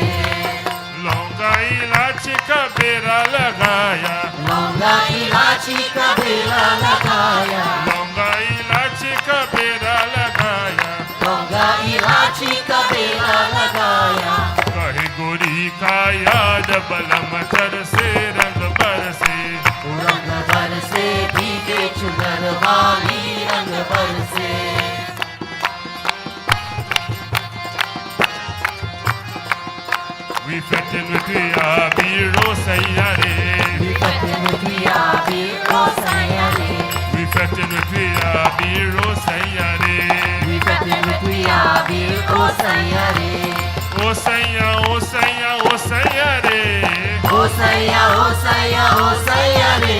लौंगा इलायची का बेरा लगाया लौंगा इलायची का बेरा लगाया लौंगा इलायची का बेरा लगाया लौंगा इलायची का बेरा लगाया कहे गोरी का याद बलम चर से रंग भर से भीगे चुनर वाली रंग भर से We fettin' with we are biro sayare. We fettin' with we are biro sayare. We fettin' with we are biro sayare. We fettin' with we are biro sayare. O saya, o saya, o sayare. O saya, o saya, o sayare.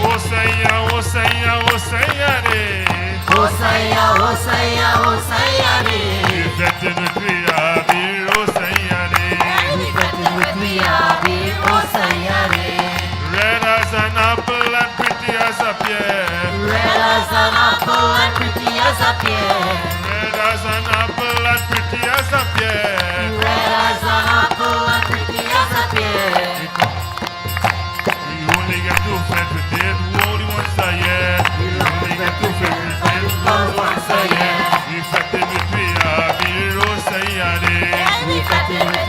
O saya, o saya, o sayare. O saya, o saya, o sayare. We fettin' with we are biro sayare. We are biro sayare. Red as an apple and pretty as a pear. Red as an apple and pretty as a pear. Red as an apple and pretty as a pear. Red as an apple and pretty as a pear. We only get too fat with it only once a year. We only get too fat with it once a year. We fat with we are biro sayare. We fat with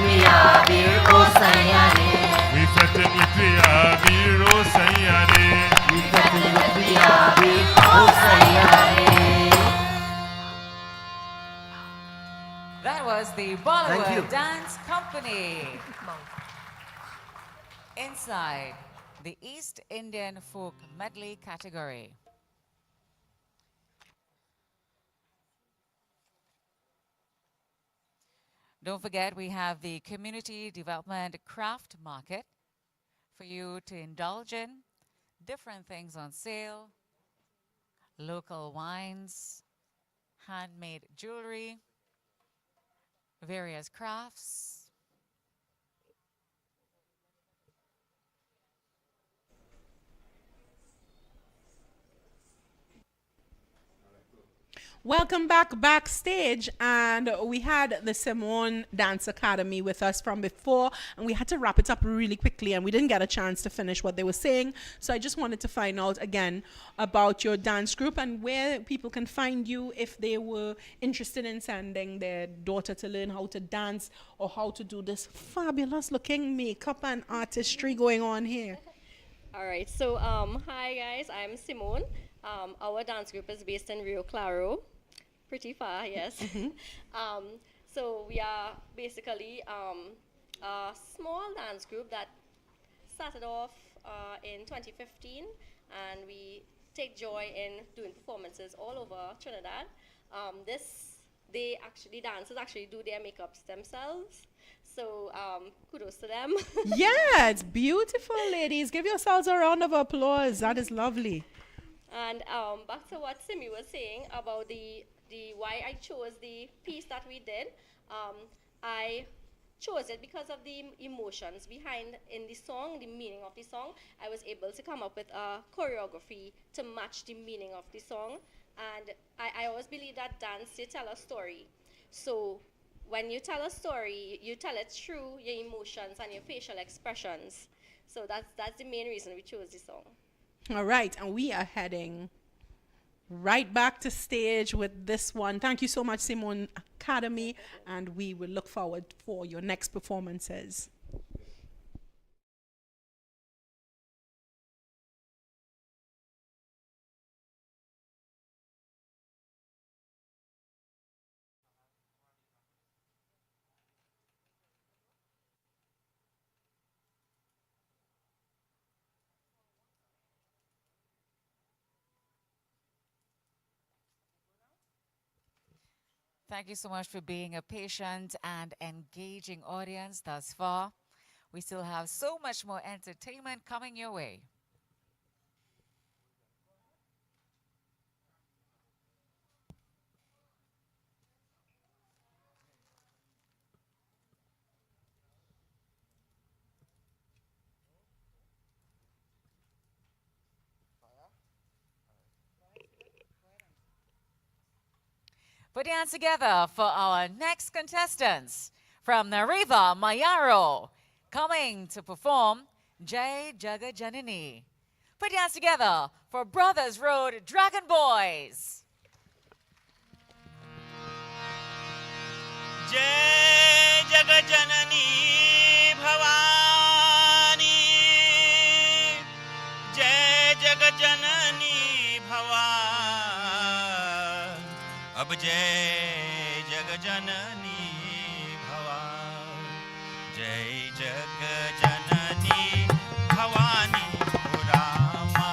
the you. Bollywood Dance Company. Inside the East Indian Folk Medley category. Don't forget, we have the Community Development Craft Market for you to indulge in. Different things on sale, local wines, handmade jewelry, various crafts. Welcome back backstage, and we had the Simone Dance Academy with us from before, and we had to wrap it up really quickly, and we didn't get a chance to finish what they were saying. So I just wanted to find out again about your dance group and where people can find you if they were interested in sending their daughter to learn how to dance or how to do this fabulous looking makeup and artistry going on here. All right, so hi guys, I'm Simone. Our dance group is based in Rio Claro, pretty far, yes. So we are basically a small dance group that started off in 2015, and we take joy in doing performances all over Trinidad. The dancers actually do their makeups themselves. So kudos to them. Yeah, it's beautiful, ladies. Give yourselves a round of applause. That is lovely. And back to what Simi was saying about the why I chose the piece that we did. I chose it because of the emotions behind in the song, the meaning of the song. I was able to come up with a choreography to match the meaning of the song. And I always believe that dance, you tell a story. So when you tell a story, you tell it through your emotions and your facial expressions. So that's the main reason we chose this song. All right, and we are heading right back to stage with this one. Thank you so much, Simone Academy, and we will look forward for your next performances. Thank you so much for being a patient and engaging audience thus far. We still have so much more entertainment coming your way. Put your hands together for our next contestants from Nariva Mayaro, coming to perform Jai Jaga Janani. Put your hands together for Brothers Road Dragon Boys. Jai Jaga Janani Bhavani, Jai Jaga Janani Bhavani. अब जय जग जननी भवानी, जय जग जननी भवानी, रामा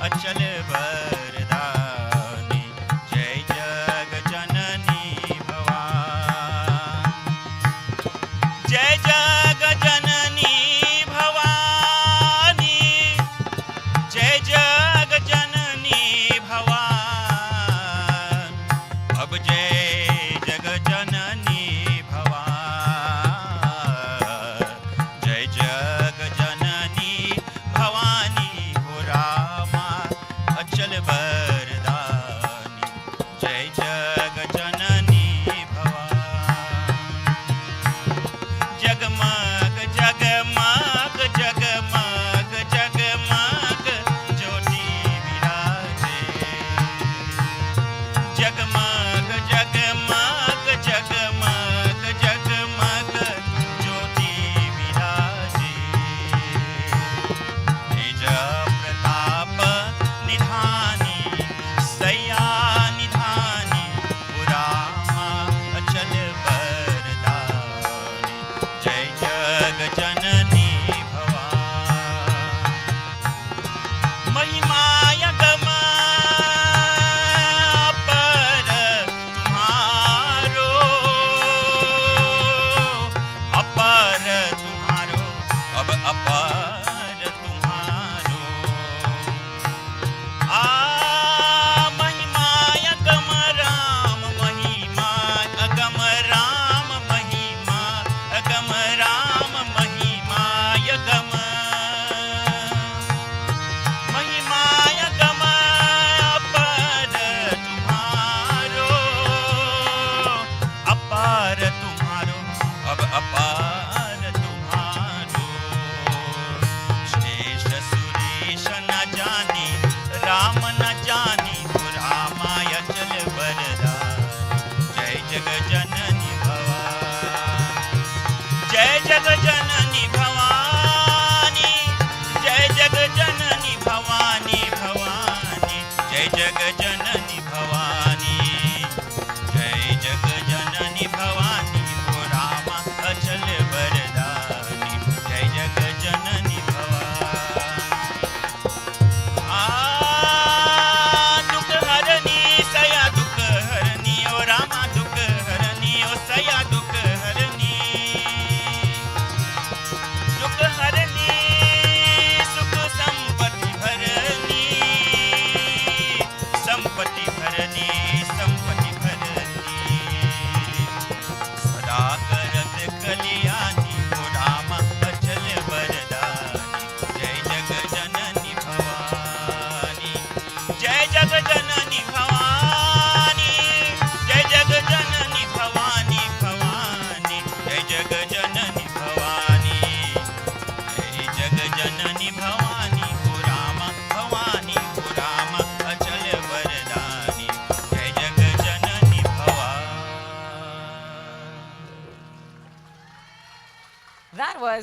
अचल वरदानी, जय जग जननी भवानी, जय जग जननी भवानी, जय जग जननी भवानी, अब जय जग जननी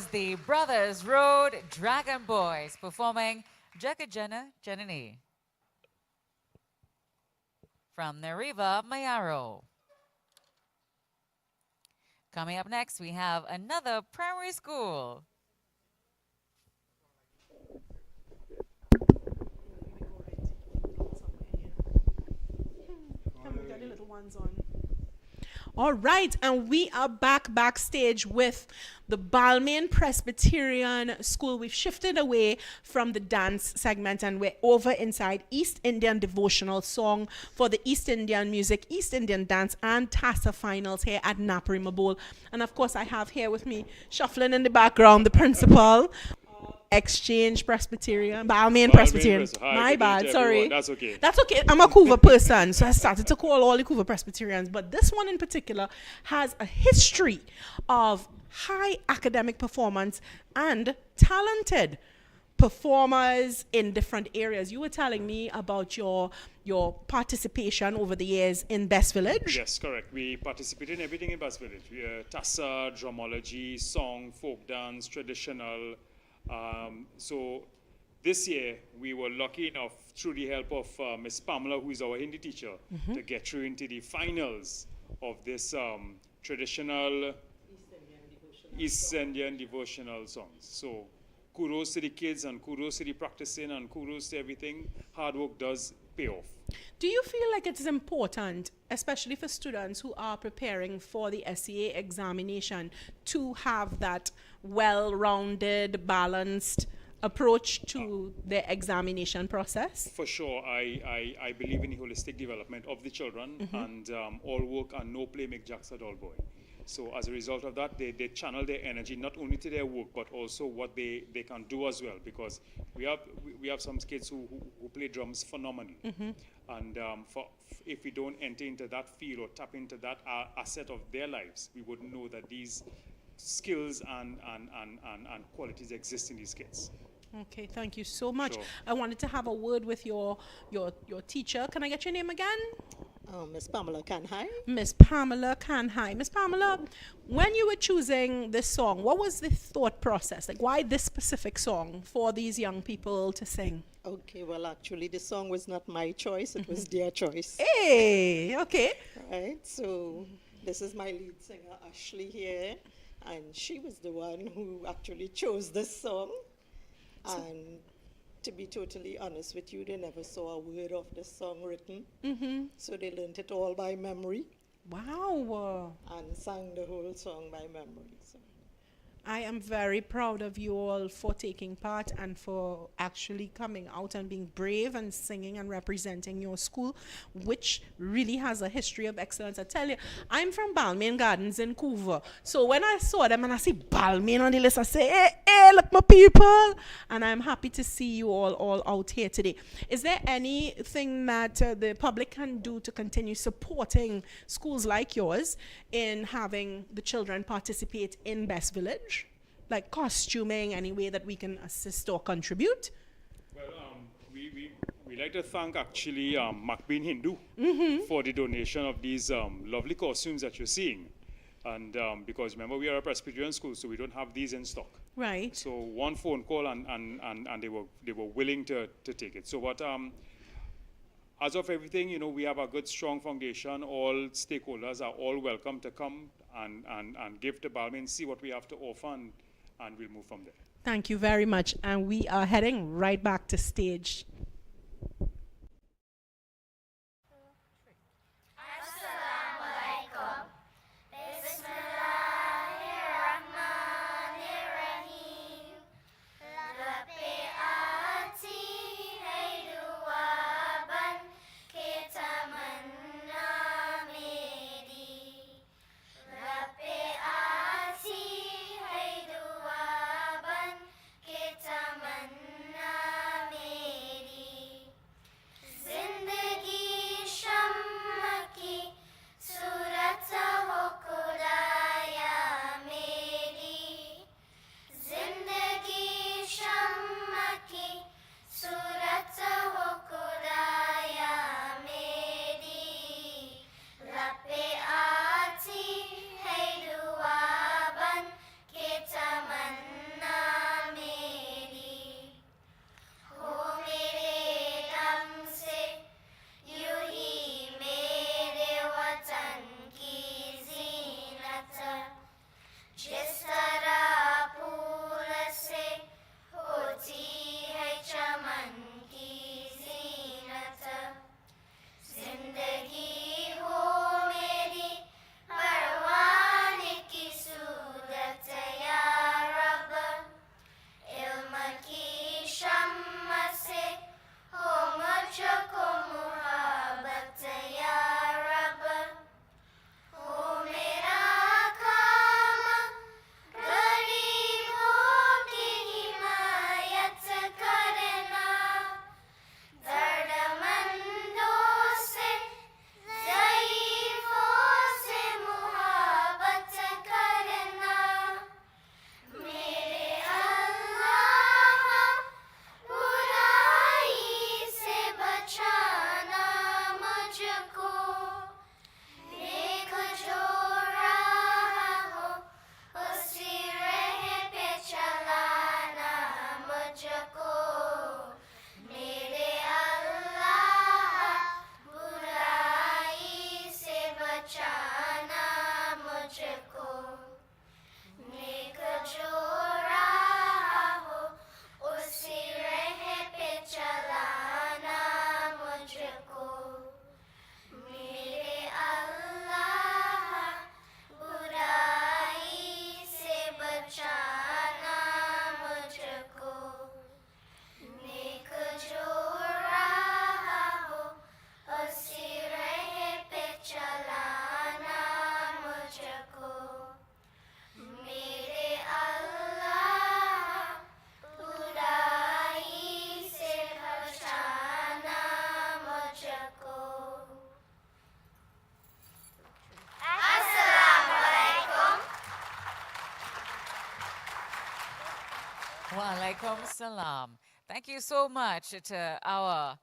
is the Brothers Road Dragon Boys performing Jagajana Janani from Nariva Mayaro. Coming up next, we have another primary school. All right, and we are backstage with the Balmain Presbyterian School. We've shifted away from the dance segment and we're over inside East Indian Devotional Song for the East Indian Music, East Indian Dance and Tassa finals here at Naparima Bowl. And of course I have here with me, shuffling in the background, the principal. Exchange Presbyterian, Balmain Presbyterian. My bad, sorry. That's okay. That's okay. I'm a Couva person, so I started to call all the Couva Presbyterians. But this one in particular has a history of high academic performance and talented performers in different areas. You were telling me about your participation over the years in Best Village. Yes, correct. We participate in everything in Best Village. Tassa, drumology, song, folk dance, traditional. So this year we were lucky enough, through the help of Miss Pamela, who is our Hindi teacher, to get through into the finals of this traditional East Indian devotional songs. So kudos to the kids and kudos to the practicing and kudos to everything. Hard work does pay off. Do you feel like it's important, especially for students who are preparing for the SEA examination, to have that well-rounded, balanced approach to the examination process? For sure. I believe in the holistic development of the children, and all work and no play make Jacks a dull boy. So as a result of that, they channel their energy not only to their work, but also what they can do as well. Because we have some kids who play drums phenomenally. And if we don't enter into that field or tap into that asset of their lives, we wouldn't know that these skills and qualities exist in these kids. Okay, thank you so much. Sure. I wanted to have a word with your teacher. Can I get your name again? Miss Pamela Kanhai. Miss Pamela Kanhai. Miss Pamela, when you were choosing this song, what was the thought process? Like, why this specific song for these young people to sing? Okay, well, actually, the song was not my choice. It was their choice. Hey, okay. Right, so this is my lead singer, Ashley, here. And she was the one who actually chose this song. And to be totally honest with you, they never saw a word of the song written. So they learned it all by memory. Wow. And sang the whole song by memory. So. I am very proud of you all for taking part and for actually coming out and being brave and singing and representing your school, which really has a history of excellence. I tell you, I'm from Balmain Gardens in Couva. So when I saw them and I see Balmain on the list, I say, hey, look, my people. And I'm happy to see you all out here today. Is there anything that the public can do to continue supporting schools like yours in having the children participate in Best Village? Like costuming, any way that we can assist or contribute? Well, we like to thank actually Macbean Hindu for the donation of these lovely costumes that you're seeing. And because remember, we are a Presbyterian school, so we don't have these in stock. Right. So one phone call and they were willing to take it. So what as of everything, you know, we have a good strong foundation. All stakeholders are all welcome to come and give to Balmain, see what we have to offer, and we'll move from there. Thank you very much. And we are heading right back to stage. Walaikum salam. Thank you so much to our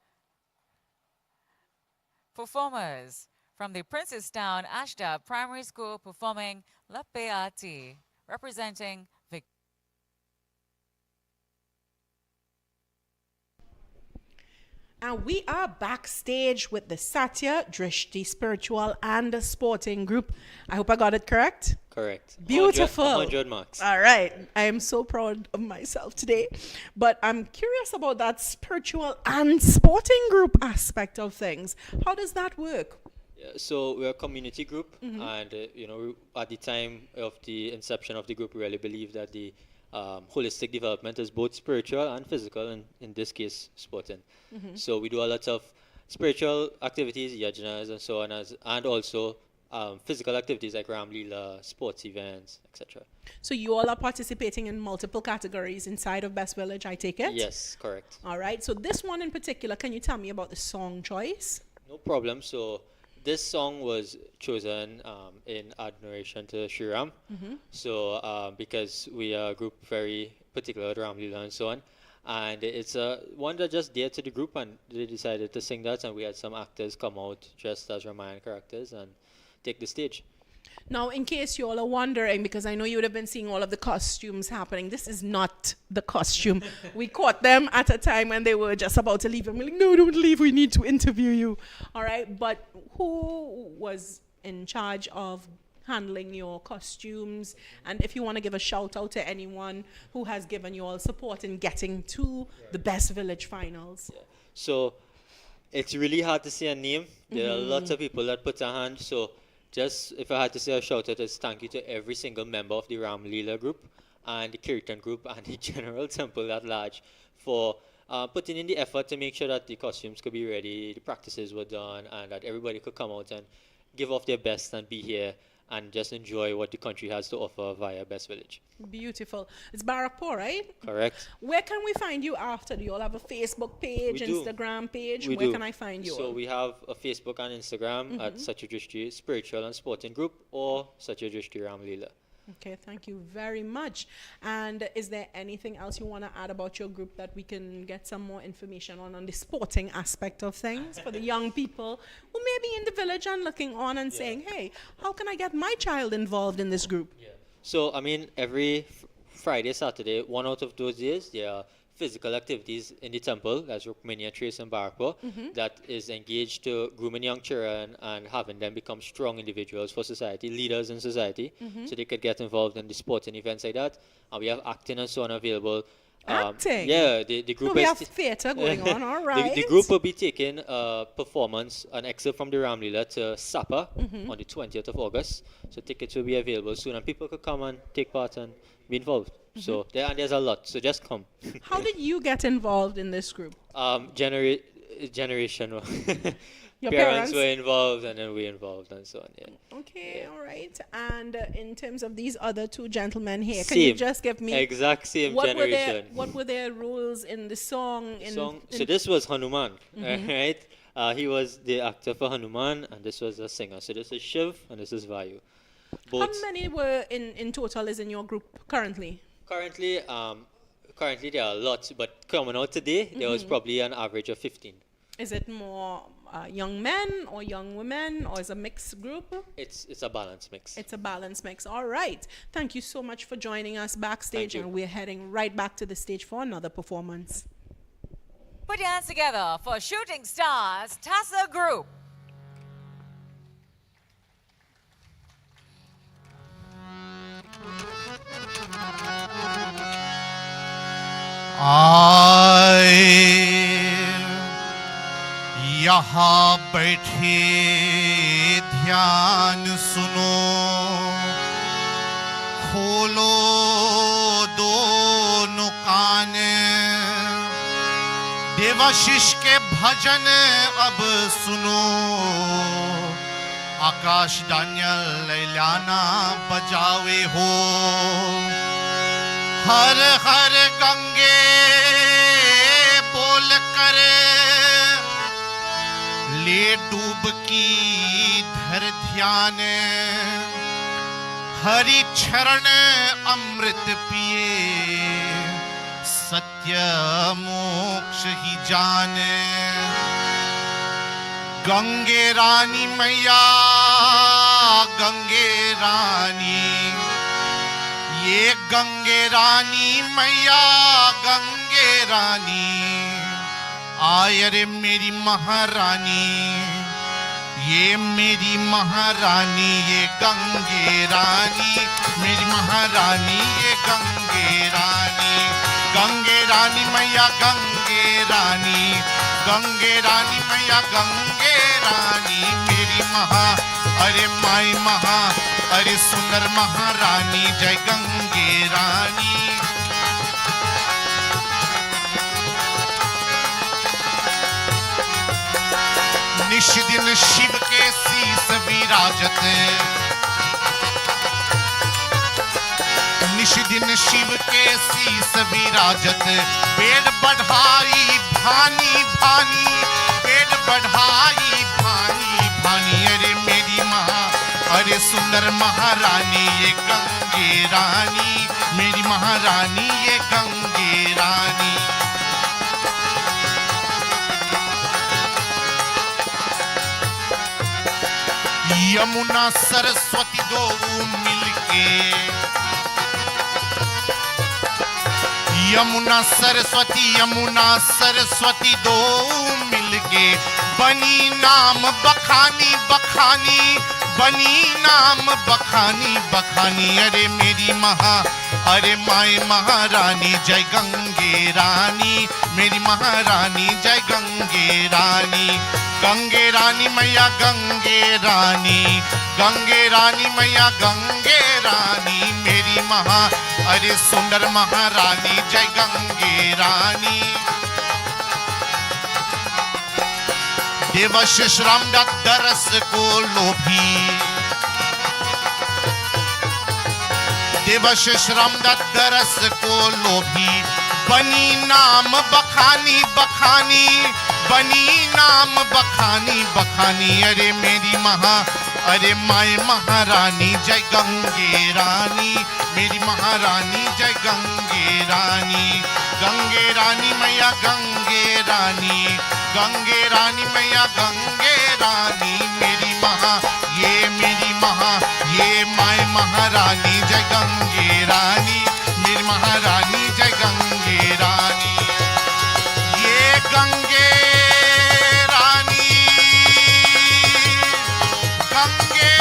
performers from the Princestown Ashda Primary School performing La Peati, representing Victoria. And we are backstage with the Satya Drishti Spiritual and Sporting Group. I hope I got it correct. Correct. Beautiful. 100 marks. All right. I am so proud of myself today. But I'm curious about that spiritual and sporting group aspect of things. How does that work? So we're a community group, and at the time of the inception of the group, we really believe that the holistic development is both spiritual and physical, and in this case, sporting. So we do a lot of spiritual activities, yajnas, and so on, and also physical activities like Ram Leela, sports events, etc. So you all are participating in multiple categories inside of Best Village, I take it? Yes, correct. All right. So this one in particular, can you tell me about the song choice? No problem. So this song was chosen in admiration to Sri Ram. So because we are a group very particular with Ram Leela and so on, and it's one that just dear to the group, and they decided to sing that, and we had some actors come out dressed as Ramayan characters and take the stage. Now, in case you all are wondering, because I know you would have been seeing all of the costumes happening, this is not the costume. We caught them at a time when they were just about to leave. I'm like, no, don't leave. We need to interview you. All right. But who was in charge of handling your costumes? And if you want to give a shout out to anyone who has given you all support in getting to the Best Village finals. So it's really hard to say a name. There are lots of people that put a hand. So just if I had to say a shout out, it's thank you to every single member of the Ram Leela group and the Kirtan group and the General Temple at large for putting in the effort to make sure that the costumes could be ready, the practices were done, and that everybody could come out and give off their best and be here and just enjoy what the country has to offer via Best Village. Beautiful. It's Barakpur, right? Correct. Where can we find you after? Do you all have a Facebook page, Instagram page? Where can I find you? So we have a Facebook and Instagram at Satya Drishti Spiritual and Sporting Group or Satya Drishti Ram Leela. Okay, thank you very much. And is there anything else you want to add about your group that we can get some more information on the sporting aspect of things for the young people who may be in the village and looking on and saying, hey, how can I get my child involved in this group? So, I mean, every Friday, Saturday, one out of those days, there are physical activities in the temple, as Rukmini, Trace, and Barakpur, that is engaged to grooming young children and having them become strong individuals for society, leaders in society, so they could get involved in the sporting events like that. And we have acting and so on available. Acting? Yeah, the group we have theatre going on, all right. The group will be taking a performance, an excerpt from the Ram Leela to Sapa on the 20th of August. So tickets will be available soon and people could come and take part and be involved. So there's a lot, so just come. How did you get involved in this group? Generational. Your parents were involved and then we involved and so on. Okay, all right. And in terms of these other two gentlemen here, can you just give me exact same generation? What were their roles in the song? So this was Hanuman, right? He was the actor for Hanuman and this was a singer. So this is Shiv and this is Vayu. Both. How many were in total is in your group currently? Currently there are lots, but coming out today, there was probably an average of 15. Is it more young men or young women, or is it a mixed group? It's a balanced mix. It's a balanced mix. All right. Thank you so much for joining us backstage, and we're heading right back to the stage for another performance. Put your hands together for Shooting Stars Tassa Group. यहाँ बैठे ध्यान सुनो, खोलो दोनों कान, देवाशीष के भजन अब सुनो, आकाश Daniel लैलाना बजावे हो, हर हर गंगे बोल कर ले डूबकी धर ध्यान, हरि चरण अमृत पिए सत्य नित्य मोक्ष ही जाने। गंगे रानी मैया गंगे रानी, ये गंगे रानी मैया गंगे रानी, आय रे मेरी महारानी, ये मेरी महारानी, ये गंगे रानी, मेरी महारानी, ये गंगे रानी। गंगे रानी मैया गंगे रानी, गंगे रानी मैया गंगे रानी, मेरी महा अरे माई महा अरे सुंदर महारानी, जय गंगे रानी। निश दिन शिव के शीस विराजत, निश दिन शिव के शीस विराजत, पेड़ बढ़ाई भानी भानी, पेड़ बढ़ाई भानी भानी, अरे मेरी माँ अरे सुंदर महारानी, ये गंगे रानी, मेरी महारानी, ये गंगे रानी। यमुना सरस्वती दो मिलके, यमुना सरस्वती दो मिलके, बनी नाम बखानी बखानी, बनी नाम बखानी बखानी, अरे मेरी महा अरे माई महारानी, जय गंगे रानी, मेरी महारानी, जय गंगे रानी। गंगे रानी मैया गंगे रानी, गंगे रानी मैया गंगे रानी, मेरी महा अरे सुंदर महारानी, जय गंगे रानी। देवशिष राम दरस को लोभी, देवशिष राम दरस को लोभी, बनी नाम बखानी बखानी, बनी नाम बखानी बखानी, अरे मेरी महा अरे माई महारानी, जय गंगे रानी, मेरी महारानी, जय गंगे रानी। गंगे रानी मैया गंगे रानी, गंगे रानी मैया गंगे रानी, मेरी महा ये मेरी महा ये माई महारानी, जय गंगे रानी, मेरी महारानी, जय गंगे रानी। ये गंगे रानी, गंगे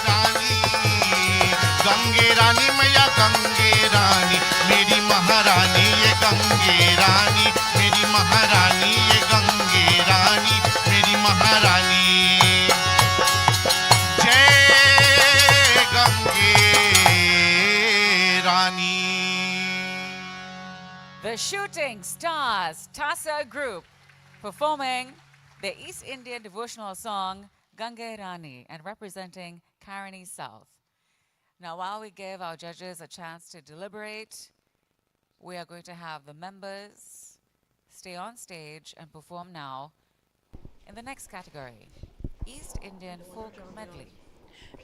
रानी, गंगे रानी मैया गंगे रानी, मेरी महारानी, ये गंगे रानी, मेरी महारानी, ये गंगे रानी, मेरी महारानी, जय गंगे रानी। The Shooting Stars Tassa group performing the East Indian devotional song Gange Rani and representing Karani South. Now, while we give our judges a chance to deliberate, we are going to have the members stay on stage and perform now in the next category, East Indian Folk Medley.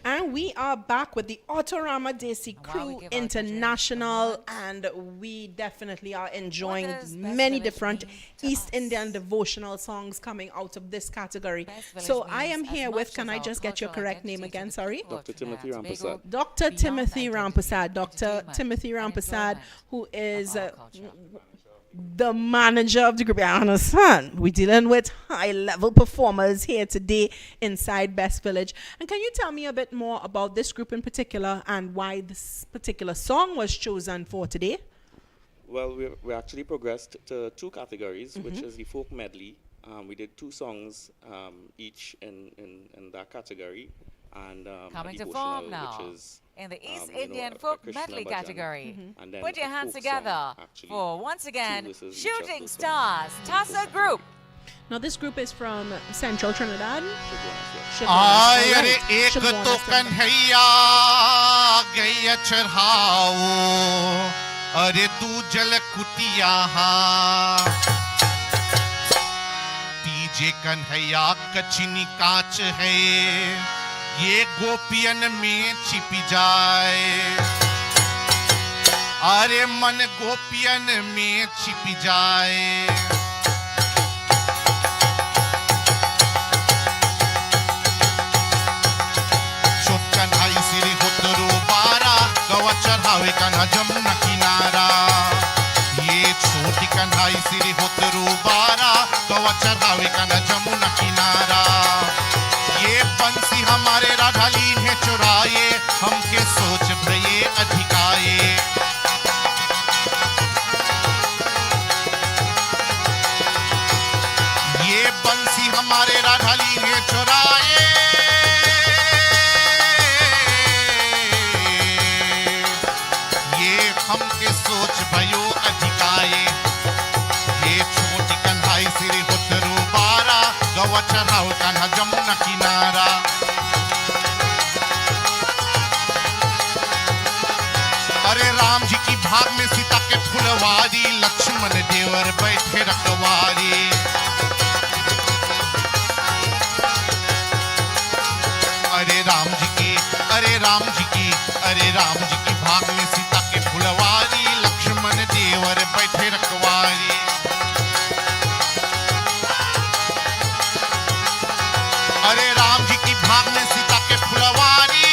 And we are back with the Autorama Desi Crew International, and we definitely are enjoying many different East Indian devotional songs coming out of this category. So I am here with, can I just get your correct name again? Sorry? Dr. Timothy Rampasad. Dr. Timothy Rampasad. Dr. Timothy Rampasad, who is the manager of the group. I understand. We're dealing with high-level performers here today inside Best Village. And can you tell me a bit more about this group in particular and why this particular song was chosen for today? Well, we actually progressed to two categories, which is the folk medley. We did two songs each in that category. And coming to devotional, form now which is in the East Indian Folk Medley category. And then Put your a hands folk together song, actually, for, once again, two verses each of Shooting those Stars Tassa group. Now this group is from Central Trinidad. आय रे एक तो कन्हैया गैया चढ़ाओ, अरे तू जल कुटिया तीजे कन्हैया कचनी काच है, ये गोपियन में छिप जाए। अरे मन गोपियन में छिप जाए छोट कन्हाई सिरी होतरो बारा गवा चढ़ावे कन्हा जमुना किनारा ये छोटी कन्हाई सिरी होतरो बारा गवा चढ़ावे कन्हा जमुना किनारा ये बंसी हमारे राधा लीन है चुराए हमके सोच भये अधिकाए ये बंसी हमारे राधा लीन है चुराए ये हमके सोच भयो अधिकाए ये छोटी कन्हाई सिरी होतरो बारा गवा चढ़ाओ कन्हा जमुना किनारा अरे राम जी की भाग में सीता के फुलवारी लक्ष्मण देवर बैठे रखवारी अरे राम जी की अरे राम जी की अरे राम जी की भाग में सीता के फुलवारी लक्ष्मण देवर बैठे रखवारी अरे राम जी की भाग में सीता के फुलवारी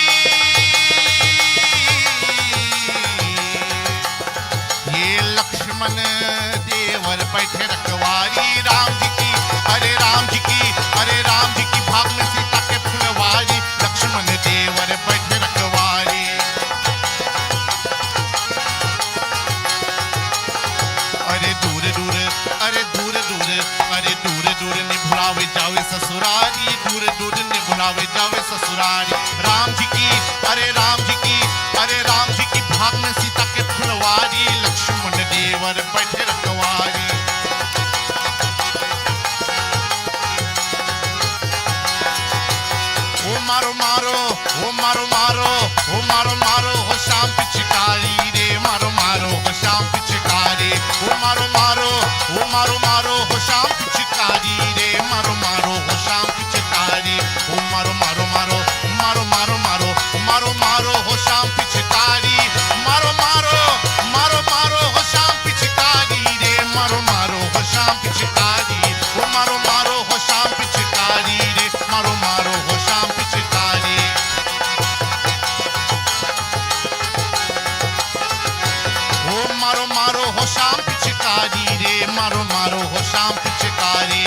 ये लक्ष्मण देवर बैठे रखवारी राम जी की अरे राम जी की अरे राम जी की भाग में सीता के फुलवारी लक्ष्मण देवर बैठे रखवारी अरे दूर दूर अरे दूर दूर अरे दूर दूर ने भुलावे जावे ससुरारी दूर दूर ने भुलावे जावे ससुरारी राम जी की अरे राम जी की अरे राम जी की भाग में सीता के फुलवारी लक्ष्मण देवर बैठे रखवारी ओ मारो मारो ओ मारो मारो ओ मारो मारो हो शाम पिचकारी रे मारो मारो हो शाम पिचकारी ओ मारो मारो ओ मारो मारो हो शाम पिचकारी रे मारो मारो हो शाम पिचकारी ओ मारो मारो मारो मारो मारो मारो मारो मारो हो शाम पिचकारी मारो मारो मारो मारो हो शाम पिचकारी रे मारो मारो हो शाम पिचकारी ओ मारो मारो हो शाम पिचकारी रे मारो मारो हो शाम पिचकारी ओ मारो मारो हो शाम पिचकारी रे मारो मारो हो शाम पिचकारी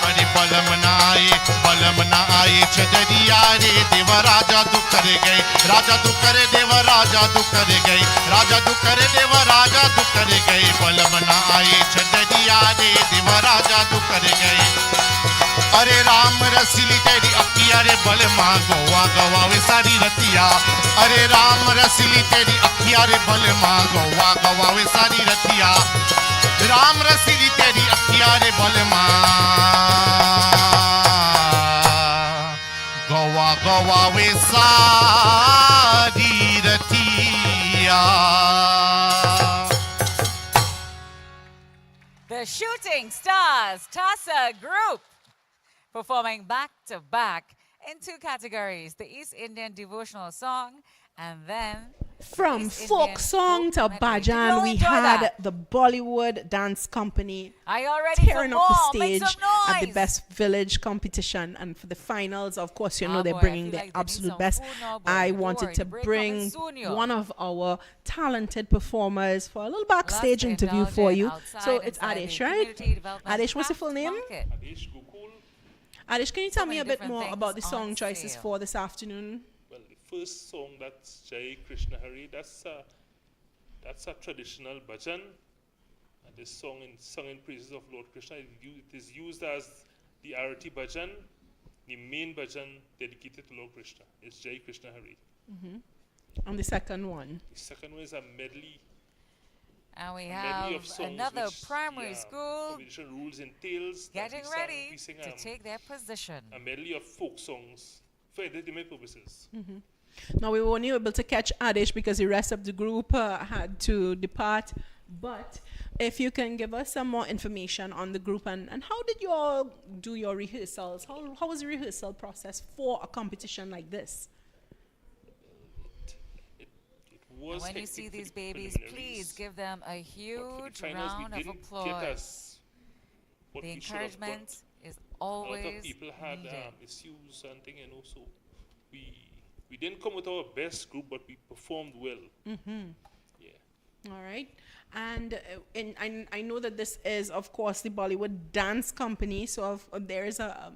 अरे बलम ना आए चदरिया रे देवा राजा तू कर गए राजा तू करे देवा राजा तू कर गए राजा तू करे देवा राजा तू कर गए बलम ना आए चदरिया रे देवा राजा तू कर गए अरे राम रसीली तेरी अखिया रे बल माँ गोवा गवावे सारी रतिया अरे राम रसीली तेरी अखिया रे बल माँ गोवा गवावे सारी रतिया राम रसीली तेरी अखिया रे बल माँ गोवा गवावे सारी Ratia The Shooting Stars Tassa Group performing back to back in two categories, the East Indian devotional song and then From folk song to Bajan, we had the Bollywood dance company Are you all ready tearing for up more? the Make stage some at the noise. Best Village competition. And for the finals, of course, you know Ah, they're boy, I bringing feel the like they need absolute some best. food now, boy. I Don't wanted worry, to the break bring coming soon, yo. one of our talented performers for a little backstage Let's interview for indulge you. in outside So it's inside Adish, the right? Community Development Adish, what's your full name? Market. Adish, can you tell me many a bit different more things about the on song choices sale. for this afternoon? Well, the first song, that's Jai Krishna Hari, that's a traditional bhajan. And this song sung in praises of Lord Krishna. It is used as the Arati bhajan, the main bhajan dedicated to Lord Krishna. It's Jai Krishna Hari. And the second one? The second one is a medley. And we A have medley of songs another which primary the, school competition rules entails that getting we sang- ready we sing, to take their position. a medley of folk songs for entertainment purposes. Now, we were only able to catch Adish because the rest of the group had to depart. But if you can give us some more information on the group and how did you all do your rehearsals? How was the rehearsal process for a competition like this? It was And when you hectic see for these the babies, please preliminaries, give them a but for the huge finals, we round of didn't get applause. us what The we should have got. encouragement is A lot of always people had needed. issues and thing, so we didn't come with our best group, but we performed well. Yeah. All right. And I know that this is, of course, the Bollywood Dance Company, so there is a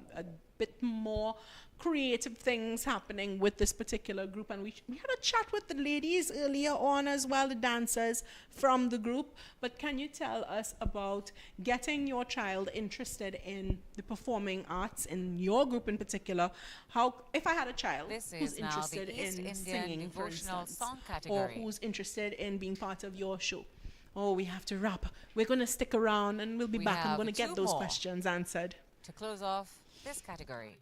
bit more creative things happening with this particular group. And we had a chat with the ladies earlier on as well, the dancers from the group. But can you tell us about getting your child interested in the performing arts, in your group in particular? How, if I had a child This who's is now interested the East in Indian singing, for Devotional instance, Song or category. who's interested in being part of your show, oh, we have to wrap. We're going to stick around and we'll be We back. I'm have going to get 2 those more questions answered. to close off this category.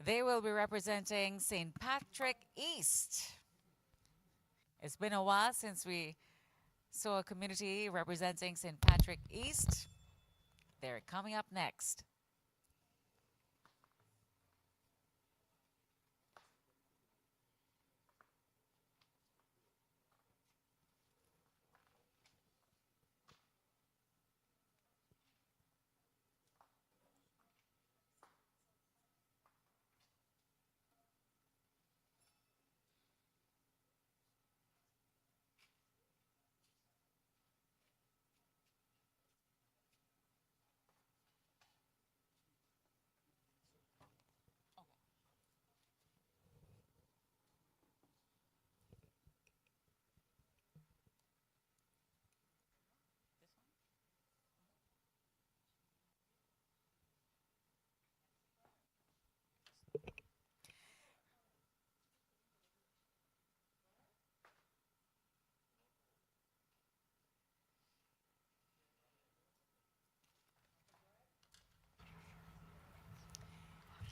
They will be representing St. Patrick East. It's been a while since we saw a community representing St. Patrick East. They're coming up next.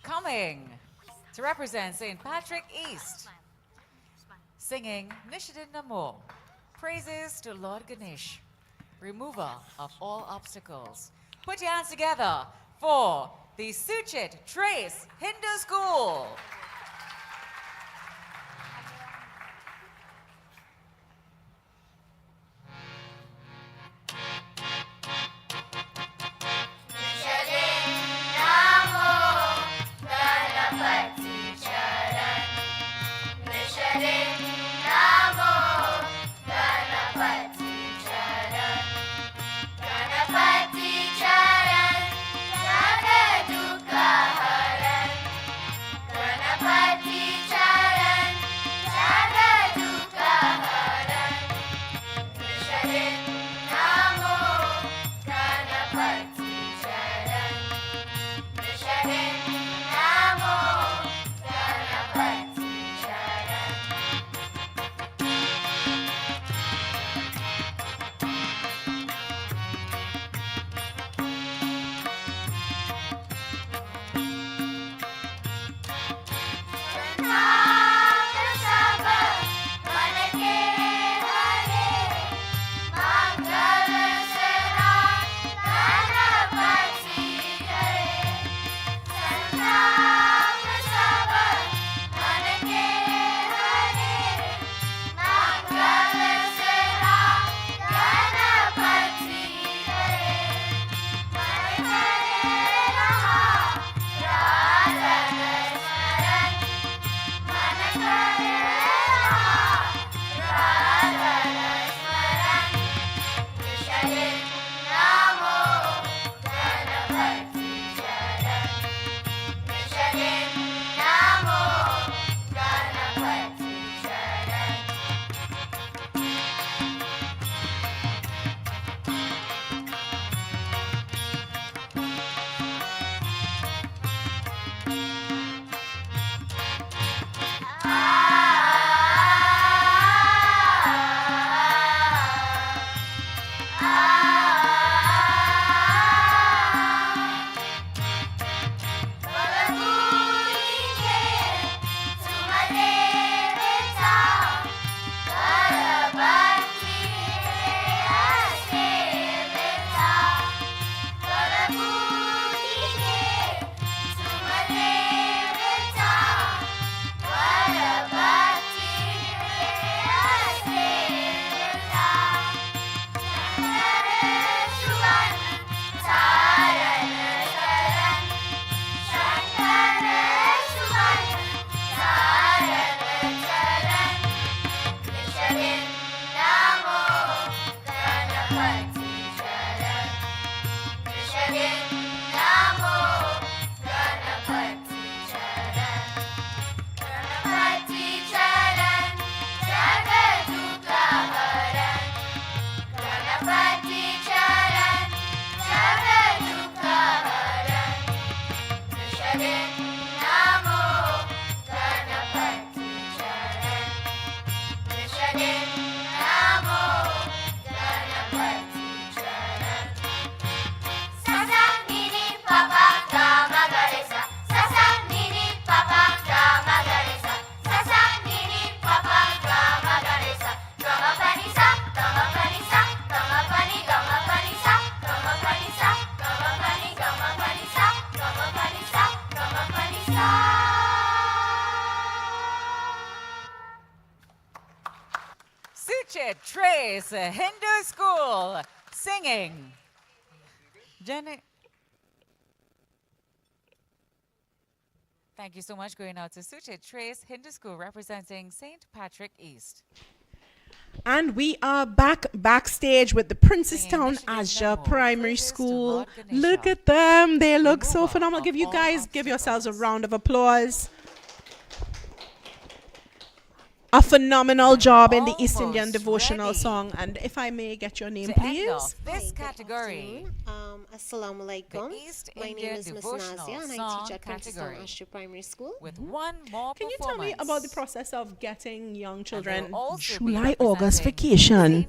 Coming to represent St. Patrick East, singing Nishidin Namo, praises to Lord Ganesh, remover of all obstacles. Put your hands together for the Suchit Trace Hindu School. Gonna Suchit Trace Hindu School singing. Jenny. Thank you so much. Going out to Suchit Trace Hindu School representing St. Patrick East. And we are backstage with the Princestown Azure Primary School. Look at them. They look so phenomenal. Give yourselves a round of applause. A phenomenal job in the East Indian devotional song. And if I may get your name, please. This category. Assalamu alaikum. My name is Miss Nazia and I teach at Princeton Ashton Primary School. With one more Can you tell me about the process of getting young children July, August vacation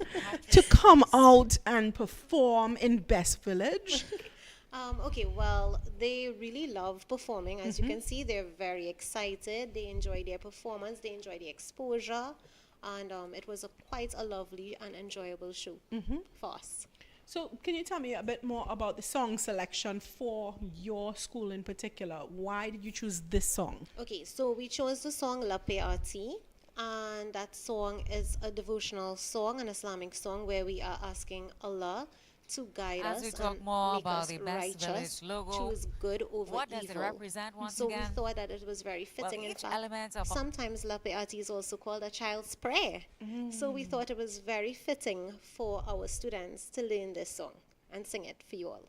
to come out and perform in Best Village? Okay, well, they really love performing. As you can see, they're very excited. They enjoy their performance. They enjoy the exposure. And it was quite a lovely and enjoyable show for us. So can you tell me a bit more about the song selection for your school in particular? Why did you choose this song? Okay, so we chose the song La Pageantry. And that song is a devotional song, an Islamic song where we are asking Allah to guide us As we talk and more make about us the Best righteous, Village logo, choose good over what evil. does it represent once so again? we thought that it was very fitting. In each fact, element of sometimes La Pageantry is also called a child's prayer. So we thought it was very fitting for our students to learn this song and sing it for you all.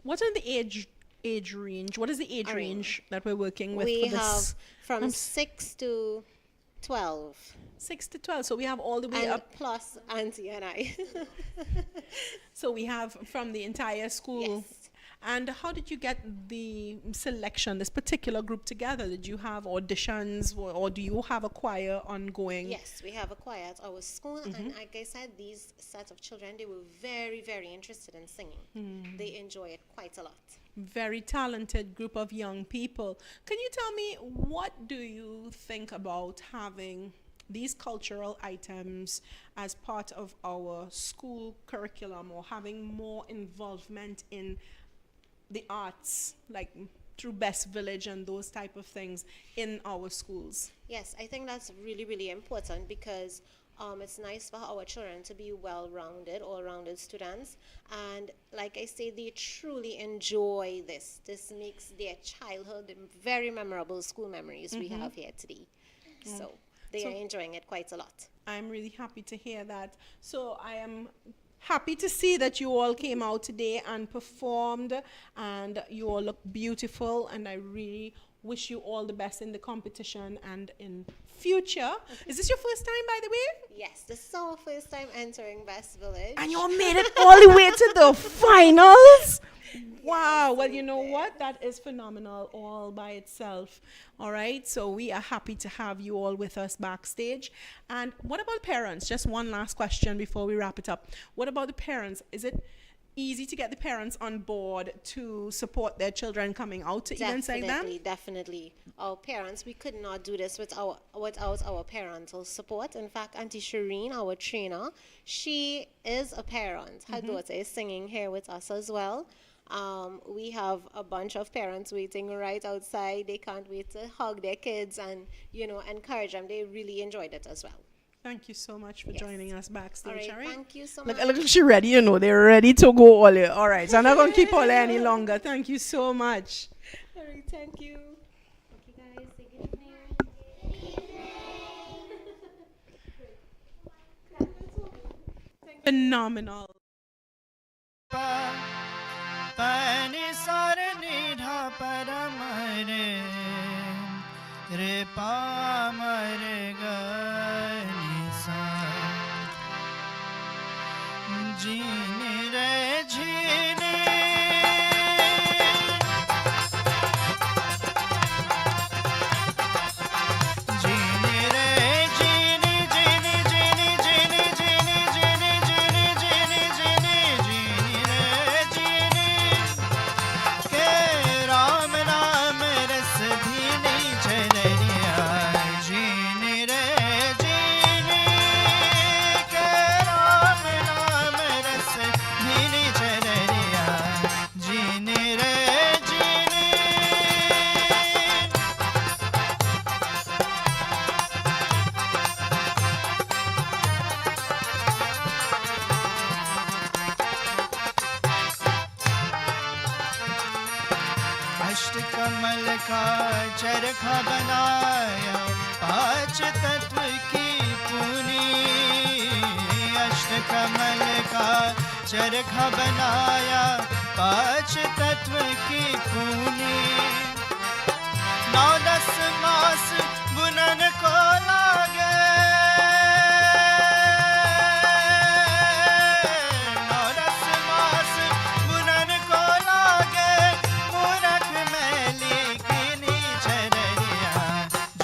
What are the age range? What is the age range that we're working with We for have this? from 6 to 12. 6 to 12. So we have all the way And up. plus Auntie and I. So we have from the entire school. Yes. And how did you get the selection, this particular group together? Did you have auditions or do you have a choir ongoing? Yes, we have a choir at our school. And like I said, these set of children, they were very, very interested in singing. They enjoy it quite a lot. Very talented group of young people. Can you tell me, what do you think about having these cultural items as part of our school curriculum, or having more involvement in the arts, like through Best Village and those type of things in our schools? Yes, I think that's really, really important because it's nice for our children to be well-rounded, all-rounded students. And like I say, they truly enjoy this. This makes their childhood very memorable school memories we have here today. So they are enjoying it quite a lot. I'm really happy to hear that. So I am happy to see that you all came out today and performed, and you all look beautiful, and I really wish you all the best in the competition and in future. Is this your first time, by the way? Yes, this is our first time entering Best Village. And you all made it all the way to the finals? Wow. Well, you know what? That is phenomenal all by itself. All right. So we are happy to have you all with us backstage. And what about parents? Just one last question before we wrap it up. What about the parents? Is it easy to get the parents on board to support their children coming out to events like that? Definitely. Our parents, we could not do this without our parental support. In fact, Auntie Shireen, our trainer, she is a parent. Her daughter is singing here with us as well. We have a bunch of parents waiting right outside. They can't wait to hug their kids and, encourage them. They really enjoyed it as well. Thank you so much for joining us backstage. All right, thank you so Look, much. she ready, they're ready to go all here. All right, so I'm not going to keep all any longer. Thank you so much. All right, thank you. Okay, guys, say good evening. Phenomenal. रे रे पा मरे गा नि सा जीनी रे जीनी जीनी रे जीनी जीनी जीनी जीनी जीनी जीनी जीनी जीनी जीनी जीनी रे जीनी के राम नाम रस धीनी चरनिया जीनी रे जीनी के राम नाम रस धीनी चरनिया जीनी रे जीनी अष्टकमल का चरखा बनाया पांच तत्व की पूनी अष्टकमल का चरखा बनाया पांच तत्व की पूनी 9-10 मास बुनन को लागे 9-10 मास बुनन को लागे मूरख मैली कीनी चरनिया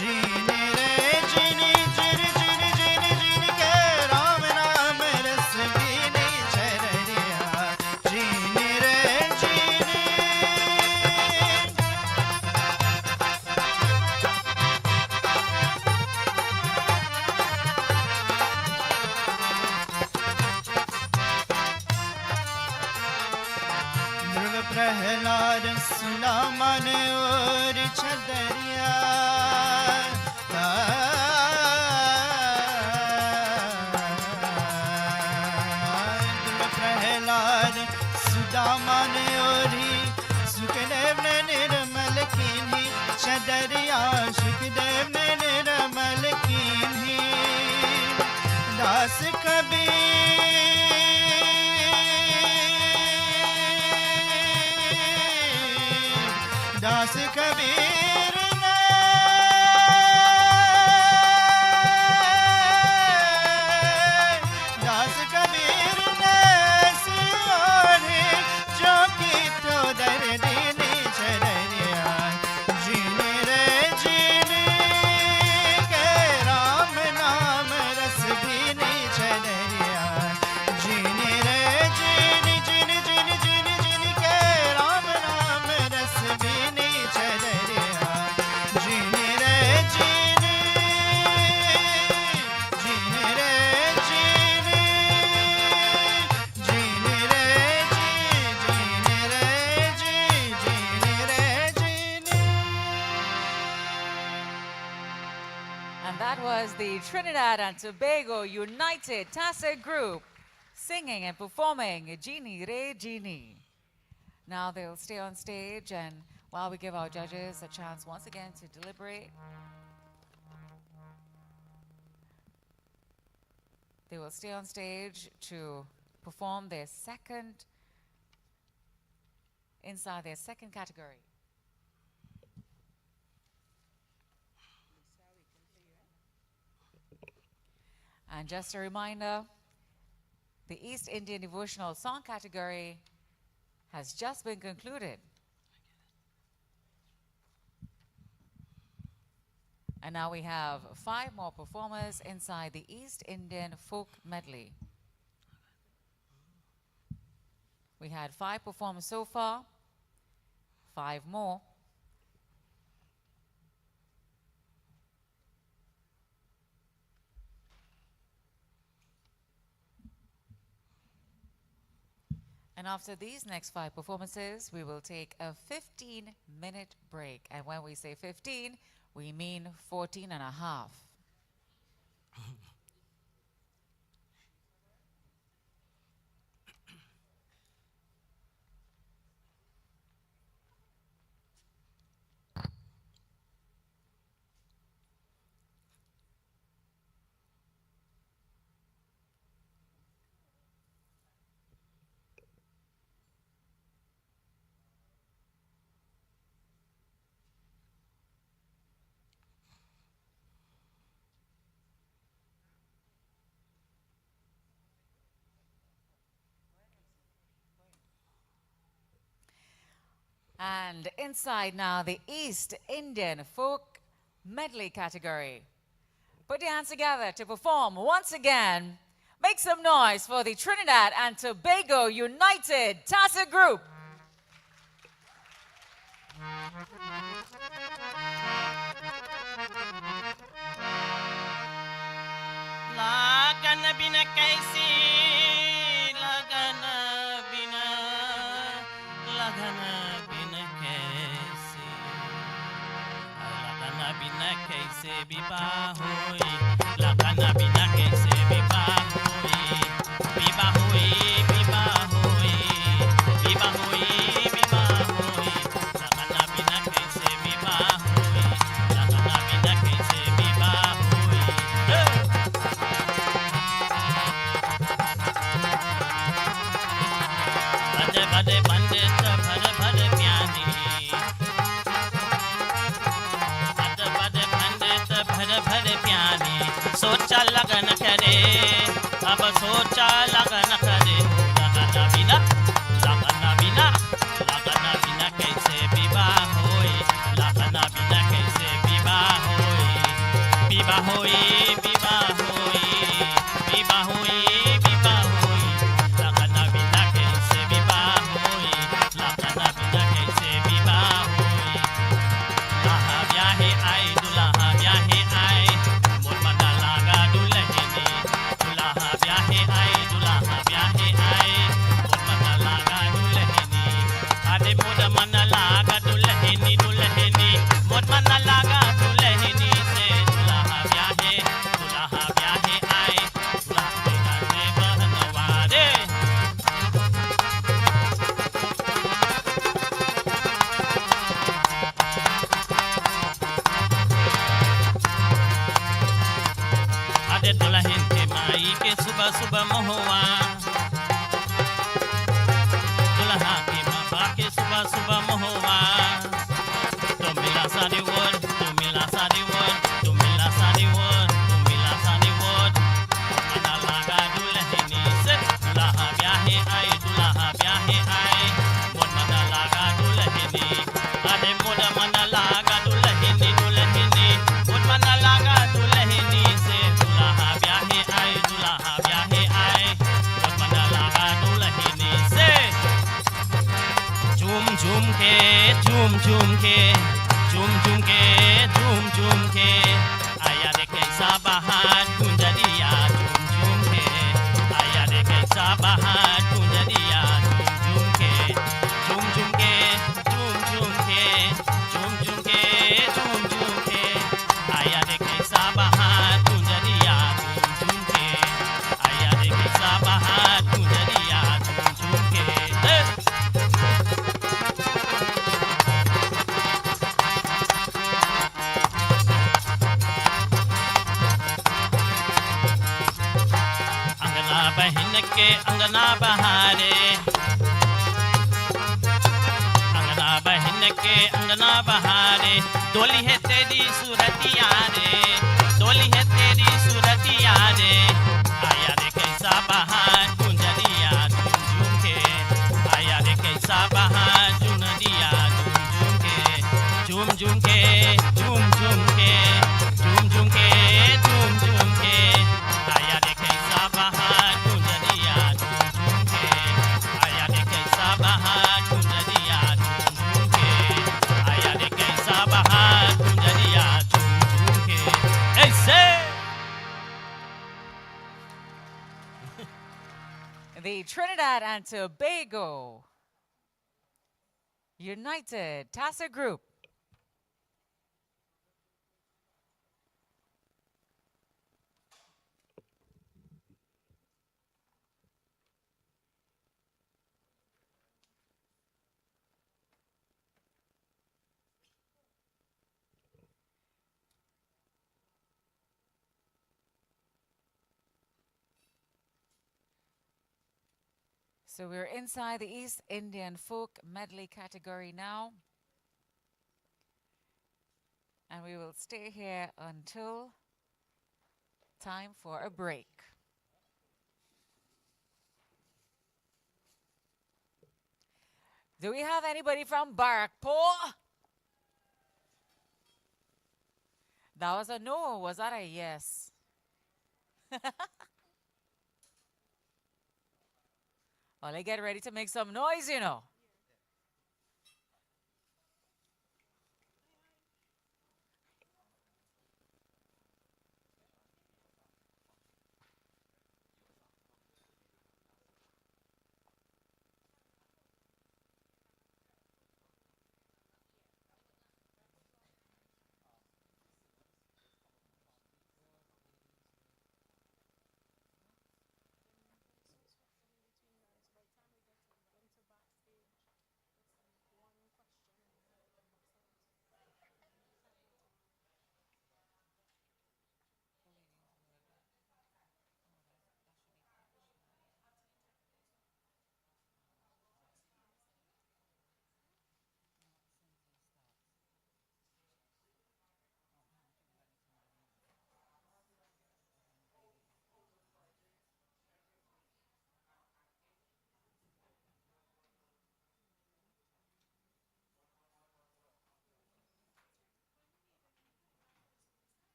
जीनी रे जीनी जिनी जिनी जिनी जिनी के राम नाम रस बीनी चरनिया जीनी रे जीनी ध्रुव प्रहलाद सुना मन और छदरिया ध्रुव प्रहलाद सुदा मन ओरी सुखदेव ने निर्मल कीन्ही छदरिया सुखदेव ने निर्मल कीन्ही दास कबीर दास कबीर ने दास कबीर ने सियोरी जो की तो दर्दीनी चरनिया जीनी रे जीनी के राम नाम रस भीनी चरनिया जीनी रे जीनी जीनी जीनी जीनी जीनी के राम नाम रस भीनी चरनिया जीनी रे जीनी जीनी रे जीनी जीनी रे जीनी रे जीनी And that was the Trinidad and Tobago United Tassa Group singing and performing Jeannie Re Jeannie. Now they'll stay on stage, and while we give our judges a chance once again to deliberate, they will stay on stage to perform their second, inside their second category. And just a reminder, the East Indian Devotional Song category has just been concluded. And now we have 5 more performers inside the East Indian Folk Medley. We had 5 performers so far, 5 more. And after these next 5 performances, we will take a 15-minute break. And when we say 15, we mean 14 and a half. And inside now, the East Indian Folk Medley category. Put your hands together to perform once again. Make some noise for the Trinidad and Tobago United Tassa Group. Lagan bina kaisi, lagan bina kaisi, lagan bina kaisi bibahoy, lagan bina kaisi bibahoy, bibahoy, bibahoy, bibahoy, bibahoy, lagan bina kaisi bibahoy, lagan bina kaisi bibahoy. Bade bandit bade pyani, bade bandit bade pyani. सोचा लगन करे, अब सोचा लगन करे, लगन बिना कैसे विवाह होए, लगन बिना कैसे विवाह होए, विवाह होए, विवाह होए, विवाह होए, विवाह होए, लगन बिना कैसे विवाह होए, लगन बिना कैसे विवाह होए। दुल्हा ब्याहे आए, दुल्हा ब्याहे आए, मोर मना लागा दुल्हनी, दुल्हा ब्याहे आए, दुल्हा ब्याहे आए, मोर मना लागा दुल्हनी, अरे मोर मना लागा दुल्हनी, दुल्हनी, मोर मना लागा दुल्हनी से दुल्हा ब्याहे आए, दुल्हा के बहनवारे। अरे दुल्हन के माई के सुबह सुबह महुआ, दुल्हा के बाबा के सुबह सुबह महुआ, तो मिला सारी वोट, तो मिला सारी वोट, तो मिला सारी वोट, तो मिला सारी वोट, मना लागा दुल्हनी से दुल्हा ब्याहे आए, दुल्हा ब्याहे आए, मोर मना लागा दुल्हनी, अरे मोर मना लागा दुल्हनी, दुल्हनी, मोर मना लागा दुल्हनी से दुल्हा ब्याहे आए, दुल्हा ब्याहे आए, मोर मना लागा दुल्हनी से। झूम झूम के, झूम झूम के, झूम झूम के, झूम झूम के, आया रे कैसा बहार गुंजरिया, झूम झूम के, आया रे कैसा बहार गुंजरिया, झूम झूम के, झूम झूम के, झूम झूम के, झूम झूम के, झूम झूम के, आया रे कैसा बहार गुंजरिया, झूम झूम के, आया रे कैसा बहार गुंजरिया, झूम झूम के। अंगना बहन के अंगना बहारे, अंगना बहन के अंगना बहारे, डोली है तेरी सूरतिया रे, डोली है तेरी सूरतिया रे, आया रे कैसा बहार गुंजरिया, झूम झूम के, आया रे कैसा बहार गुंजरिया, झूम झूम के, झूम झूम के, झूम झूम के, झूम झूम के, आया रे कैसा बहार गुंजरिया, झूम झूम के, आया रे कैसा बहार गुंजरिया, झूम झूम के, आया रे कैसा बहार गुंजरिया, झूम झूम के। ऐसे The Trinidad and Tobago United Tassa Group. So we're inside the East Indian Folk Medley category now. And we will stay here until time for a break. Do we have anybody from Barrackpore? That was a no, was that a yes? Well, they get ready to make some noise, you know.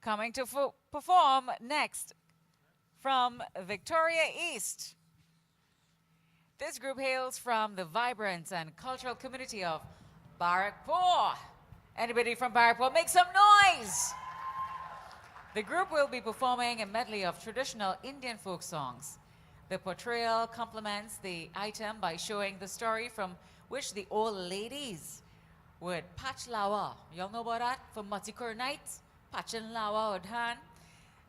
Coming to perform next from Victoria East. This group hails from the vibrant and cultural community of Barrackpore. Anybody from Barrackpore, make some noise! The group will be performing a medley of traditional Indian folk songs. The portrayal complements the item by showing the story from which the old ladies would patch lawa. Y'all know about that? For Matikur night, patching lawa udhan.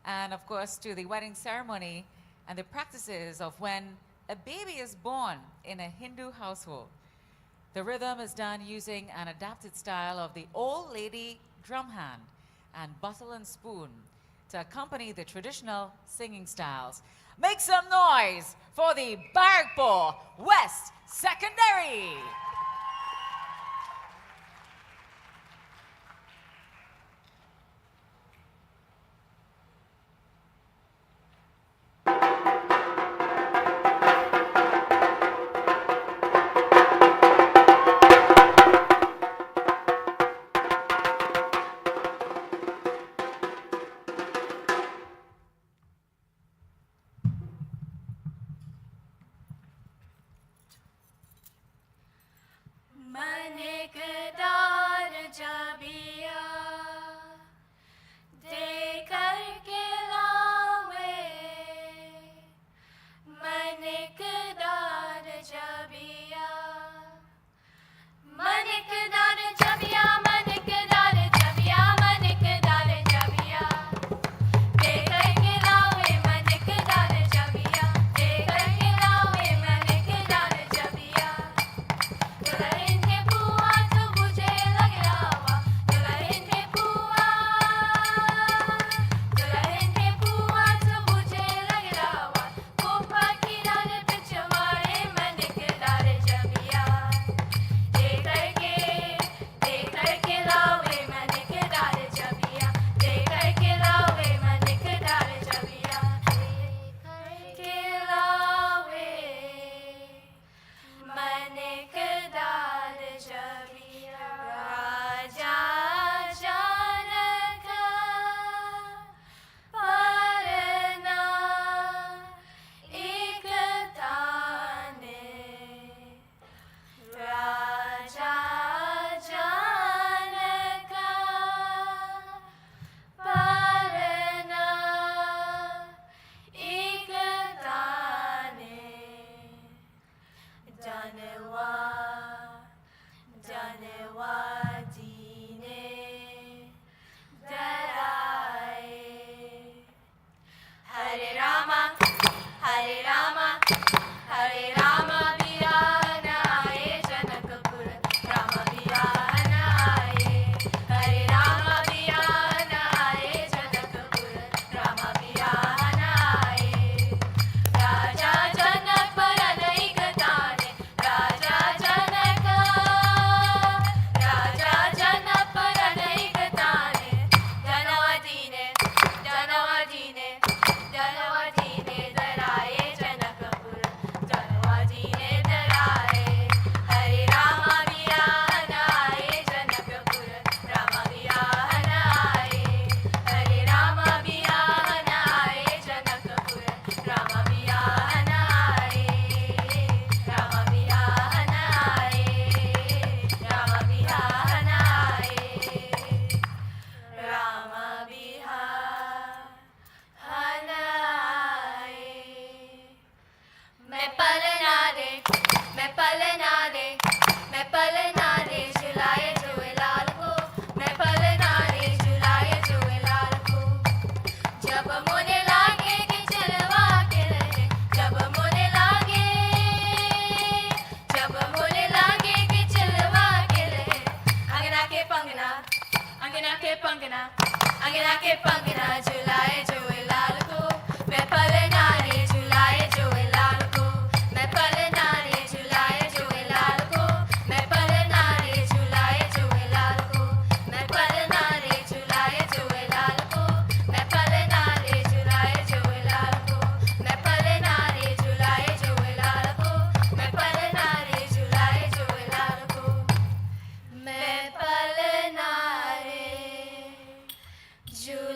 And of course, to the wedding ceremony and the practices of when a baby is born in a Hindu household. The rhythm is done using an adapted style of the old lady drum hand and bottle and spoon to accompany the traditional singing styles. Make some noise for the Barrackpore West Secondary.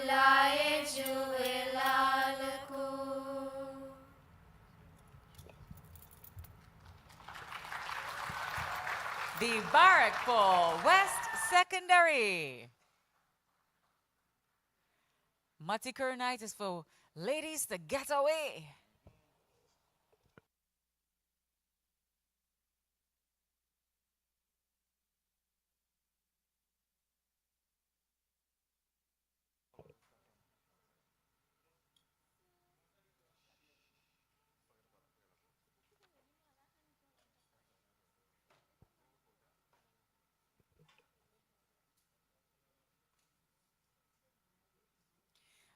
बुलाए जुए लाल को. The Barrackpore West Secondary. Matikur night is for ladies to get away.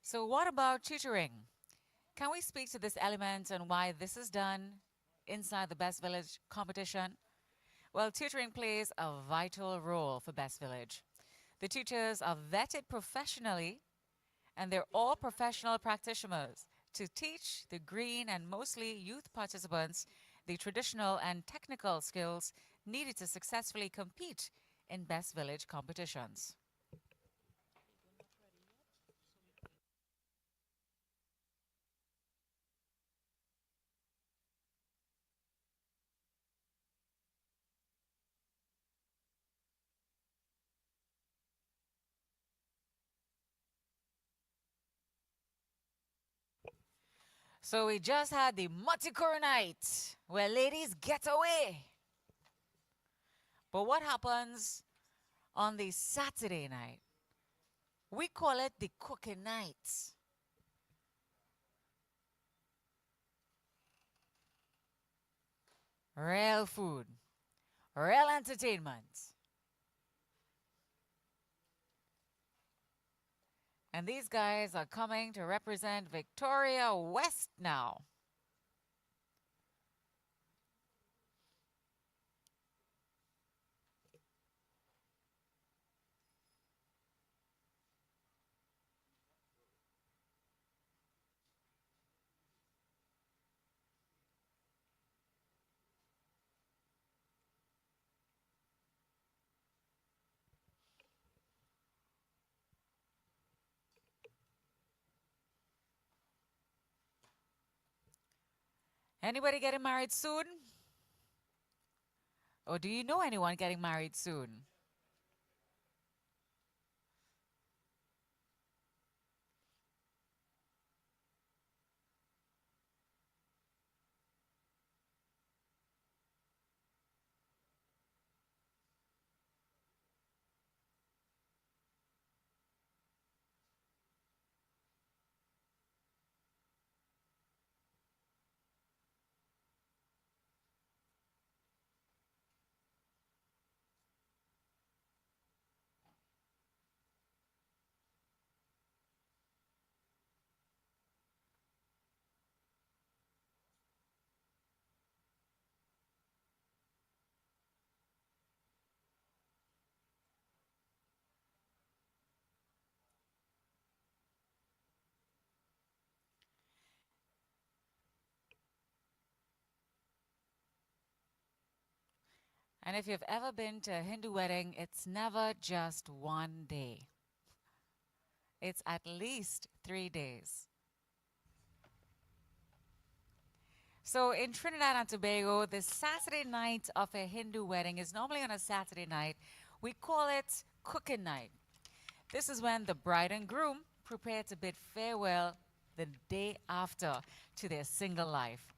So what about tutoring? Can we speak to this element and why this is done inside the Best Village competition? Well, tutoring plays a vital role for Best Village. The tutors are vetted professionally, and they're all professional practitioners to teach the green and mostly youth participants the traditional and technical skills needed to successfully compete in Best Village competitions. So we just had the Matikur night, where ladies get away. But what happens on the Saturday night? We call it the cooking night. Real food, real entertainment. And these guys are coming to represent Victoria West now. Anybody getting married soon? Or do you know anyone getting married soon? And if you've ever been to a Hindu wedding, it's never just one day. It's at least 3 days. So in Trinidad and Tobago, the Saturday night of a Hindu wedding is normally on a Saturday night. We call it cooking night. This is when the bride and groom prepare to bid farewell the day after to their single life.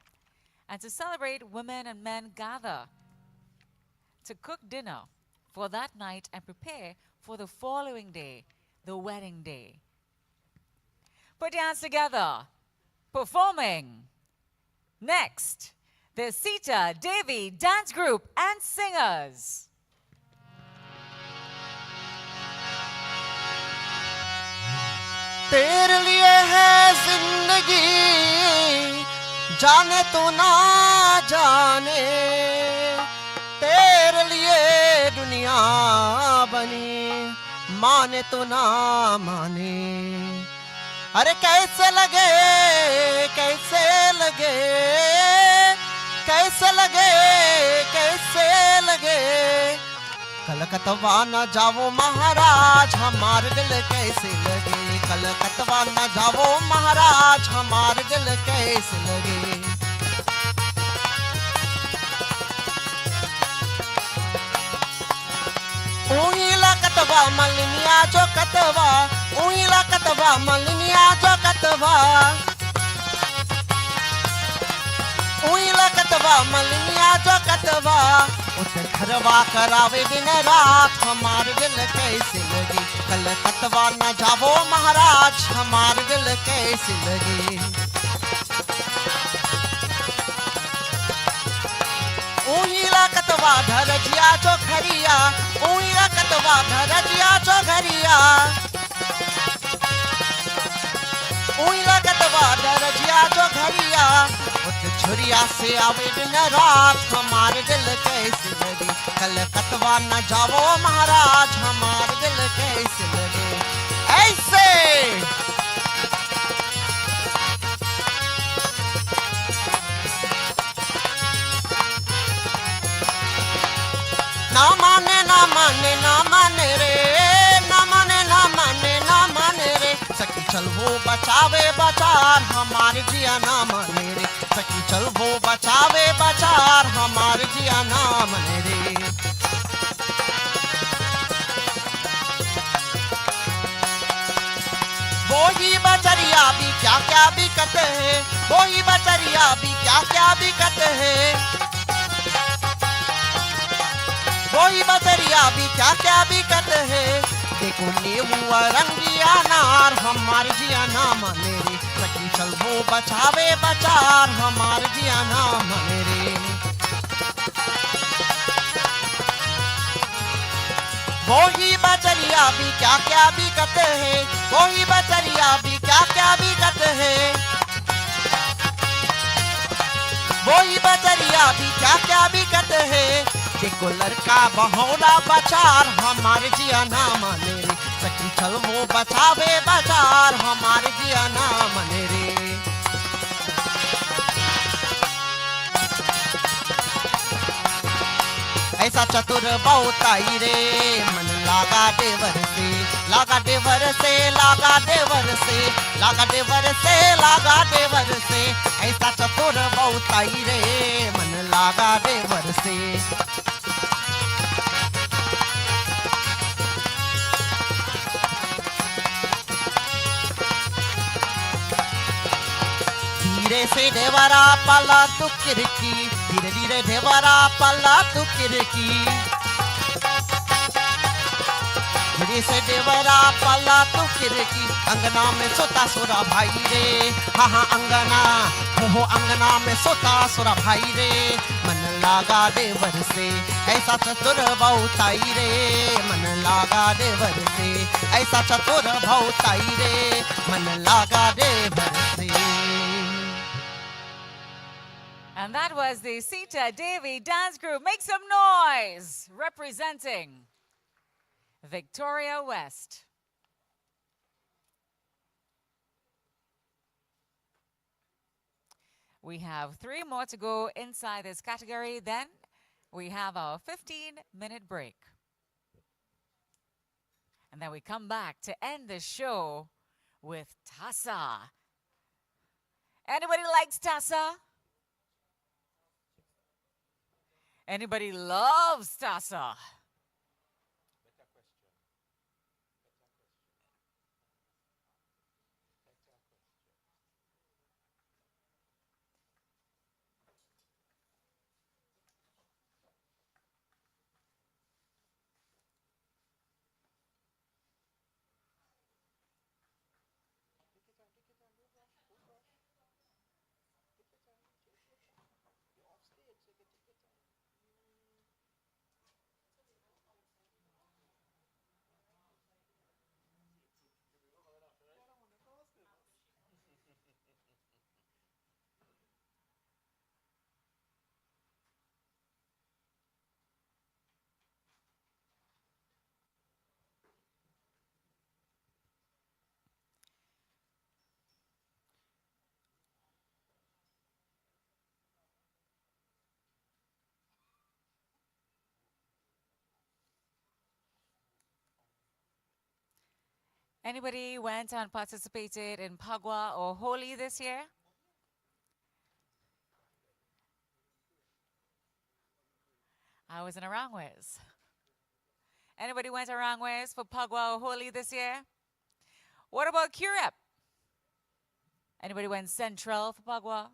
And to celebrate, women and men gather to cook dinner for that night and prepare for the following day, the wedding day. Put your hands together. Performing next, the Sita Devi Dance Group and Singers. तेरे लिए है जिंदगी जाने तो ना जाने तेरे लिए दुनिया बनी माने तो ना माने अरे कैसे लगे कैसे लगे कैसे लगे कैसे लगे कलकत्ता ना जाओ महाराज हमारे दिल कैसे लगे कलकत्ता न जाओ महाराज हमारे दिल कैसे लगे उईला कतवा मलिनिया जो कतवा उईला कतवा मलिनिया जो कतवा उईला कतवा मलिनिया जो कतवा उत घरवा करावे दिन रात हमारे दिल कैसे लगे कलकत्ता न जाओ महाराज हमारे दिल कैसे लगे उईला कतवा धरजिया जो घरिया उईला कतवा धरजिया जो घरिया उईला कतवा धरजिया जो घरिया उत छुरिया से आवे दिन रात हमारे दिल कैसे लगे कलकत्ता न जाओ महाराज हमारे दिल कैसे लगे ऐसे ना माने ना माने ना माने रे ना माने ना माने ना माने रे सखी चल वो बचावे बचार हमारे जिया ना माने रे सखी चल वो बचावे बचार हमारे जिया ना माने रे वो ही बचरिया भी क्या भी कहते हैं वो ही बचरिया भी क्या भी कहते हैं कोई बदरिया भी क्या भी कहते हैं देखो नींबू रंगिया नार हमारे जिया ना माने रे सखी चल वो बचावे बचार हमारे जिया ना माने रे वो ही बचरिया भी क्या भी कहते हैं वो ही बचरिया भी क्या भी कहते हैं वो ही बचरिया भी क्या भी कहते हैं देखो लड़का बहोड़ा बचार हमारे जिया ना माने रे सखी चल वो बचावे बचार हमारे जिया ना माने रे ऐसा चतुर बहुत आई रे मन लागा देवर से लागा देवर से लागा देवर से लागा देवर से लागा देवर से ऐसा चतुर बहुत आई रे मन लागा देवर से धीरे से देवरा पला तू किरकी धीरे धीरे देवरा पला तू किरकी धीरे से देवरा पला तू किरकी अंगना में सोता सोरा भाई रे हाँ अंगना हो अंगना में सोता सोरा भाई रे मन लागा देवर से ऐसा चतुर बहुत आई रे मन लागा देवर से ऐसा चतुर बहुत आई रे मन लागा देवर से And that was the Sita Devi dance group. Make some noise representing Victoria West. We have 3 more to go inside this category. Then we have our 15-minute break. And then we come back to end the show with Tassa. Anybody likes Tassa? Anybody loves Tassa? Anybody went and participated in Pagwa or Holi this year? I was in Arangwes. Anybody went to Arangwes for Pagwa or Holi this year? What about Curep? Anybody went Central for Pagwa?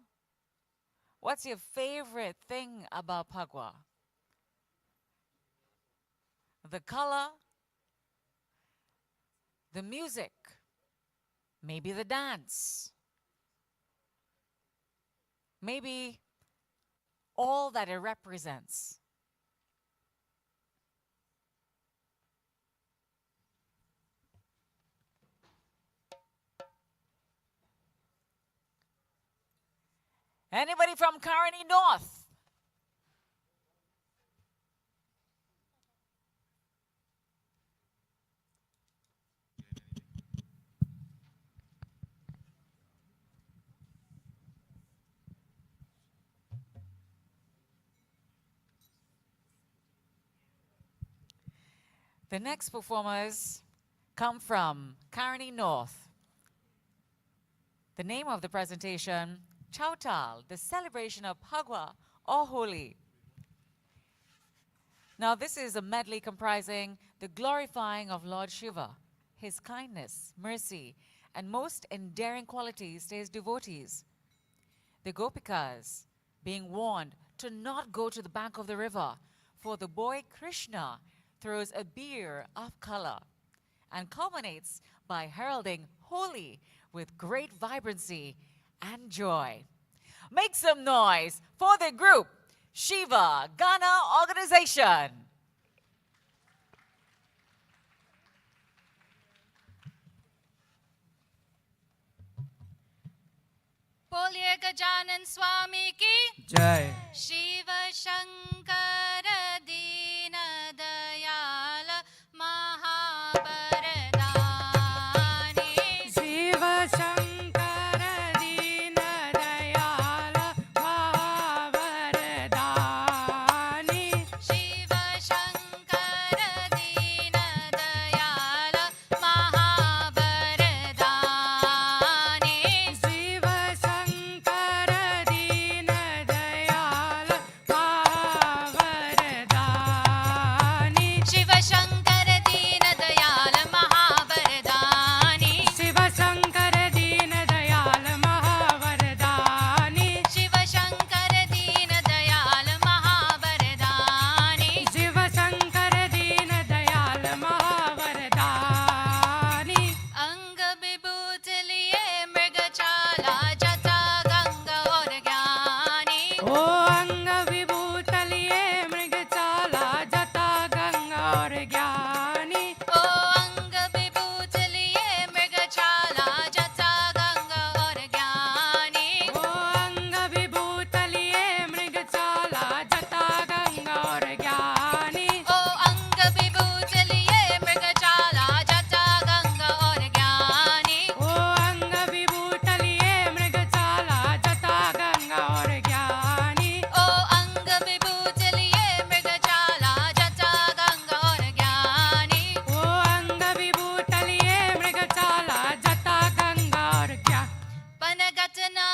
What's your favorite thing about Pagwa? The color? The music? Maybe the dance? Maybe all that it represents? Anybody from Carney North? The next performers come from Carney North. The name of the presentation, Chautal, the celebration of Pagwa or Holi. Now this is a medley comprising the glorifying of Lord Shiva, his kindness, mercy, and most endearing qualities to his devotees. The Gopikas being warned to not go to the bank of the river, for the boy Krishna throws a beer of color and culminates by heralding Holi with great vibrancy and joy. Make some noise for the group Shiva Ghana Organization. बोलिए गजानन स्वामी की जय। शिव शंकर दीन दयाल महावरदानी शिव शंकर दीन दयाल महावरदानी शिव शंकर दीन दयाल महावरदानी शिव शंकर दीन दयाल महावरदानी शिव शंकर दीन दयाल महावरदानी शिव शंकर दीन दयाल महावरदानी शिव शंकर दीन दयाल महावरदानी शिव शंकर दीन दयाल महावरदानी अंग विभूत लिए मृगशाला जटा गंगा और ज्ञानी ओ अंग विभूत लिए मृगशाला जटा गंगा और ज्ञानी ओ अंग विभूत लिए मृगशाला जटा गंगा और ज्ञानी ओ अंग विभूत लिए मृगशाला जटा गंगा और ज्ञानी ओ अंग विभूत लिए मृगशाला जटा गंगा और ज्ञानी ओ अंग विभूत लिए मृगशाला जटा गंगा और ज्ञानी ओ अंग विभूत लिए मृगशाला जटा गंगा और ज्ञानी ओ अंग विभूत लिए मृगशाला जटा गंगा और ज्ञानी पनगत ना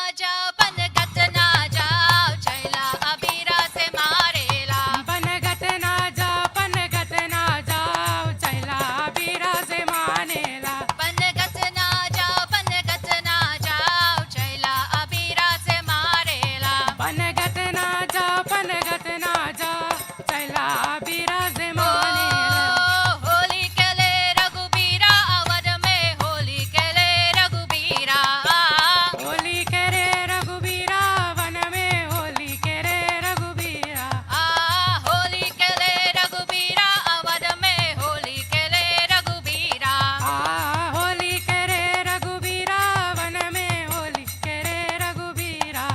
जाओ छैला अबीरा से मारेला पनगत ना जाओ चैला बीरा से मानेला पनगत ना जाओ छैला अबीरा से मारेला पनगत ना जाओ चैला बीरा से ओ मानेला होली केले रघुबीरा अवध में होली केले रघुबीरा होली के रे रघुबीरा वन में होली के रे रघुबीरा होली केले रघुबीरा अवध में होली केले रघुबीरा होली के रे रघुबीरा वन में होली के रे रघुबीरा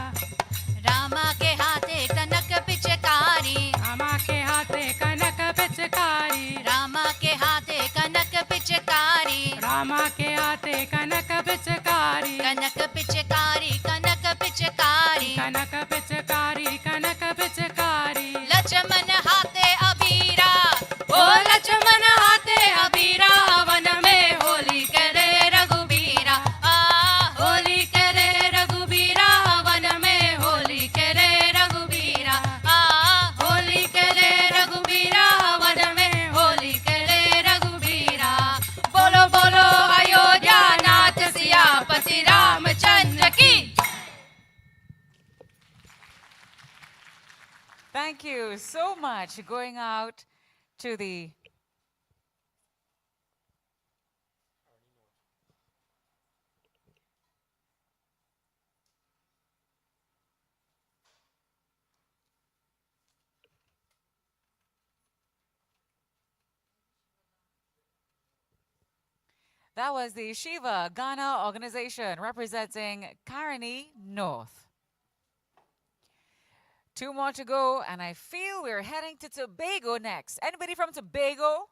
रामा के हाथे कनक पिचकारी रामा के हाथे कनक पिचकारी रामा के हाथे कनक पिचकारी रामा के हाथे कनक पिचकारी कनक पिचकारी कनक पिचकारी कनक पिचकारी कनक पिचकारी लक्ष्मण हाथे अबीरा ओ लक्ष्मण हाथे अबीरा वन में होली करे Thank you so much. Going out to the That was the Shiva Ghana organization representing Caroni North. Two more to go, and I feel we're heading to Tobago next. Anybody from Tobago?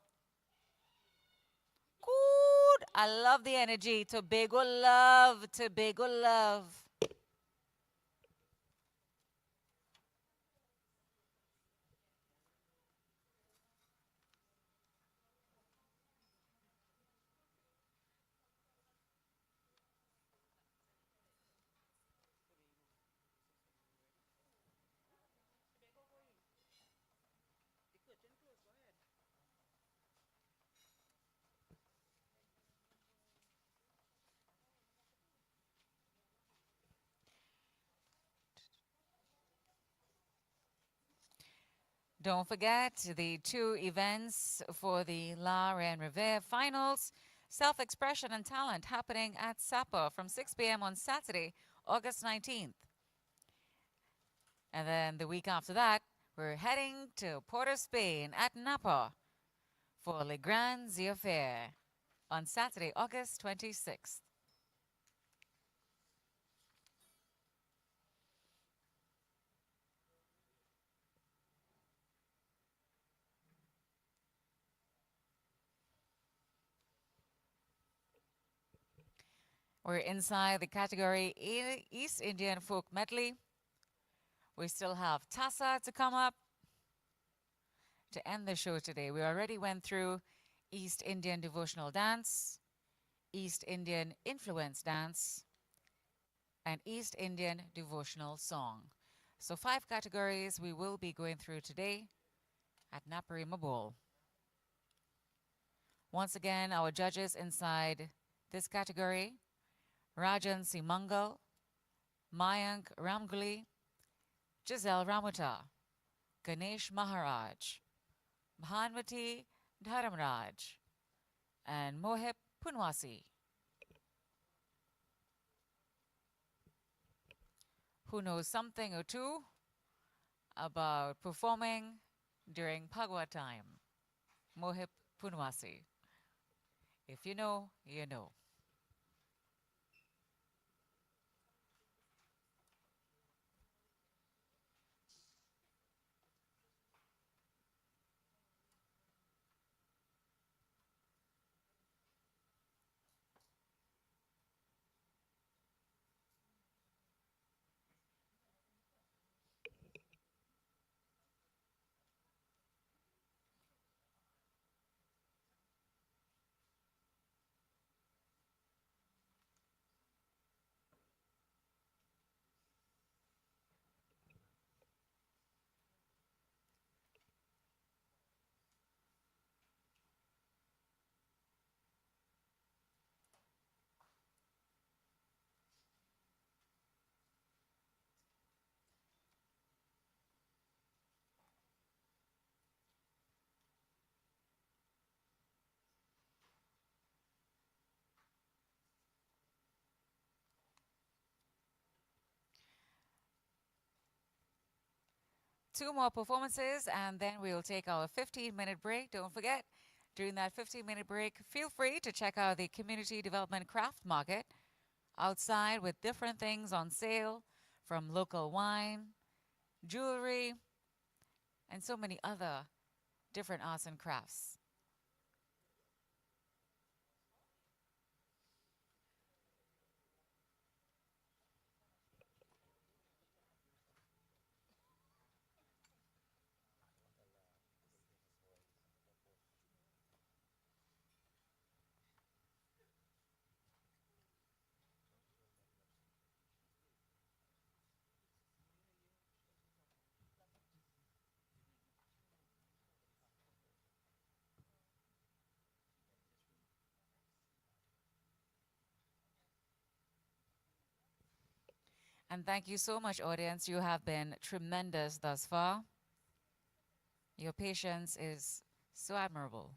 Good. I love the energy. Tobago love. Tobago love. Don't forget the two events for the La and Revere finals, self-expression and talent happening at Sapa from 6 p.m. on Saturday, August 19th. And then the week after that, we're heading to Port of Spain at Napa for Le Grand Affair on Saturday, August 26th. We're inside the category East Indian Folk Medley. We still have Tassa to come up to end the show today. We already went through East Indian Devotional Dance, East Indian Influence Dance, and East Indian Devotional Song. So 5 categories we will be going through today at Naparima Bowl. Once again, our judges inside this category: Rajan Simangal, Mayank Ramguli, Giselle Ramuta, Ganesh Maharaj, Bhanwati Dharamraj, and Mohip Punwasi, who knows something or two about performing during Phagwa time. Mohip Punwasi. If you know, you know. Two more performances, and then we'll take our 15-minute break. Don't forget, during that 15-minute break, feel free to check out the Community Development Craft Market outside with different things on sale, from local wine, jewelry, and so many other different arts and crafts. And thank you so much, audience. You have been tremendous thus far. Your patience is so admirable.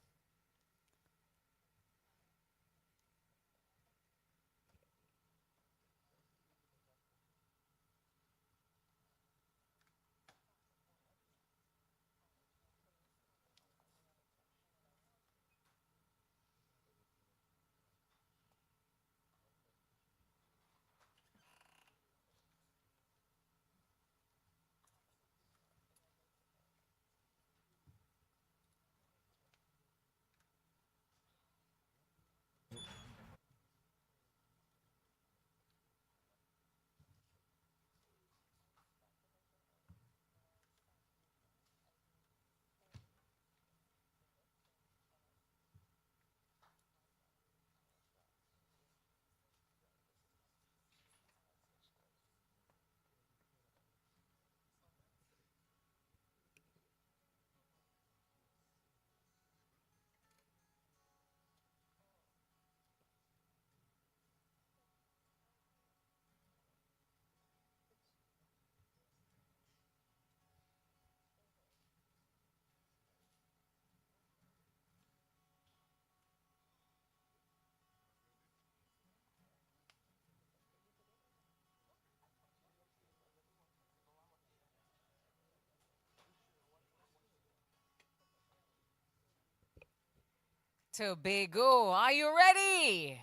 Tobago, are you ready?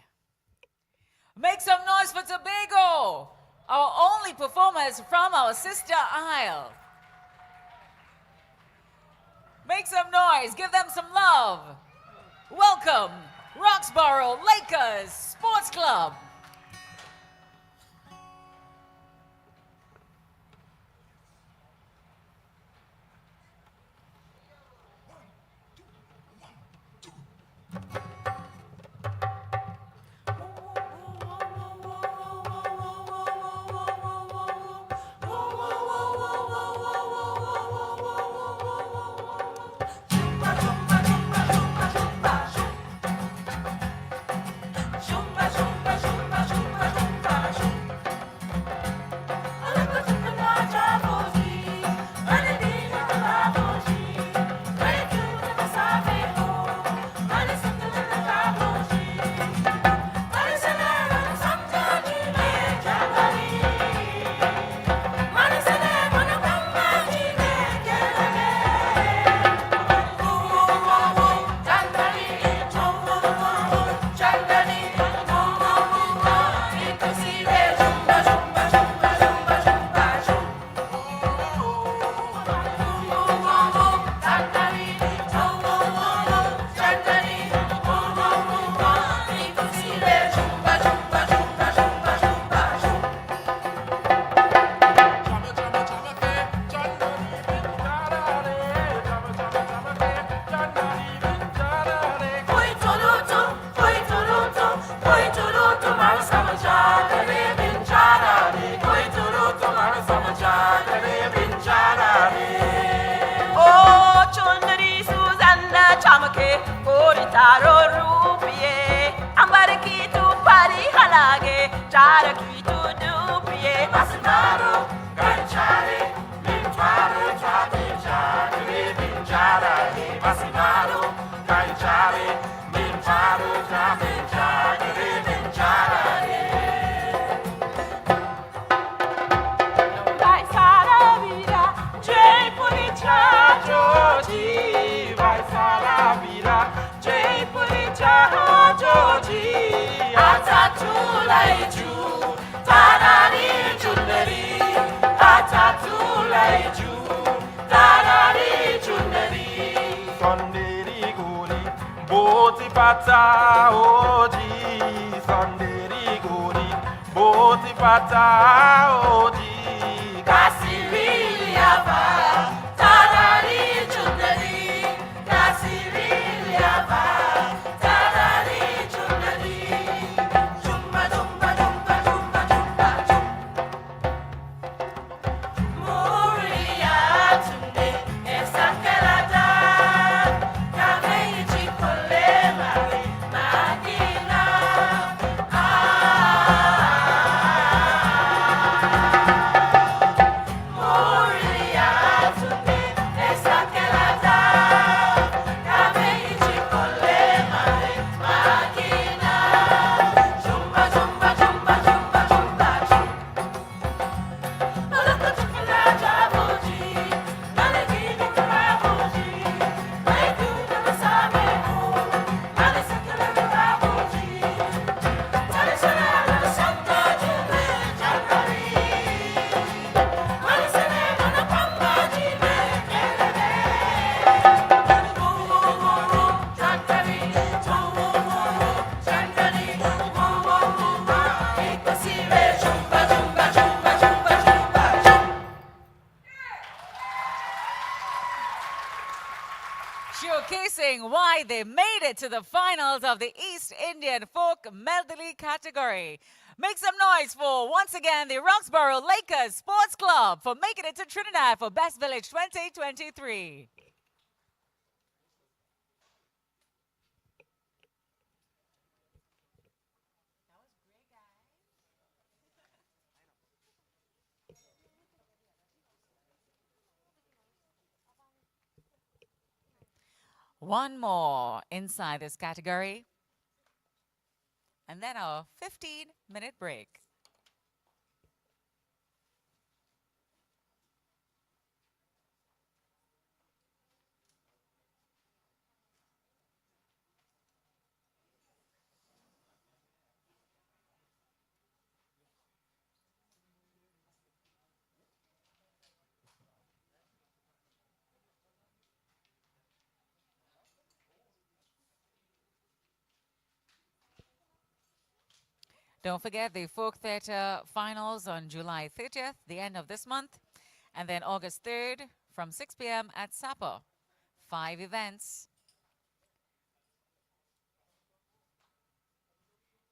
Make some noise for Tobago, our only performers from our sister isle. Make some noise, give them some love. Welcome, Roxborough Lakers Sports Club. Pata oji Sonderi guri Boti pata oji Kasiri yaba Tarari chundari Kasiri yaba Tarari chundari Jumba jumba jumba jumba jumba Moria tunde Esakelada Kamei chikole Madina rejoicing why they made it to the finals of the East Indian Folk Medley category. Make some noise for, once again, the Roxborough Lakers Sports Club for making it to Trinidad for Best Village 2023. One more inside this category, and then a 15-minute break. Don't forget the Folk Theatre Finals on July 30th, the end of this month, and then August 3rd from 6 p.m. at Sapa. 5 events.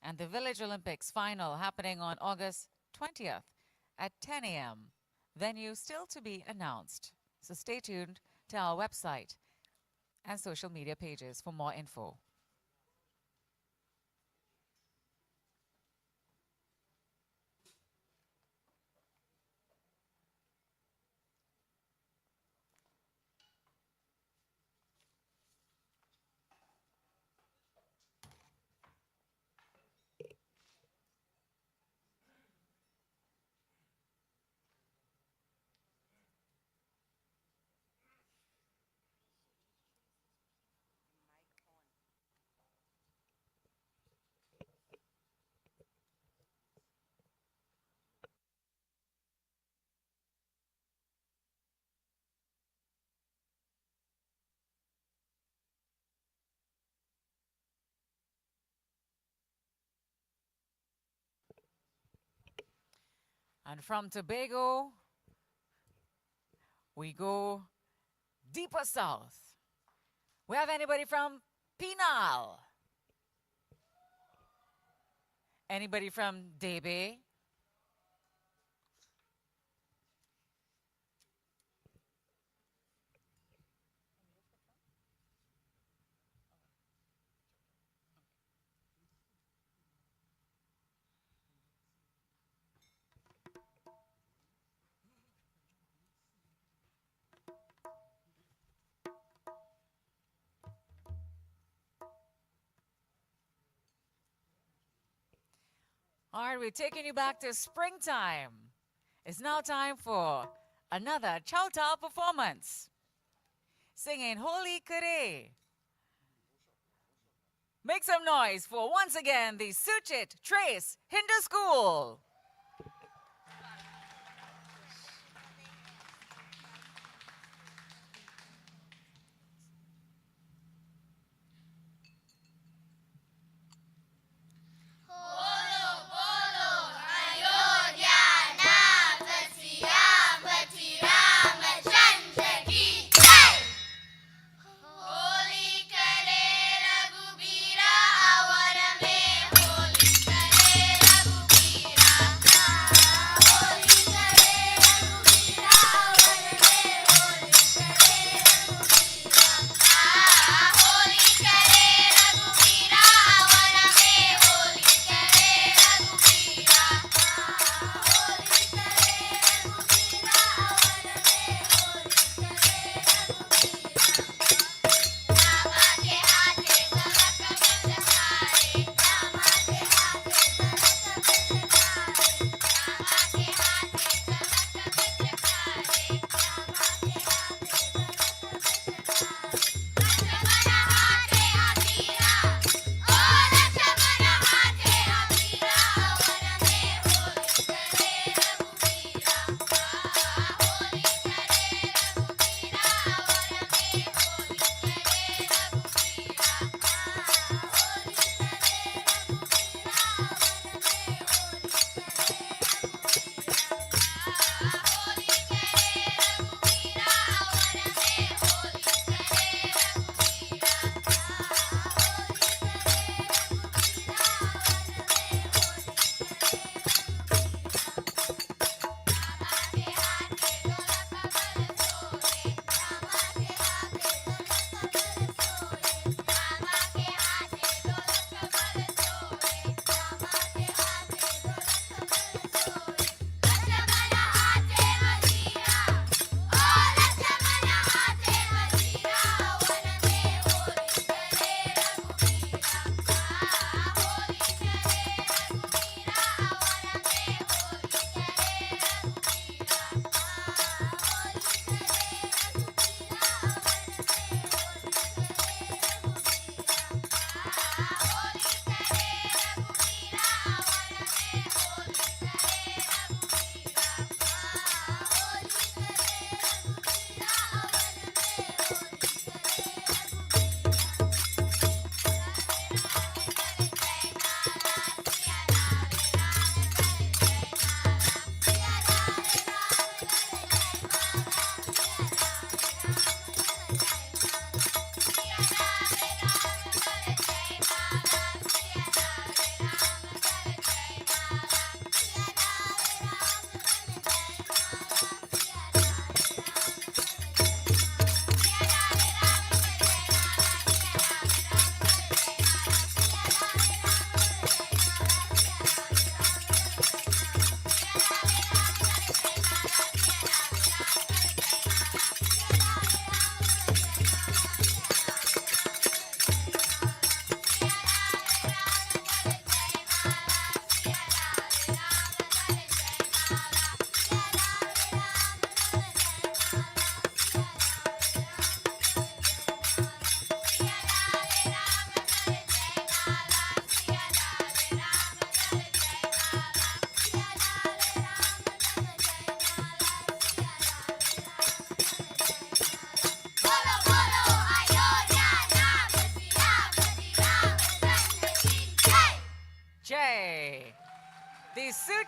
And the Village Olympics final happening on August 20th at 10 a.m. Venue still to be announced. So stay tuned to our website and social media pages for more info. And from Tobago, we go deeper south. We have anybody from Penal? Anybody from Debe? All right, we're taking you back to springtime. It's now time for another Chowtal performance. Singing Holy Kare. Make some noise for, once again, the Suchit Trace Hindu School. Holy Kare Raghubira,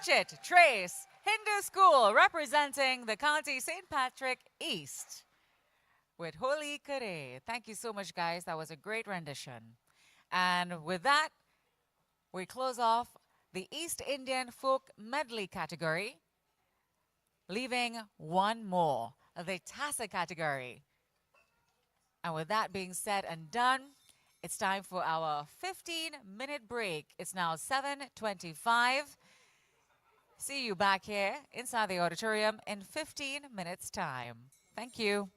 it, Trace, Hindu School, representing the county St. Patrick East with Holi Kare. Thank you so much, guys. That was a great rendition. And with that, we close off the East Indian Folk Medley category, leaving one more, the Tassa category. And with that being said and done, it's time for our 15-minute break. It's now 7:25. See you back here inside the auditorium in 15 minutes' time. Thank you.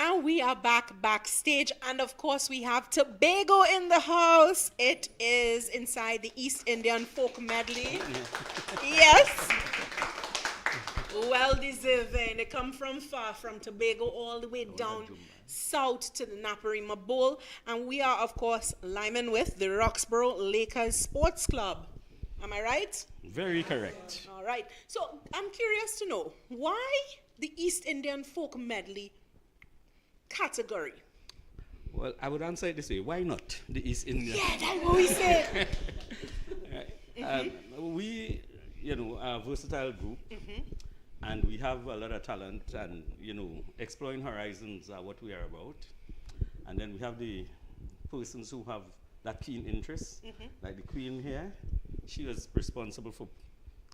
And we are back backstage, and of course we have Tobago in the house. It is inside the East Indian Folk Medley. Yes. Well deserving. They come from far, from Tobago all the way down south to the Naparima Bowl. And we are, of course, lining with the Roxborough Lakers Sports Club. Am I right? Very correct. All right. So I'm curious to know, why the East Indian Folk Medley category? Well, I would answer it this way. Why not the East Indian? Yeah, that's what we said. We, are a versatile group, and we have a lot of talent, and, exploring horizons are what we are about. And then we have the persons who have that keen interest, like the Queen here. She was responsible for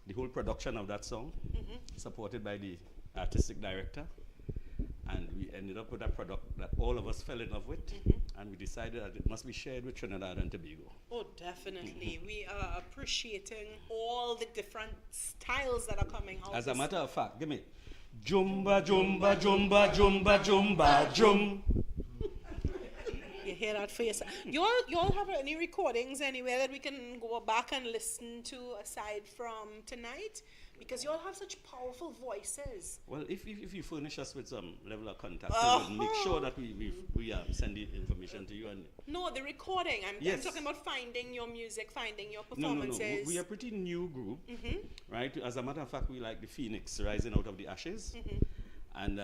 the whole production of that song, supported by the artistic director. And we ended up with a product that all of us fell in love with, and we decided that it must be shared with Trinidad and Tobago. Oh, definitely. We are appreciating all the different styles that are coming out. As a matter of fact, give me Jumba, Jumba, Jumba, Jumba, Jumba, Jum. You hear that for yourself. You all have any recordings anywhere that we can go back and listen to aside from tonight? Because you all have such powerful voices. Well, if you furnish us with some level of contact, we will make sure that we send the information to you. And no, the recording. I'm yes. talking about finding your music, finding your No. performances. We are a pretty new group, right? As a matter of fact, we like the phoenix rising out of the ashes. And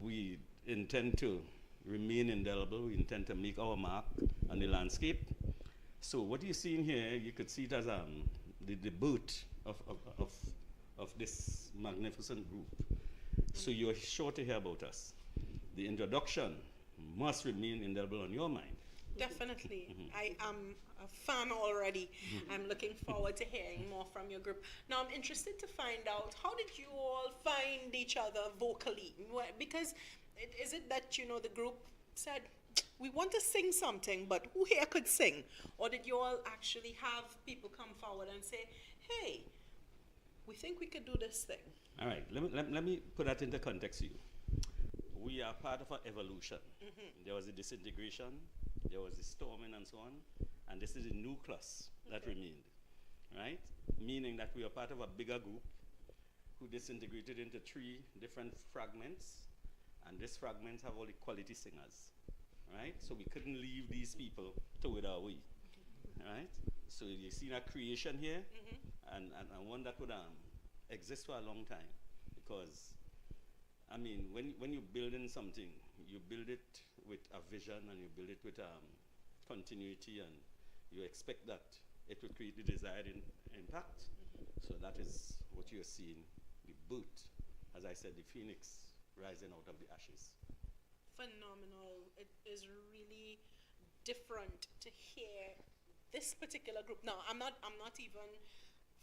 we intend to remain indelible. We intend to make our mark on the landscape. So what you're seeing here, you could see it as the birth of this magnificent group. So you're sure to hear about us. The introduction must remain indelible on your mind. Definitely. I am a fan already. I'm looking forward to hearing more from your group. Now I'm interested to find out, how did you all find each other vocally? Because is it that, the group said, we want to sing something, but who here could sing? Or did you all actually have people come forward and say, hey, we think we could do this thing? All right, let me put that into context for you. We are part of an evolution. There was a disintegration, there was a storming and so on, and this is a nucleus that remained, right? Meaning that we are part of a bigger group who disintegrated into 3 different fragments, and these fragments have all the quality singers, right? So we couldn't leave these people to wither away. right? So you see a creation here, and one that could exist for a long time, because I mean, when you're building something, you build it with a vision and you build it with continuity, and you expect that it will create the desired impact. So that is what you're seeing, the boot, as I said, the phoenix rising out of the ashes. Phenomenal. It is really different to hear this particular group. Now, I'm not even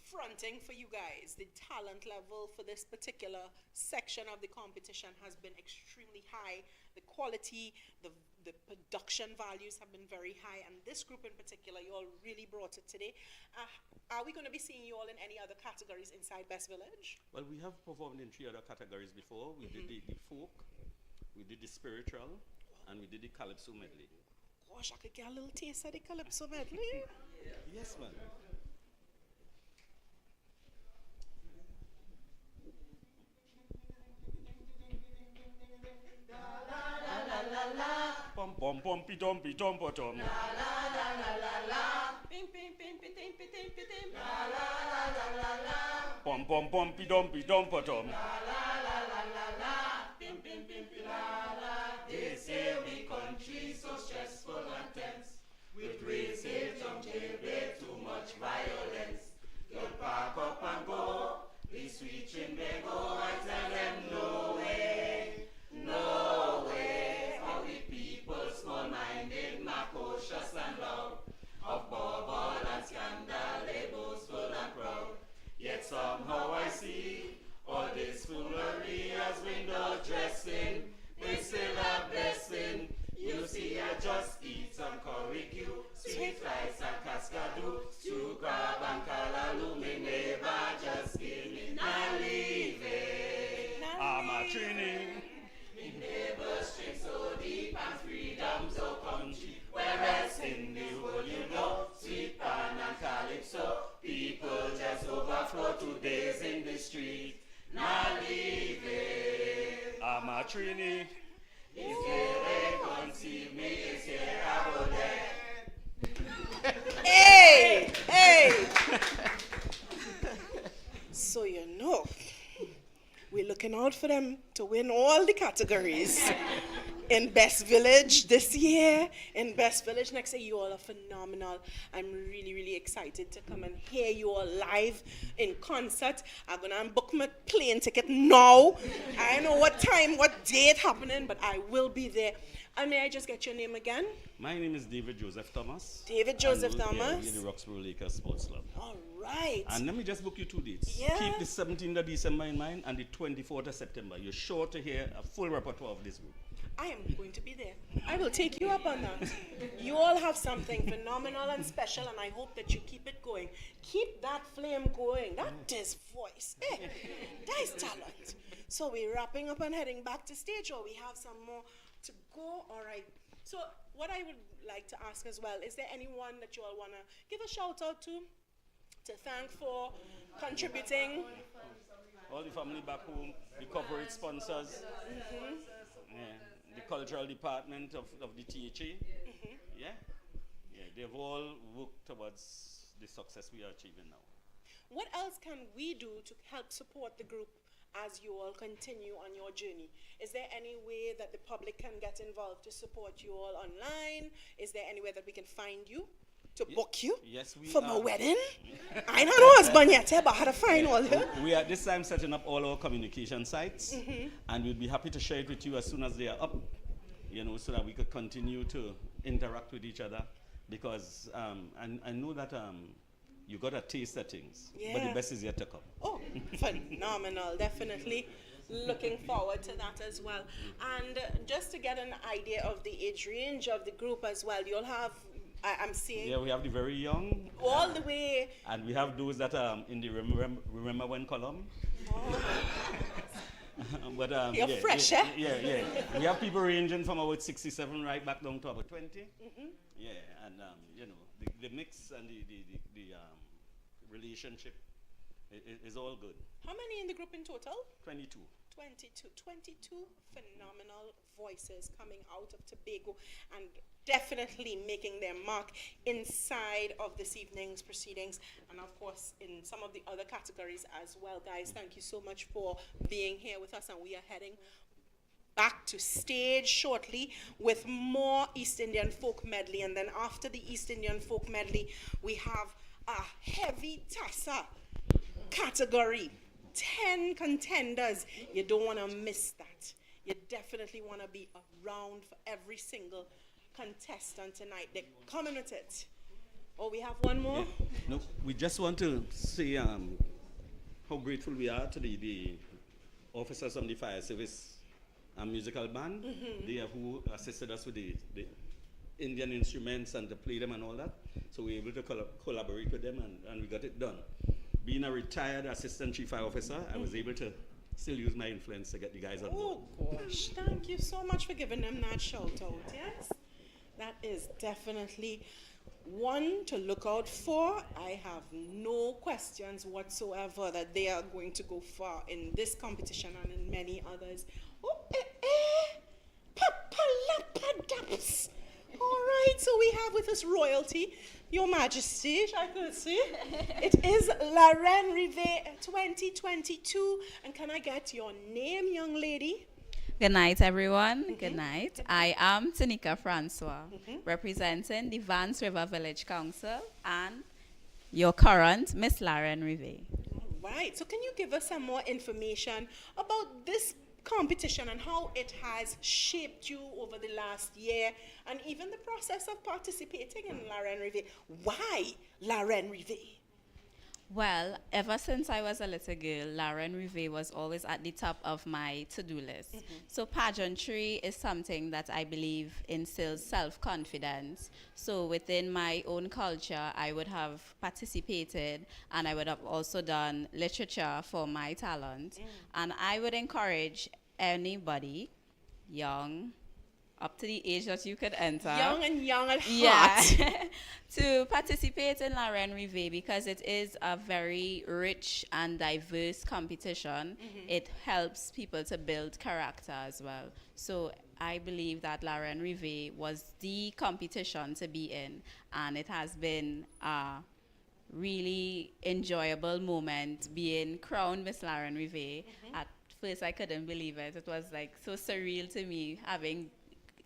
fronting for you guys. The talent level for this particular section of the competition has been extremely high. The quality, the production values have been very high, and this group in particular, you all really brought it today. Are we going to be seeing you all in any other categories inside Best Village? Well, we have performed in 3 other categories before. We did the folk, we did the spiritual, and we did the calypso medley. Gosh, I could get a little taste of the calypso medley. Yes, man. Pom pom pom pi tom potom. La la la la la la. Pim pim pim pim pim pim pim pim. La la la la la la. Pom pom pom pi tom potom. La la la la la la. Pim pim pim pim la la. They say we country so stressful and tense. With racism, jailbreak, too much violence. Don't pack up and go. We switching they go. I tell them no way, no way. All the people small-minded, precocious and loud. Of bubble and scandal, they boastful and proud. Yet somehow I see all this foolery as window dressing. They still a blessing. You see, I just eat some curry, sweet rice and cascadu, stew crab and callaloo. Me neighbor just give me not leave it. I'm a training. Me neighbors drink so deep and freedom so country. Whereas in the whole you know, sweet pan and calypso, people just overflow 2 days in the street. Not leave it. I'm a trini. If they conceive me, it's here I go there. Hey, hey. So you know, we're looking out for them to win all the categories. In Best Village this year, in Best Village next year. You all are phenomenal. I'm really, really excited to come and hear you all live in concert. I'm gonna book my plane ticket now. I don't know what time, what date happening, but I will be there. And may I just get your name again? My name is David Joseph Thomas. David Joseph and Thomas. we're the Roxborough Lakers Sports Club. All right. And let me just book you 2 dates. Yeah. Keep the 17th of December in mind and the 24th of September. You're sure to hear a full repertoire of this group. I am going to be there. I will take you up on that. You all have something phenomenal and special, and I hope that you keep it going. Keep that flame going. That is voice. Hey, that is talent. So we're wrapping up and heading back to stage, or we have some more to go? All right. So what I would like to ask as well, is there anyone that you all want to give a shout out to thank for contributing? All the family back home, the coverage sponsors, the cultural department of the THA. Yeah, they've all worked towards the success we are achieving now. What else can we do to help support the group as you all continue on your journey? Is there any way that the public can get involved to support you all online? Is there any way that we can find you to book you for my wedding? I don't know husband yet, but how to find all you? We are this time setting up all our communication sites, and we'll be happy to share it with you as soon as they are up, so that we could continue to interact with each other, because I know that you got a taste of things, but the best is yet to come. Oh, phenomenal, definitely. Looking forward to that as well. And just to get an idea of the age range of the group as well, you'll have, I'm seeing... Yeah, we have the very young. All the way... And we have those that are in the Remember When column. Oh. But, you're fresh, eh? Yeah. We have people ranging from about 67 right back down to about 20. Yeah, and, the mix and the relationship is all good. How many in the group in total? 22. 22 phenomenal voices coming out of Tobago and definitely making their mark inside of this evening's proceedings and of course in some of the other categories as well. Guys, thank you so much for being here with us, and we are heading back to stage shortly with more East Indian folk medley, and then after the East Indian folk medley we have a heavy Tassa category. 10 contenders. You don't want to miss that. You definitely want to be around for every single contestant tonight. They're coming with it. Oh, we have one more? Yeah. No, we just want to say how grateful we are to the officers from the fire service and musical band. They are who assisted us with the Indian instruments and to play them and all that. So we were able to collaborate with them and we got it done. Being a retired assistant chief fire officer, I was able to still use my influence to get the guys on board. Oh gosh, thank you so much for giving them that shout out, yes? That is definitely one to look out for. I have no questions whatsoever that they are going to go far in this competition and in many others. Oh, Papalapadaps. All right, so we have with us royalty, Your Majesty, I could see. It is La Reine Rive 2022. And can I get your name, young lady? Good night, everyone. Good night. I am Tanika Francois, representing the Vance River Village Council and your current Miss La Reine Rive. All right, so can you give us some more information about this competition and how it has shaped you over the last year and even the process of participating in La Reine Rive? Why La Reine Rive? Well, ever since I was a little girl, La Reine Rive was always at the top of my to-do list. So pageantry is something that I believe instills self-confidence. So within my own culture, I would have participated and I would have also done literature for my talent. And I would encourage anybody, young, up to the age that you could enter. Young at heart. Yeah, to participate in La Reine Rive because it is a very rich and diverse competition. It helps people to build character as well. So I believe that La Reine Rive was the competition to be in, and it has been a really enjoyable moment being crowned Miss La Reine Rive. At first I couldn't believe it. It was like so surreal to me having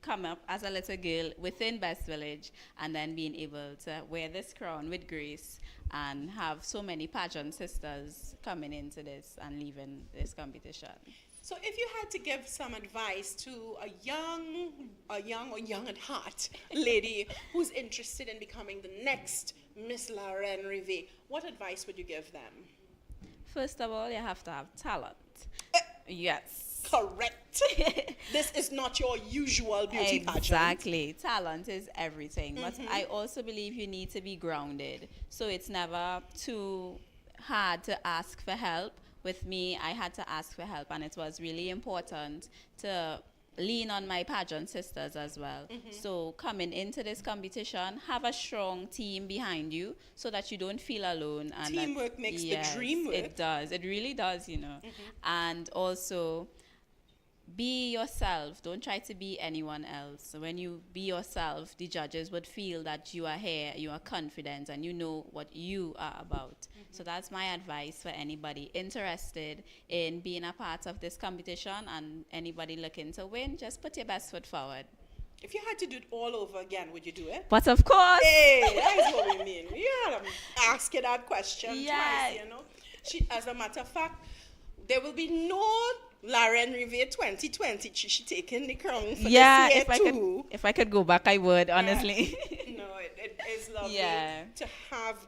come up as a little girl within Best Village and then being able to wear this crown with grace and have so many pageant sisters coming into this and leaving this competition. So if you had to give some advice to a young at heart lady who's interested in becoming the next Miss La Reine Rive, what advice would you give them? First of all, you have to have talent. Yes. Correct. This is not your usual beauty pageant. Exactly. Talent is everything. But I also believe you need to be grounded. So it's never too hard to ask for help. With me, I had to ask for help, and it was really important to lean on my pageant sisters as well. So coming into this competition, have a strong team behind you so that you don't feel alone. And teamwork makes the dream work. It does. It really does, you know. And also, be yourself. Don't try to be anyone else. So when you be yourself, the judges would feel that you are here, you are confident, and you know what you are about. So that's my advice for anybody interested in being a part of this competition and anybody looking to win. Just put your best foot forward. If you had to do it all over again, would you do it? But of course. Hey, that is what we mean. We had to ask you that question twice, you know. As a matter of fact, there will be no La Reine Rive 2020. She taking the crown for this year too. If I could go back, I would, honestly. No, it is lovely to have,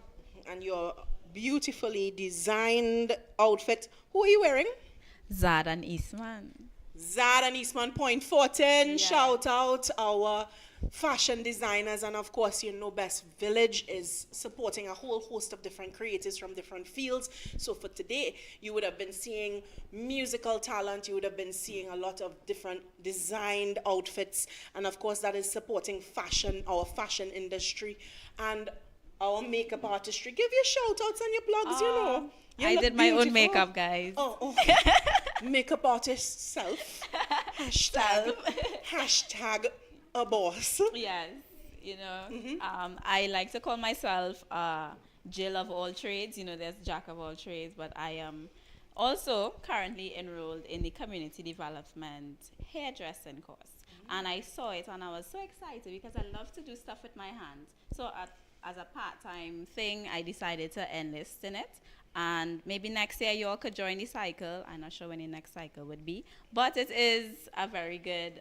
and your beautifully designed outfit. Who are you wearing? Zad and Eastman. Zad and Eastman Point 14. Shout out our fashion designers, and of course, you know, Best Village is supporting a whole host of different creators from different fields. So for today, you would have been seeing musical talent, you would have been seeing a lot of different designed outfits, and of course, that is supporting fashion, our fashion industry, and our makeup artistry. Give your shout outs and your blogs, you know. I did my own makeup, guys. makeup artist self. Hashtag a boss. Yes, I like to call myself Jill of all trades. There's Jack of all trades, but I am also currently enrolled in the community development hairdressing course. And I saw it and I was so excited because I love to do stuff with my hands. So as a part-time thing, I decided to enlist in it. And maybe next year you all could join the cycle. I'm not sure when the next cycle would be. But it is a very good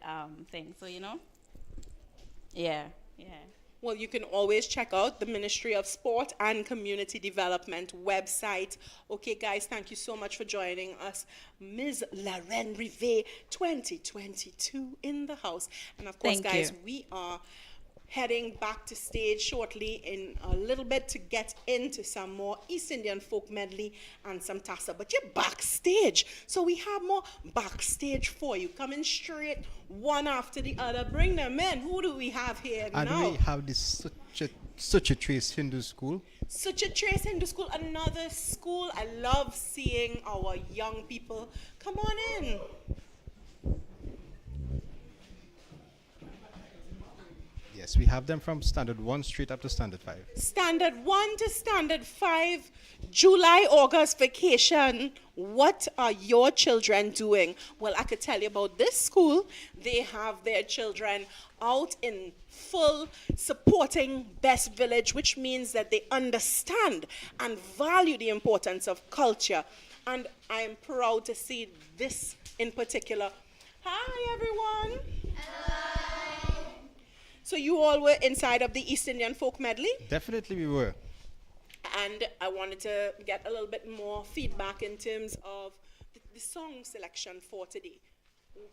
thing. So, yeah. Well, you can always check out the Ministry of Sport and Community Development website. Okay, guys, thank you so much for joining us. Ms. Laren Rivet, 2022 in the house. And of course, Thank guys, you. we are heading back to stage shortly in a little bit to get into some more East Indian folk medley and some Tassa. But you're backstage, so we have more backstage for you. Coming straight one after the other. Bring them in. Who do we have here And now? we have this such a trace Hindu school. Such a trace Hindu school, another school. I love seeing our young people. Come on in. Yes, we have them from standard 1 straight up to standard 5. Standard 1 to standard 5, July, August vacation. What are your children doing? Well, I could tell you about this school. They have their children out in full supporting Best Village, which means that they understand and value the importance of culture. And I am proud to see this in particular. Hi, everyone. So you all were inside of the East Indian folk medley? Definitely we were. And I wanted to get a little bit more feedback in terms of the song selection for today.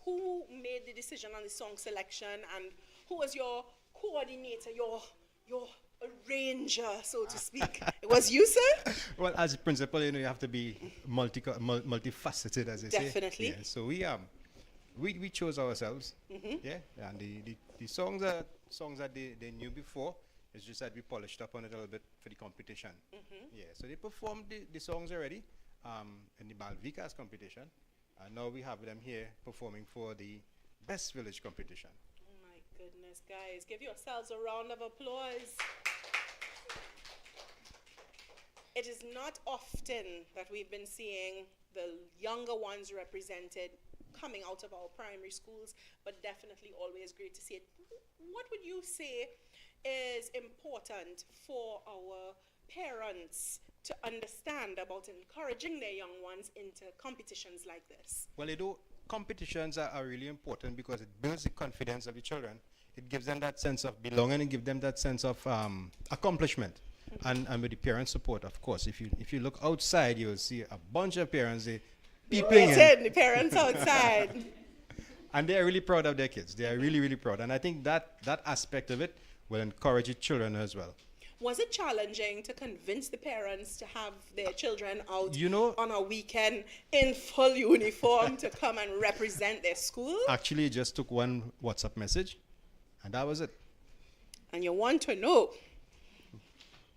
Who made the decision on the song selection, and who was your coordinator, your arranger, so to speak? It was you, sir? Well, as a principal, you have to be multifaceted, as they say. Definitely. Yeah, so we chose ourselves. Yeah, and the songs that they knew before. It's just that we polished up on it a little bit for the competition. Yeah, so they performed the songs already in the Balvikas competition, and now we have them here performing for the Best Village competition. Oh my goodness, guys. Give yourselves a round of applause. It is not often that we've been seeing the younger ones represented coming out of our primary schools, but definitely always great to see it. What would you say is important for our parents to understand about encouraging their young ones into competitions like this? Well, competitions are really important because it builds the confidence of the children. It gives them that sense of belonging and give them that sense of accomplishment. And with the parent support, of course. If you look outside, you'll see a bunch of parents peeping in. The parents outside. And they are really proud of their kids. They are really, really proud. And I think that aspect of it will encourage the children as well. Was it challenging to convince the parents to have their children out on a weekend in full uniform to come and represent their school? Actually, it just took one WhatsApp message, and that was it. And you want to know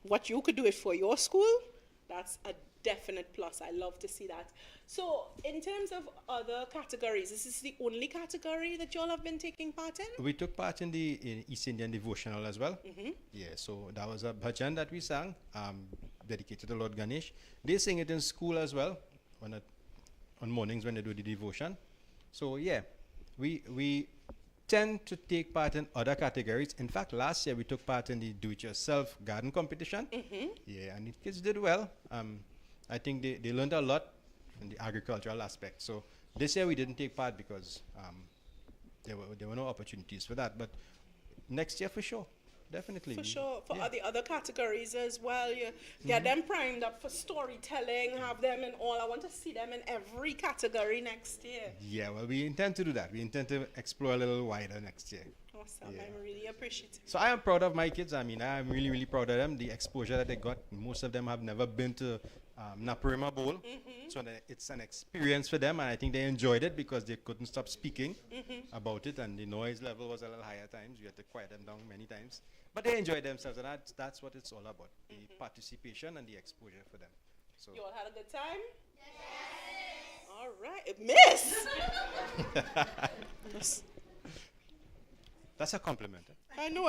what you could do it for your school? That's a definite plus. I love to see that. So, in terms of other categories, this is the only category that you all have been taking part in? We took part in the East Indian Devotional as well. Yeah, so that was a bhajan that we sang, dedicated to Lord Ganesh. They sing it in school as well, on mornings when they do the devotion. So yeah, we tend to take part in other categories. In fact, last year we took part in the do-it-yourself garden competition. Yeah, and the kids did well. I think they learned a lot in the agricultural aspect. So this year we didn't take part because there were no opportunities for that. But next year for sure, definitely. For sure. For the other categories as well, you get them primed up for storytelling, have them in all. I want to see them in every category next year. Yeah, well, we intend to do that. We intend to explore a little wider next year. Awesome. I'm really appreciative. So I am proud of my kids. I mean, I'm really, really proud of them. The exposure that they got. Most of them have never been to Naparima Bowl. So it's an experience for them, and I think they enjoyed it because they couldn't stop speaking about it, and the noise level was a little higher at times. We had to quiet them down many times. But they enjoyed themselves, and that's what it's all about, the participation and the exposure for them. So You all had a good time? Yes. All right, Miss. That's a compliment. I know,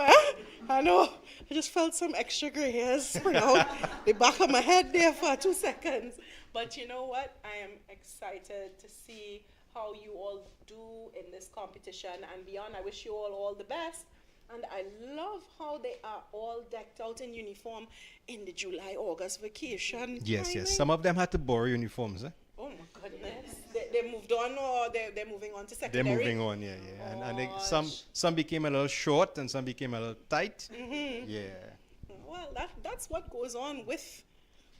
I know. I just felt some extra gray hairs spring out the back of my head there for 2 seconds. But you know what? I am excited to see how you all do in this competition and beyond. I wish you all the best. And I love how they are all decked out in uniform in the July-August vacation. Yes, timing. yes. Some of them had to borrow uniforms. Oh my goodness. They moved on, or they're moving on to They're secondary? moving on, yeah, yeah. And some became a little short and some became a little tight. Yeah. Well, that's what goes on with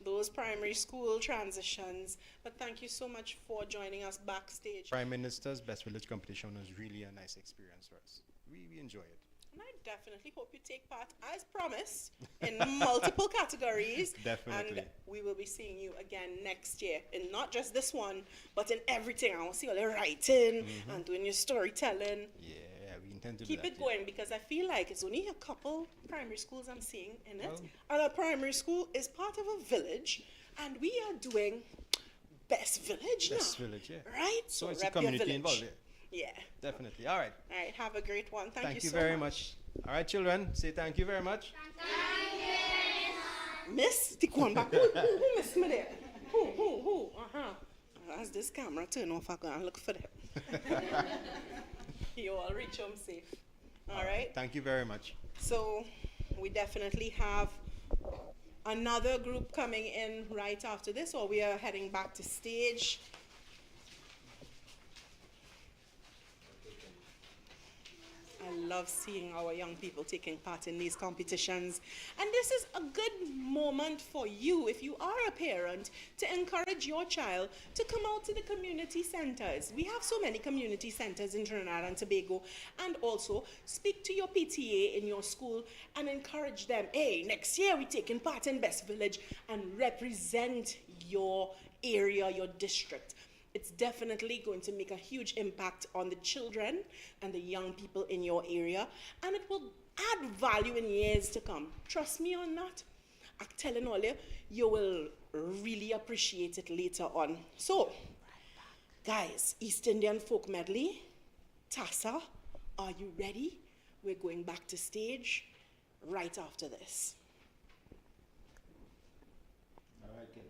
those primary school transitions. But thank you so much for joining us backstage. Prime Minister's Best Village competition was really a nice experience for us. We enjoy it. And I definitely hope you take part, as promised, in multiple categories. Definitely. And we will be seeing you again next year. And not just this one, but in everything. I want to see all your writing and doing your storytelling. Yeah, we intend to Keep do it that. going, because I feel like it's only a couple primary schools I'm seeing in it. And a primary school is part of a village. And we are doing Best Village Best now. Village, yeah. Right? So it's a rep your community village. involved, yeah. Yeah. Definitely. All right. All right. Have a great one. Thank you you so very much. All right, children. Say thank you very much. Miss, take one back. Who missed me there? Who? As this camera turn off, I'm going to look for them. You all reach home safe. All right? Thank you very much. So we definitely have another group coming in right after this, or we are heading back to stage. I love seeing our young people taking part in these competitions. And this is a good moment for you, if you are a parent, to encourage your child to come out to the community centers. We have so many community centers in Trinidad and Tobago. And also speak to your PTA in your school and encourage them. Hey, next year we're taking part in Best Village, and represent your area, your district. It's definitely going to make a huge impact on the children and the young people in your area, and it will add value in years to come. Trust me on that. I'm telling all you will really appreciate it later on. So, guys, East Indian Folk Medley, Tassa, are you ready? We're going back to stage right after this. All right, kid.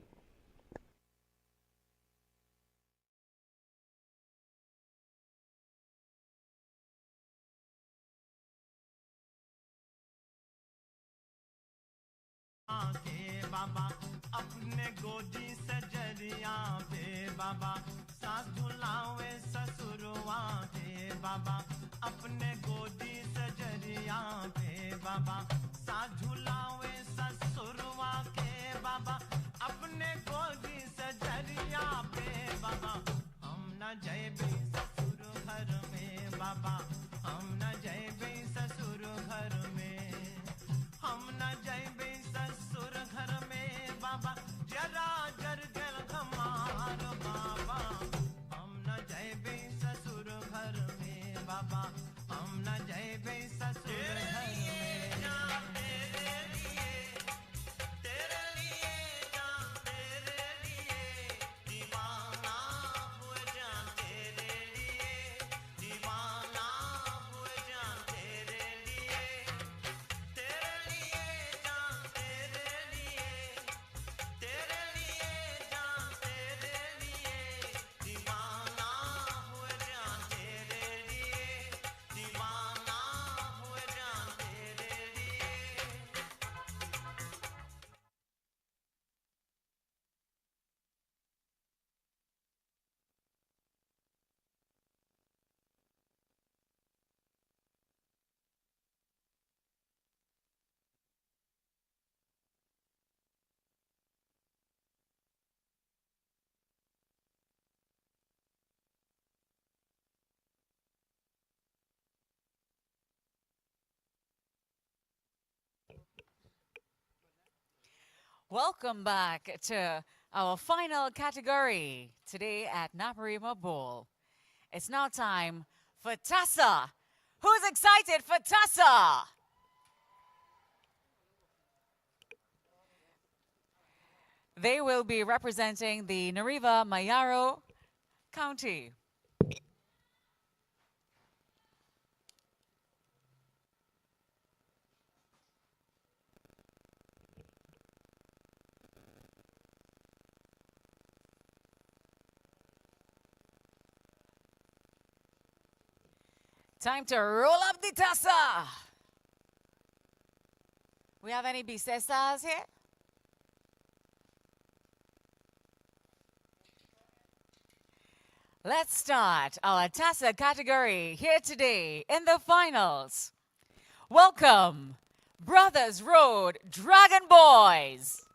के बाबा अपने गोदी सजरिया पे बाबा सास झुलावे ससुरवा के बाबा अपने गोदी सजरिया पे बाबा सास झुलावे ससुरवा के बाबा अपने गोदी सजरिया पे बाबा हम न जयबे ससुर घर में बाबा हम न जयबे ससुर घर में हम न जयबे ससुर घर में बाबा जरा जर गल हमार बाबा हम न जयबे ससुर घर में बाबा हम न जयबे ससुर घर में तेरे लिए जान तेरे लिए दीवाना हुए जान तेरे लिए दीवाना हुए जान तेरे लिए जान तेरे लिए जान तेरे लिए दीवाना हुए जान तेरे लिए दीवाना हुए जान तेरे लिए Welcome back to our final category today at Naparima Bowl. It's now time for Tassa. Who's excited for Tassa? They will be representing the Nariva Mayaro County. Time to roll up the Tassa. We have any Bisesas here? Let's start our Tassa category here today in the finals. Welcome, Brothers Road Dragon Boys.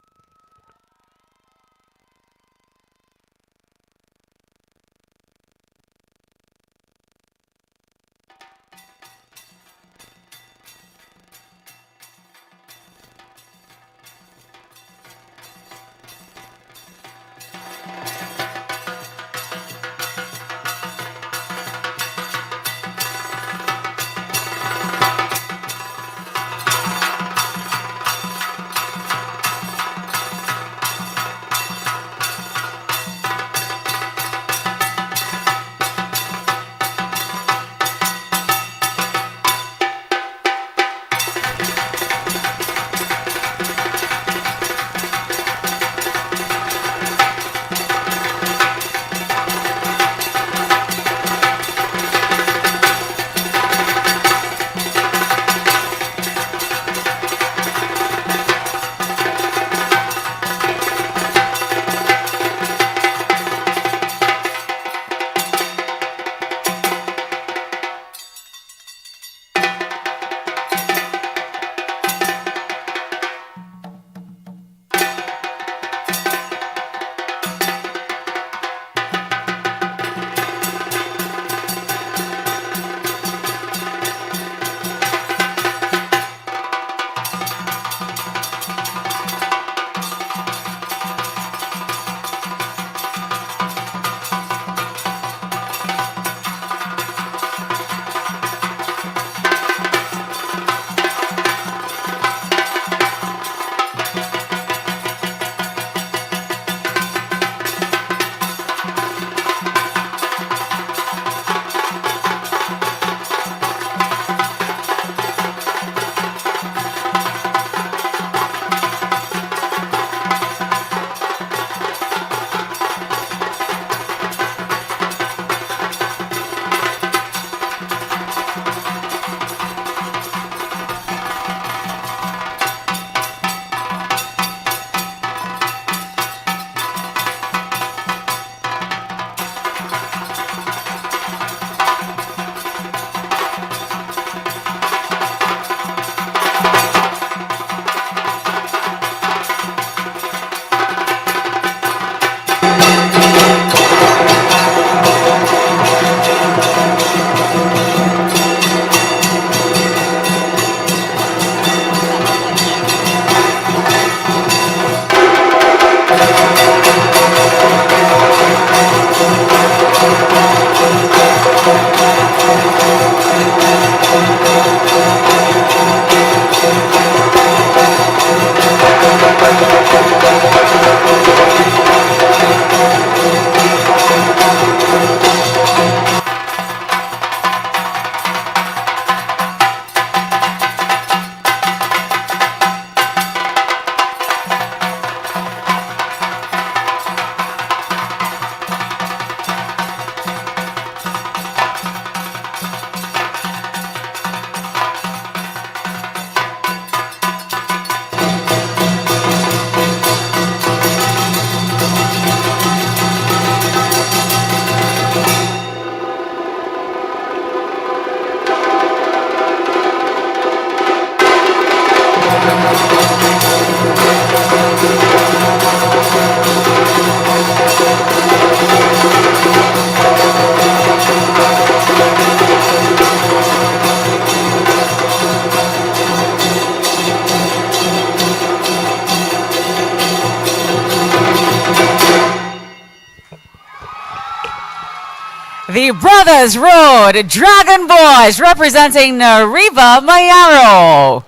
The Brothers Road Dragon Boys representing Nariva Mayaro.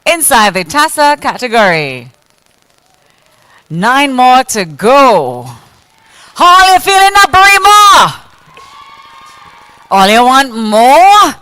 Inside the Tassa category. 9 more to go. All you feeling up, more? All you want more?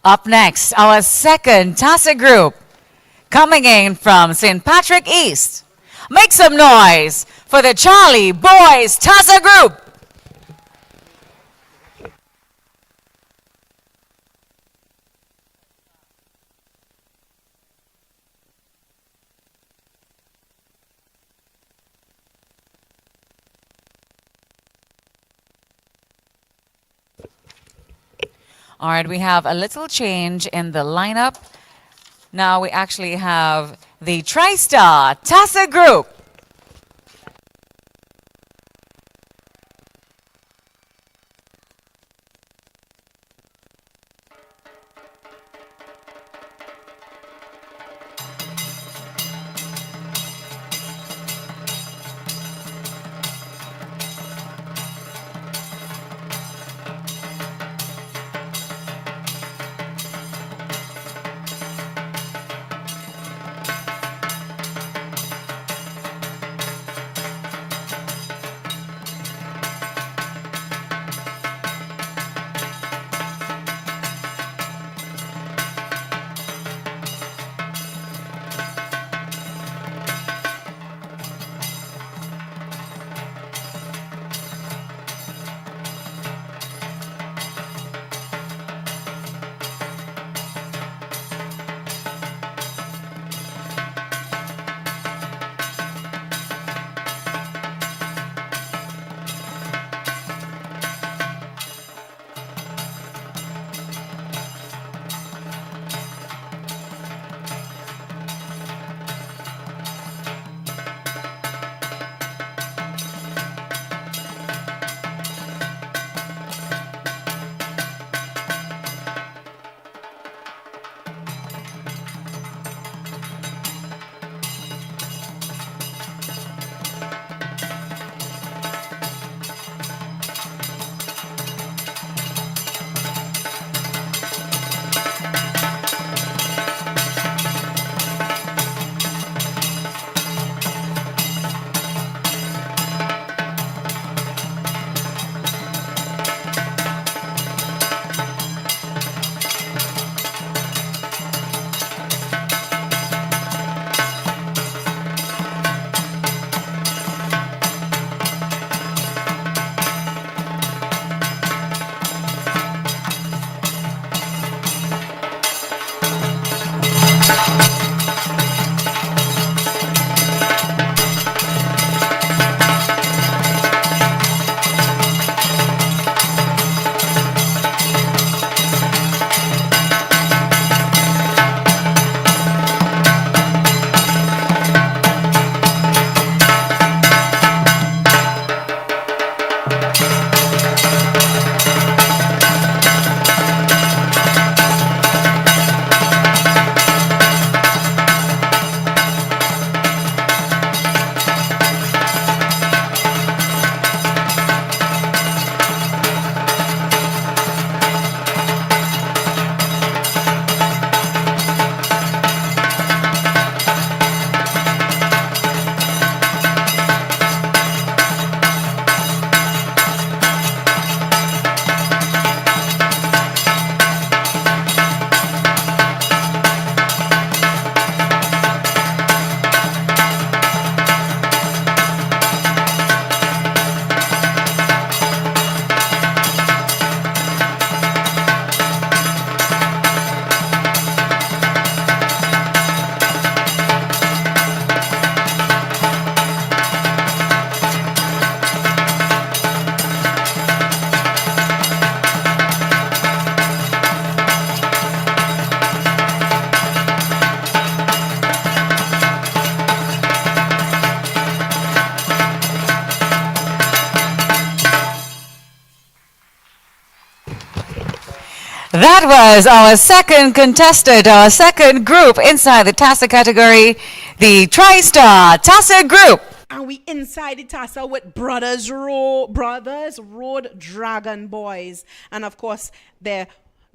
Up next, our second Tassa group, coming in from St. Patrick East. Make some noise for the Charlie Boys Tassa group. All right, we have a little change in the lineup. Now we actually have the TriStar Tassa group. That was our second contestant, our second group inside the Tassa category, the TriStar Tassa Group. And we inside the Tassa with Brothers Road Dragon Boys. And of course, they're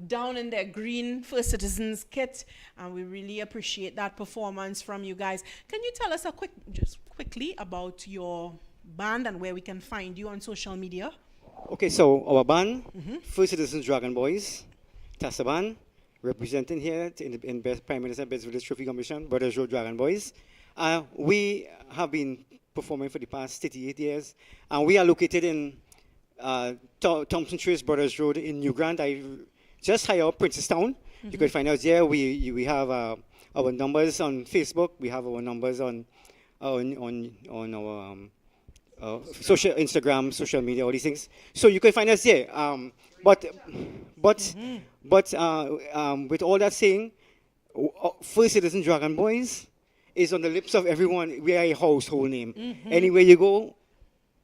down in their green First Citizens kit. And we really appreciate that performance from you guys. Can you tell us just quickly about your band and where we can find you on social media? Okay, so our band, First Citizens Dragon Boys, Tassa band, representing here in Prime Minister Best Village Trophy Commission, Brothers Road Dragon Boys. We have been performing for the past 38 years, and we are located in Thompson Trace Brothers Road in New Grand. I just higher up Princestown. You can find us there. We have our numbers on Facebook. We have our numbers on our social Instagram, social media, all these things. So you can find us there. But with all that saying, First Citizen Dragon Boys is on the lips of everyone. We are a household name. Anywhere you go,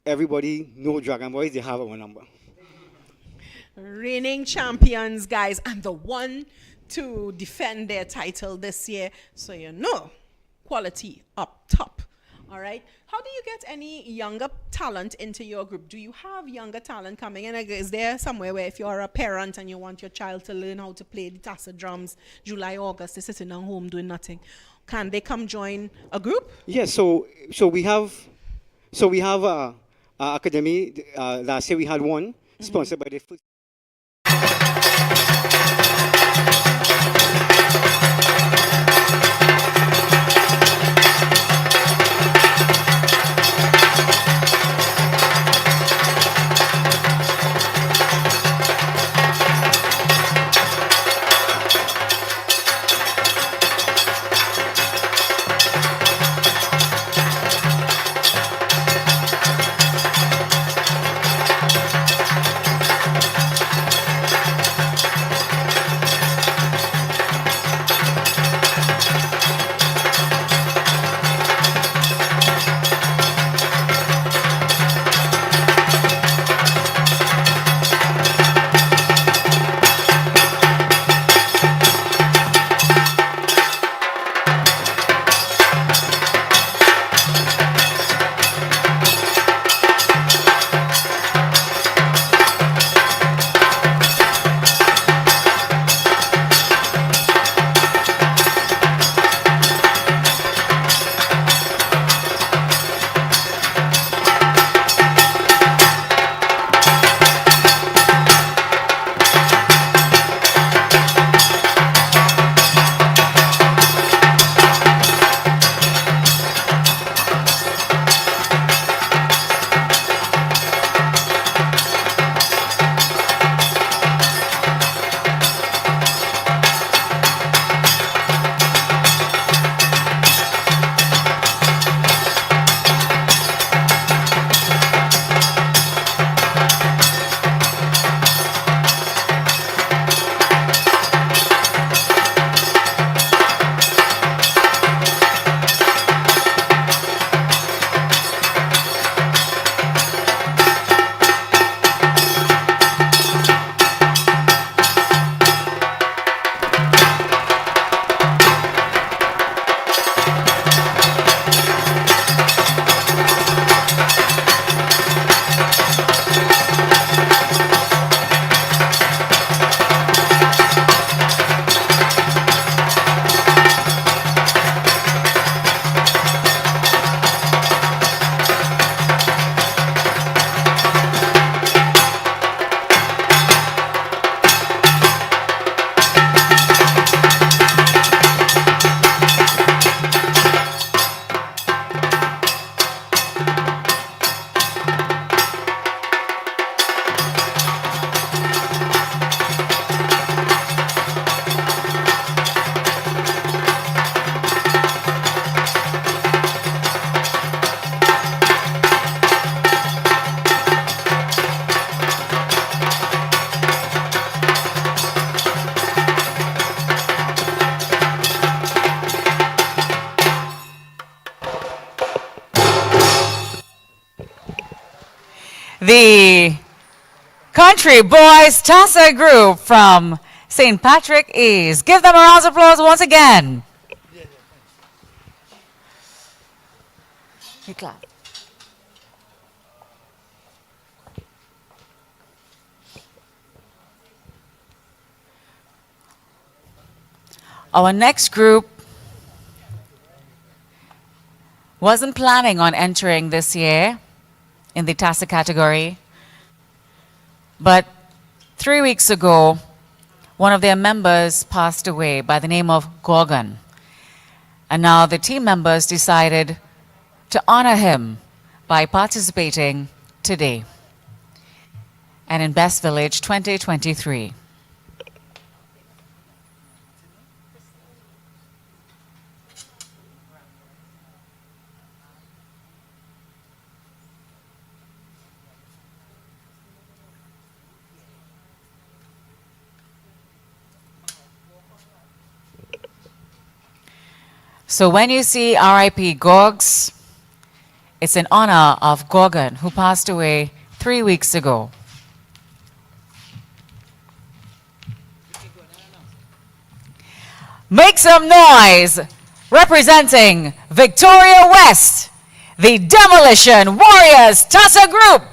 everybody know Dragon Boys. They have our number. Reigning champions, guys, and the one to defend their title this year. So you know, quality up top. All right. How do you get any younger talent into your group? Do you have younger talent coming in? Is there somewhere where if you're a parent and you want your child to learn how to play the Tassa drums, July, August, they're sitting at home doing nothing, can they come join a group? Yeah. So we have a academy. Last year we had one sponsored by the First. The Country Boys Tassa Group from St. Patrick is. Give them a round of applause once again. You clap. Our next group wasn't planning on entering this year in the Tassa category, but 3 weeks ago, one of their members passed away by the name of Gorgon. And now the team members decided to honor him by participating today and in Best Village 2023. So when you see RIP Gorgs, it's in honor of Gorgon, who passed away 3 weeks ago. Make some noise representing Victoria West, the Demolition Warriors Tassa Group.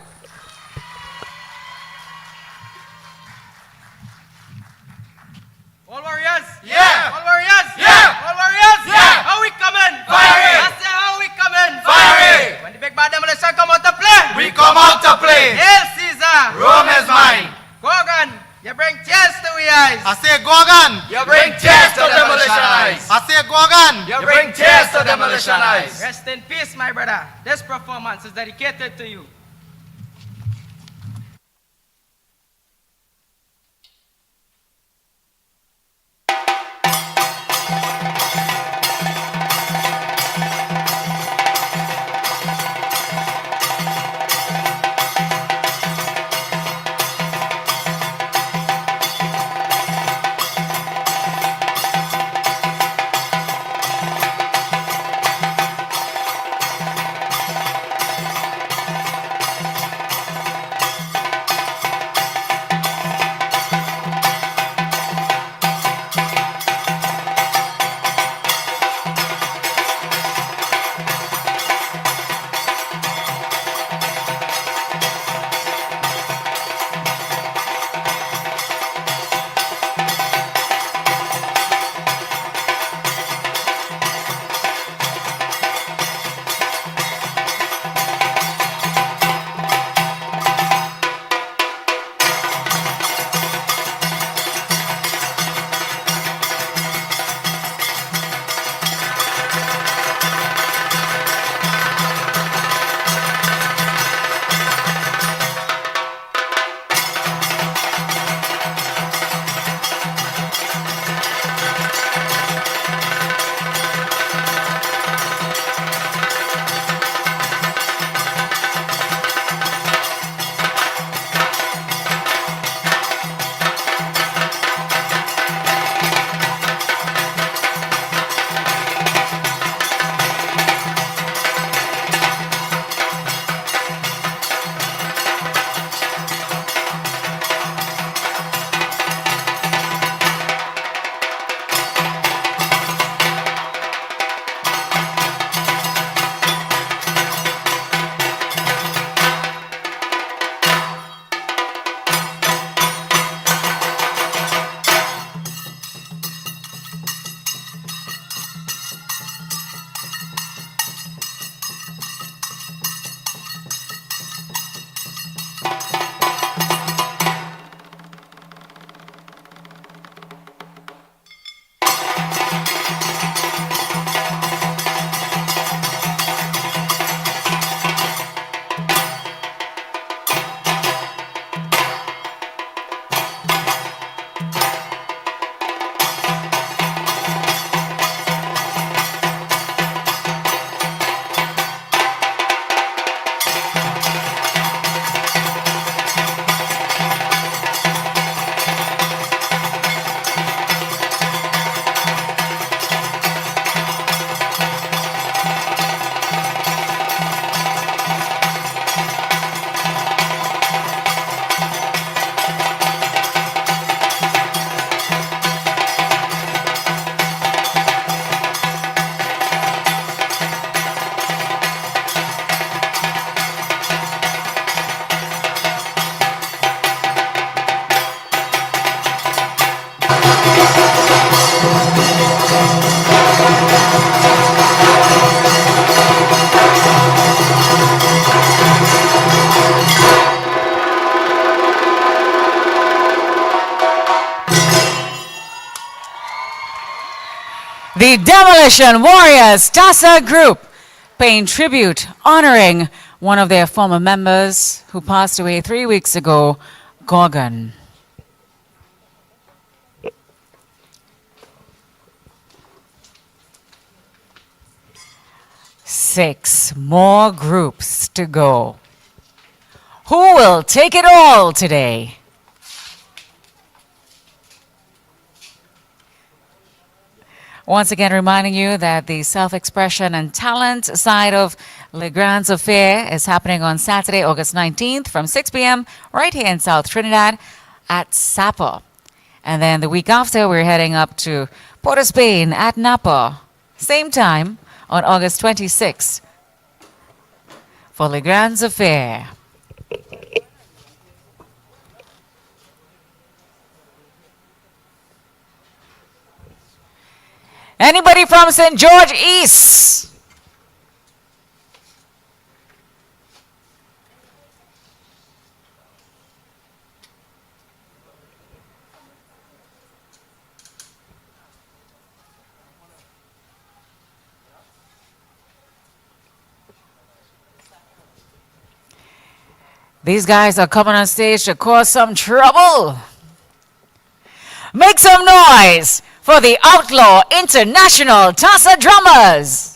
All warriors? Yeah! All warriors? Yeah! All warriors? Yeah! How we coming? Fiery! I say how we coming? Fiery! When the big bad demolition come out to play? We come out to play. Hail Caesar! Rome is mine. Gorgon, you bring tears to we eyes. I say Gorgon, you bring tears to demolition eyes. I say Gorgon, you bring tears to demolition eyes. Rest in peace, my brother. This performance is dedicated to you. the Demolition Warriors Tassa Group, paying tribute, honoring one of their former members who passed away 3 weeks ago, Gorgon. Six more groups to go. Who will take it all today? Once again, reminding you that the self-expression and talent side of Le Grand's Affair is happening on Saturday, August 19th from 6 p.m. right here in South Trinidad at Sapa. And then the week after, we're heading up to Port of Spain at Napa. Same time on August 26th for Le Grand's Affair. Anybody from St. George East? These guys are coming on stage to cause some trouble. Make some noise for the Outlaw International Tassa Drummers.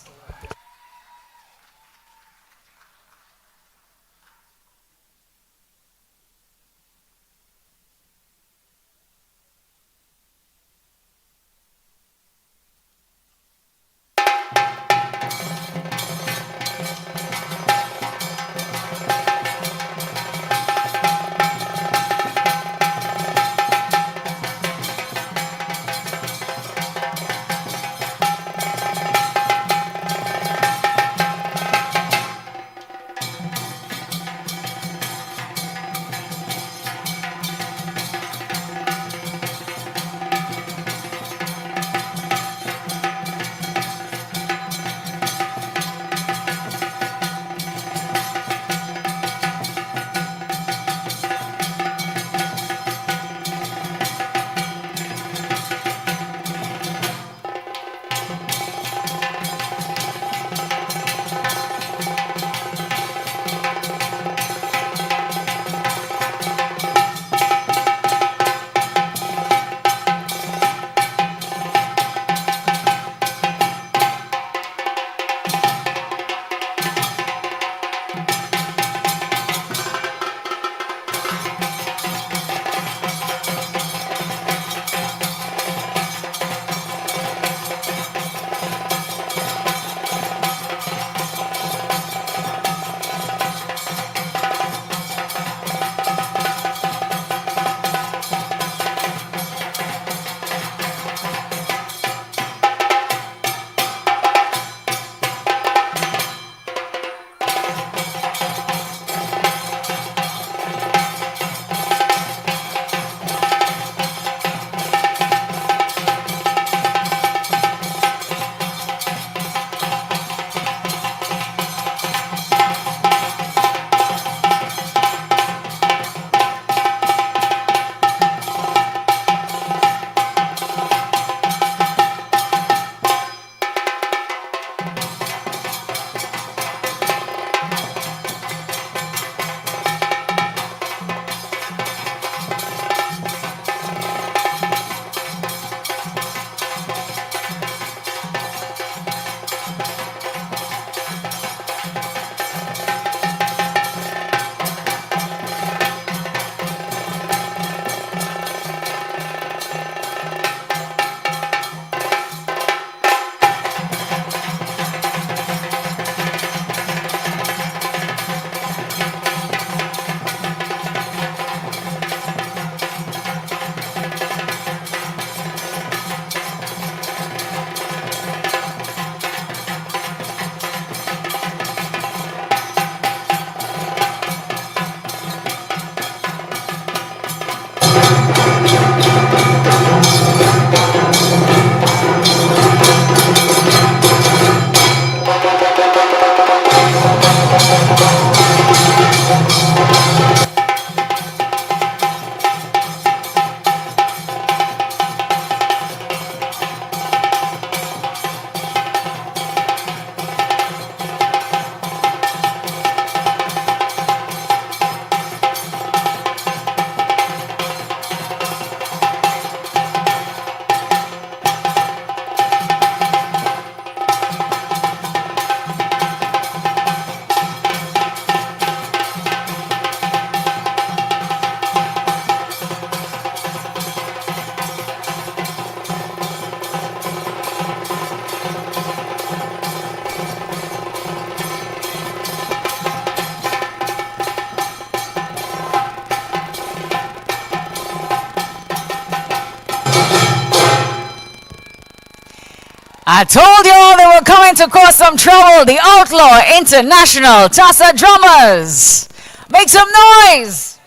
I told you all they were coming to cause some trouble. The Outlaw International Tassa Drummers. Make some noise.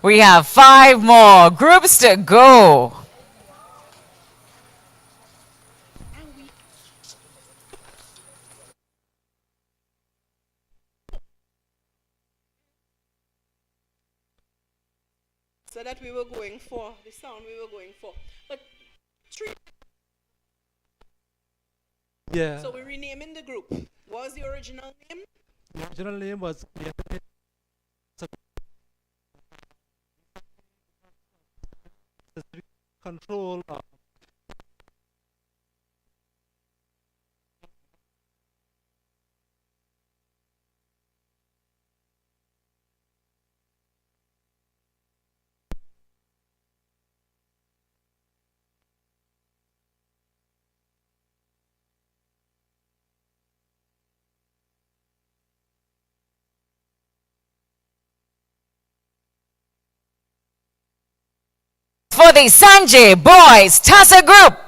We have 5 more groups to go. So that we were going for, the sound we were going for. But 3. Yeah. So we're renaming the group. What was the original name? The original name was control. For the Sanjay Boys Tassa Group.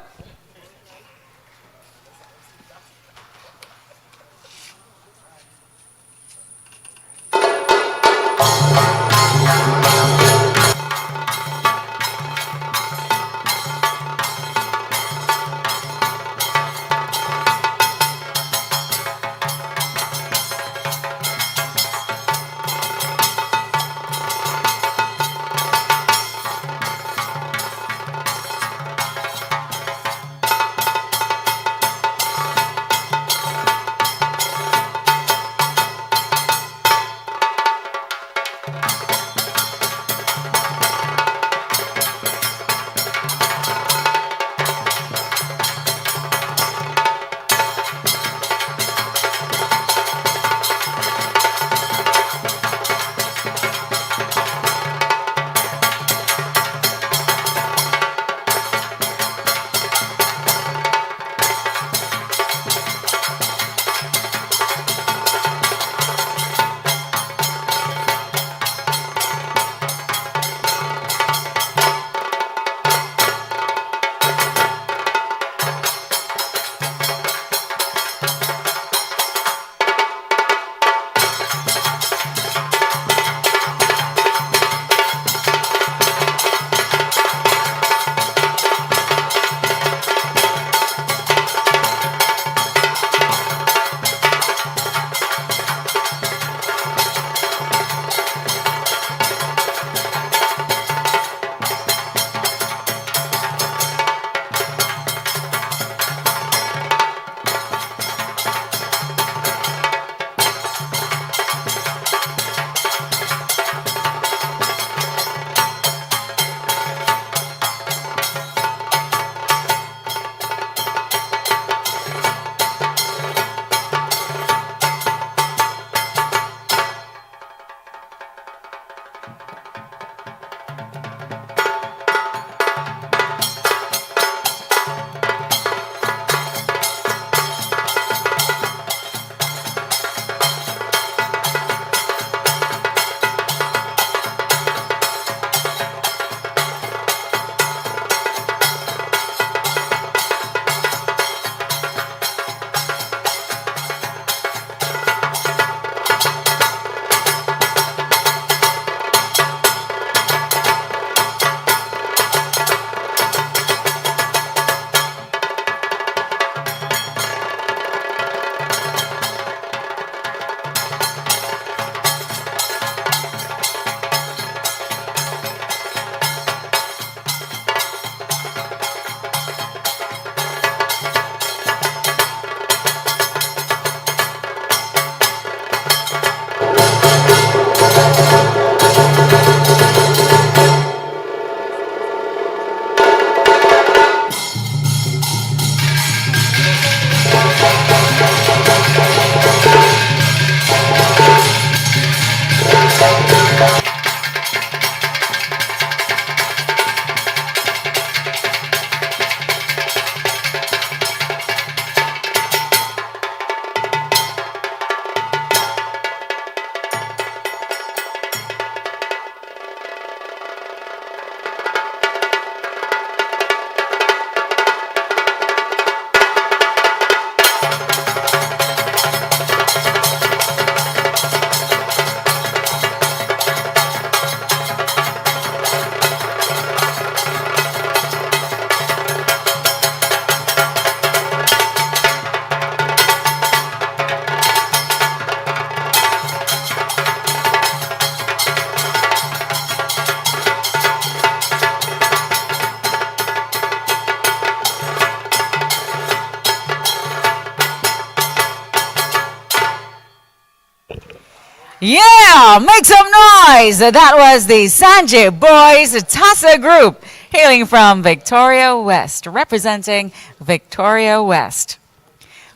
Yeah, make some noise. That was the Sanjay Boys Tassa group, hailing from Victoria West, representing Victoria West.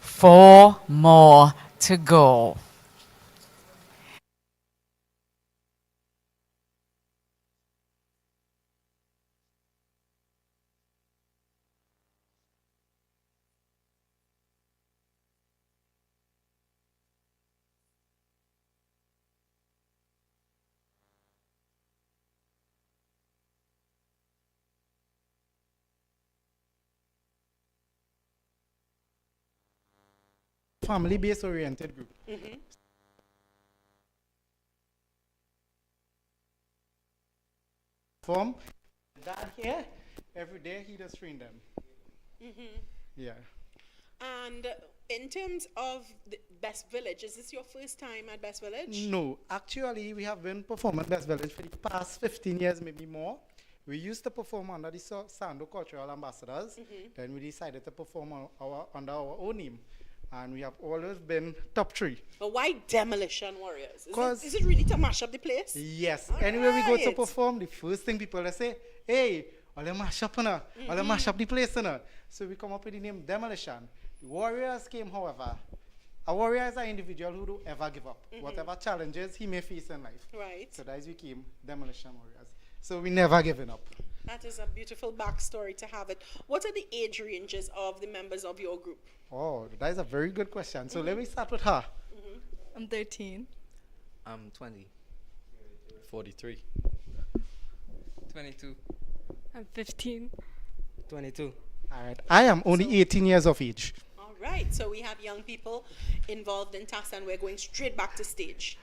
4 more to go. Family-based oriented group. Form dad here every day he does train them. Yeah. And in terms of the Best Village, is this your first time at Best Village? No, actually we have been performing at Best Village for the past 15 years, maybe more. We used to perform under the Sando Cultural Ambassadors. Then we decided to perform under our own name. And we have always been top 3. But why Demolition Warriors? Cause Is it really to mash up the place? Yes. All Anywhere we go to right. perform, the first thing people say, hey, all the mash up, all the mash up the place. So we come up with the name Demolition. The Warriors came, however. A warrior is an individual who don't ever give up. Whatever challenges he may face in life. Right. So that is we became Demolition Warriors. So we never given up. That is a beautiful backstory to have it. What are the age ranges of the members of your group? Oh, that is a very good question. So let me start with her. I'm 13. I'm 20. 43. 22. I'm 15. 22. All right. I am only 18 years of age. All right. So we have young people involved in Tassa, and we're going straight back to stage.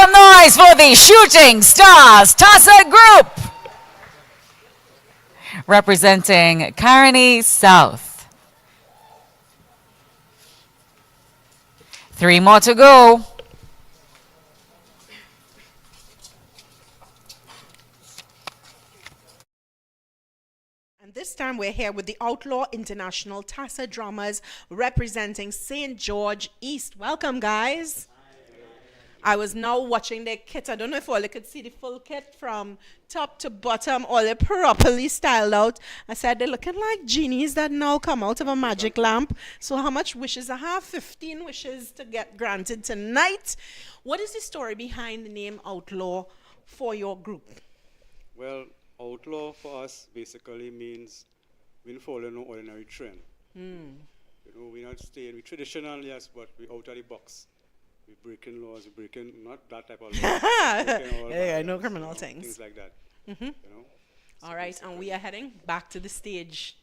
some noise for the Shooting Stars Tassa Group, representing Caroni South. 3 more to go. And this time we're here with the Outlaw International Tassa Drummers representing St. George East. Welcome, guys. I was now watching their kit. I don't know if all you could see the full kit from top to bottom, all it properly styled out. I said they're looking like genies that now come out of a magic lamp. So how much wishes I have? 15 wishes to get granted tonight. What is the story behind the name Outlaw for your group? Well, outlaw for us basically means we don't follow no ordinary trend. You know, we're not staying, we're traditional, yes, but we're out of the box. We're breaking laws, we're breaking, not that type of laws. Hey, I know criminal things. Things like that. You know? All right, and we are heading back to the stage.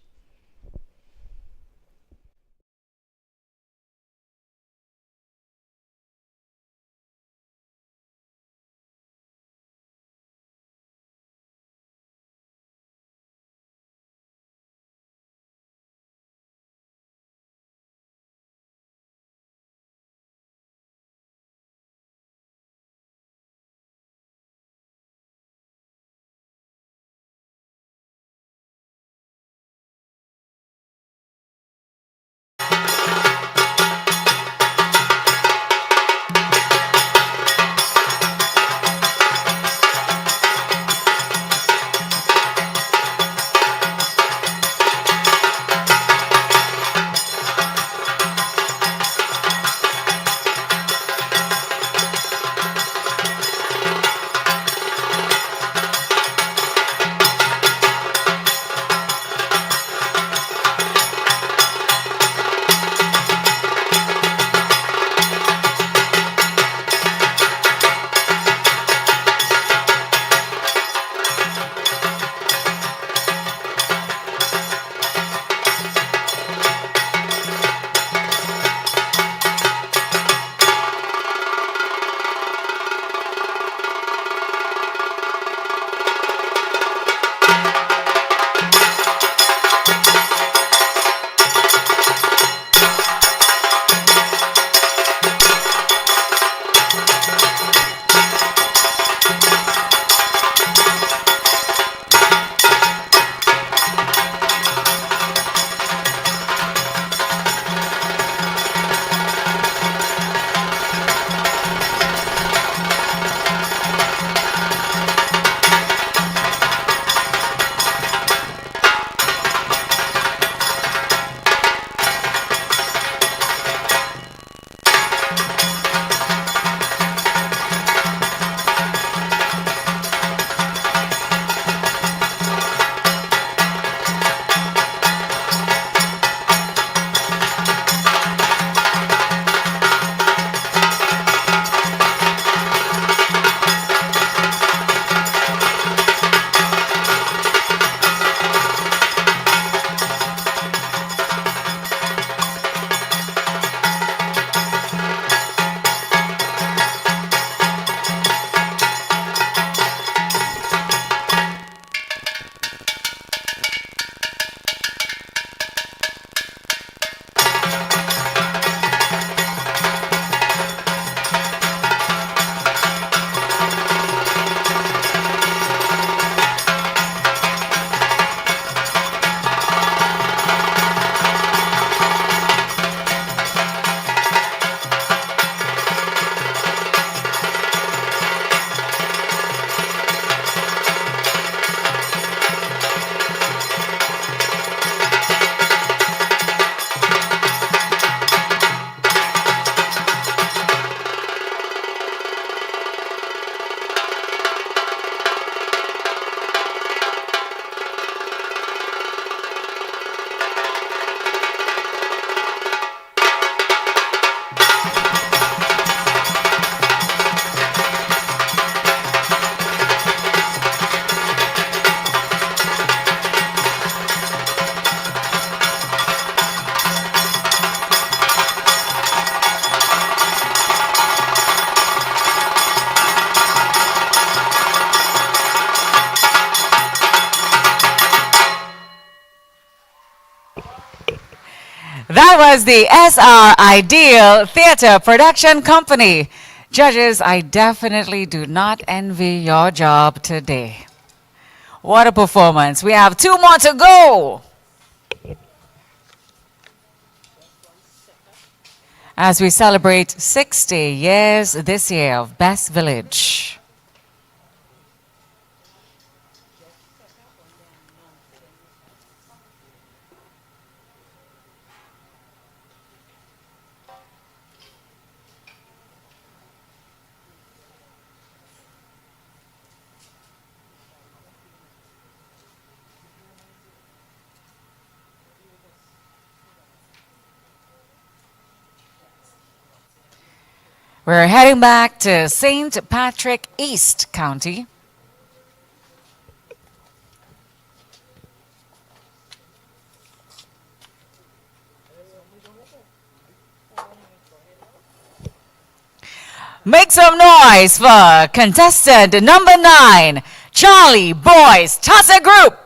That was the SR Ideal Theater Production Company. Judges, I definitely do not envy your job today. What a performance. We have 2 more to go. As we celebrate 60 years this year of Best Village. We're heading back to St. Patrick East County. Make some noise for contestant number 9, Charlie Boys Tassa Group.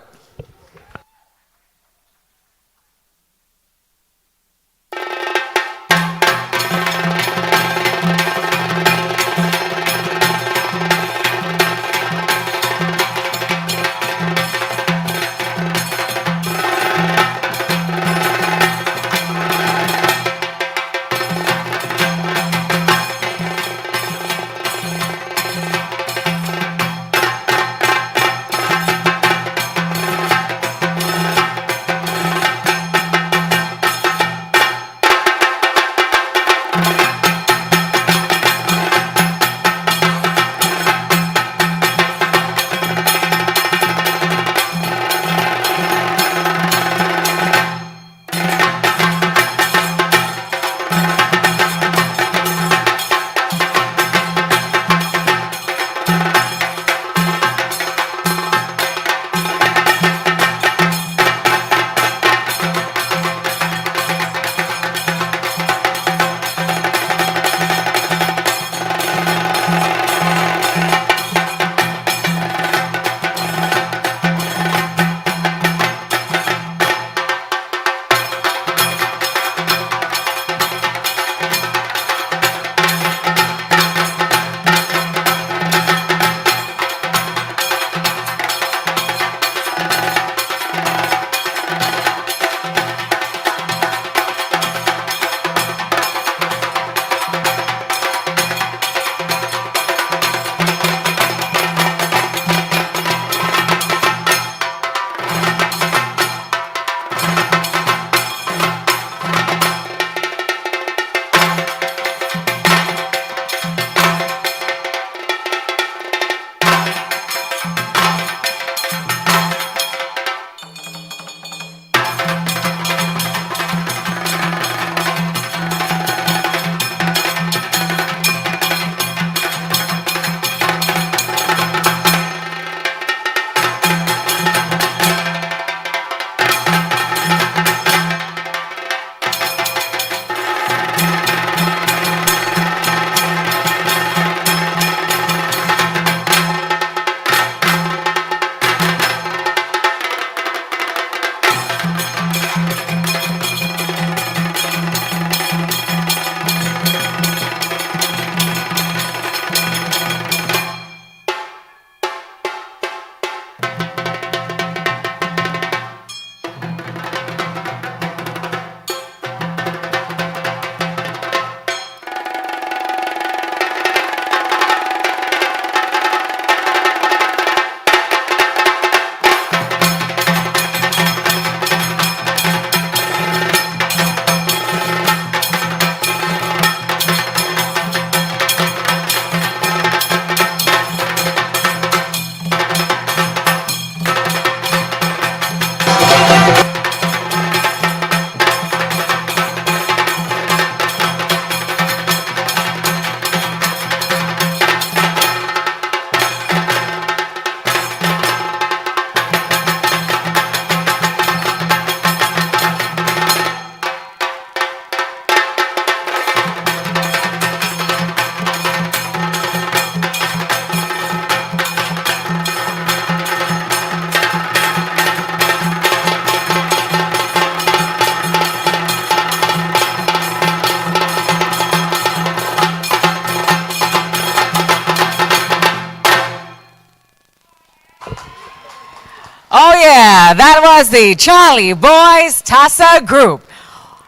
Oh yeah, that was the Charlie Boys Tassa group,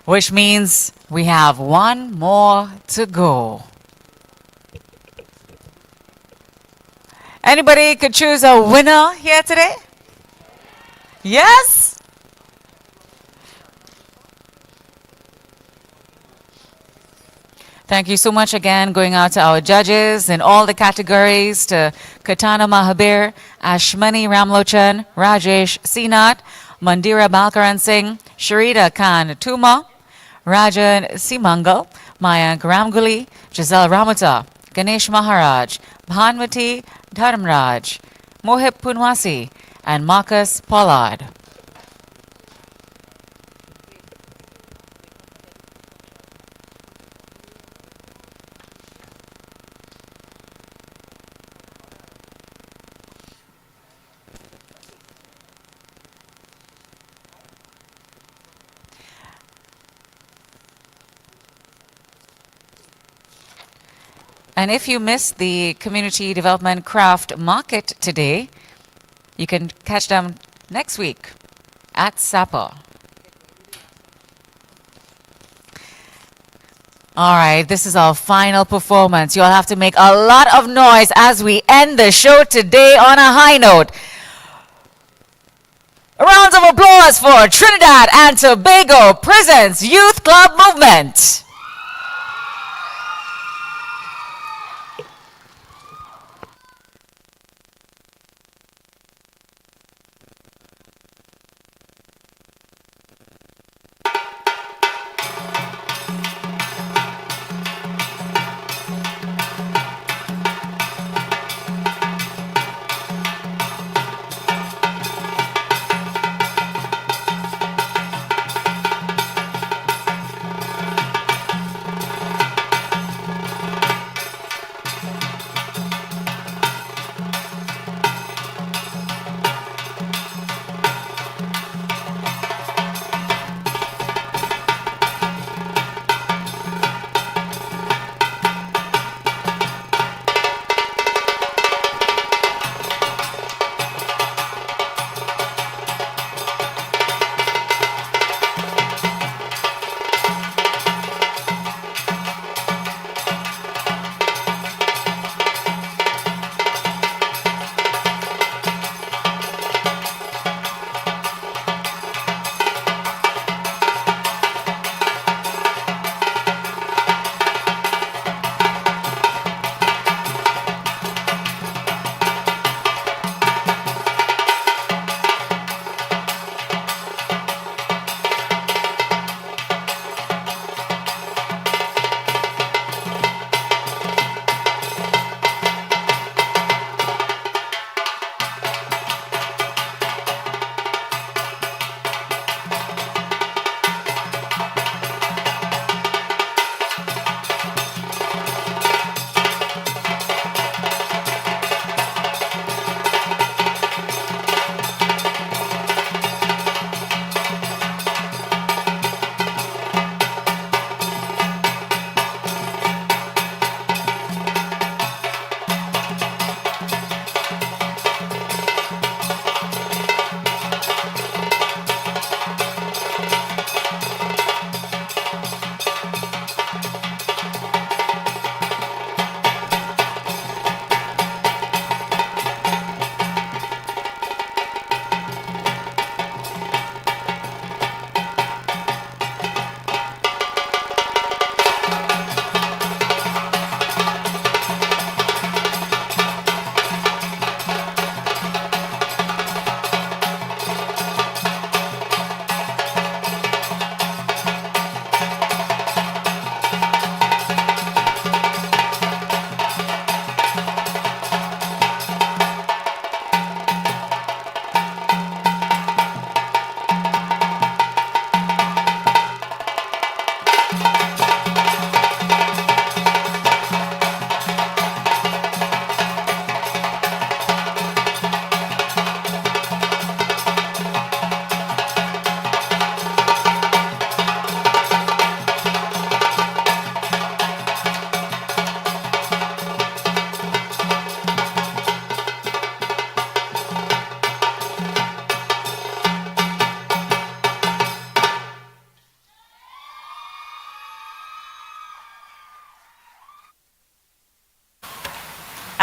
which means we have one more to go. Anybody could choose a winner here today? Yes? Thank you so much again, going out to our judges in all the categories, to Katana Mahabir, Ashmani Ramlochan, Rajesh Sinat, Mandira Balkaran Singh, Sharita Khan Tuma, Rajan Simangal, Mayank Ramguli, Giselle Ramata, Ganesh Maharaj, Bhanmati Dharmraj, Mohib Punwasi, and Marcus Pollard. And if you missed the Community Development Craft Market today, you can catch them next week at Sapa. All right, this is our final performance. You'll have to make a lot of noise as we end the show today on a high note. Rounds of applause for Trinidad and Tobago Prisons Youth Club Movement.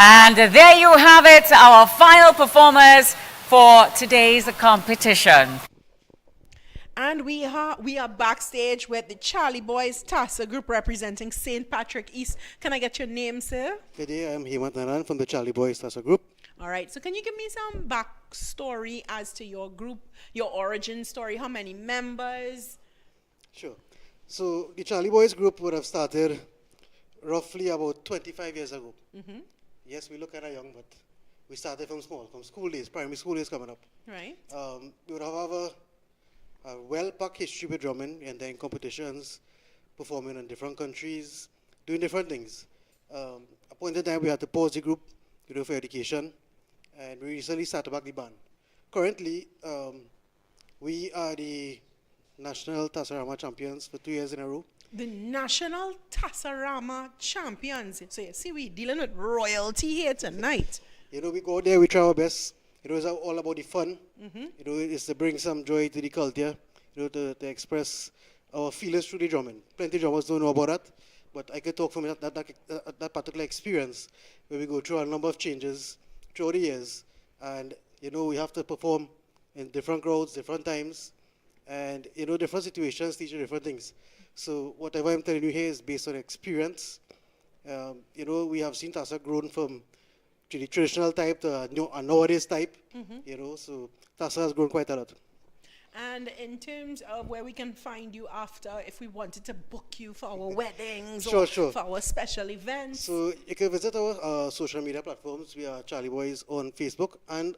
And there you have it, our final performers for today's competition. And we are backstage with the Charlie Boys Tassa group representing St. Patrick East. Can I get your name, sir? Good day, I'm Hemant Naran from the Charlie Boys Tassa group. All right, so can you give me some backstory as to your group, your origin story? How many members? Sure. So the Charlie Boys group would have started roughly about 25 years ago. Mm-hmm. Yes, we look kind of young, but we started from small, from school days, primary school days coming up. Right. We would have a well-packed history with drumming and then competitions, performing in different countries, doing different things. At a point in time, we had to pause the group, for education, and we recently started back the band. Currently, we are the National Tassarama champions for 2 years in a row. The National Tassarama champions. So you see, we're dealing with royalty here tonight. We go there, we try our best. It's all about the fun. Mm-hmm. It's to bring some joy to the culture, to express our feelings through the drumming. Plenty of drummers don't know about that, but I can talk from that particular experience where we go through a number of changes throughout the years. And, we have to perform in different crowds, different times, and, different situations teach you different things. So whatever I'm telling you here is based on experience. We have seen Tassa grown from the traditional type to a nowadays type, Mm-hmm. So Tassa has grown quite a lot. And in terms of where we can find you after, if we wanted to book you for our weddings Sure, or sure. for our special events. So you can visit our social media platforms. We are Charlie Boys on Facebook and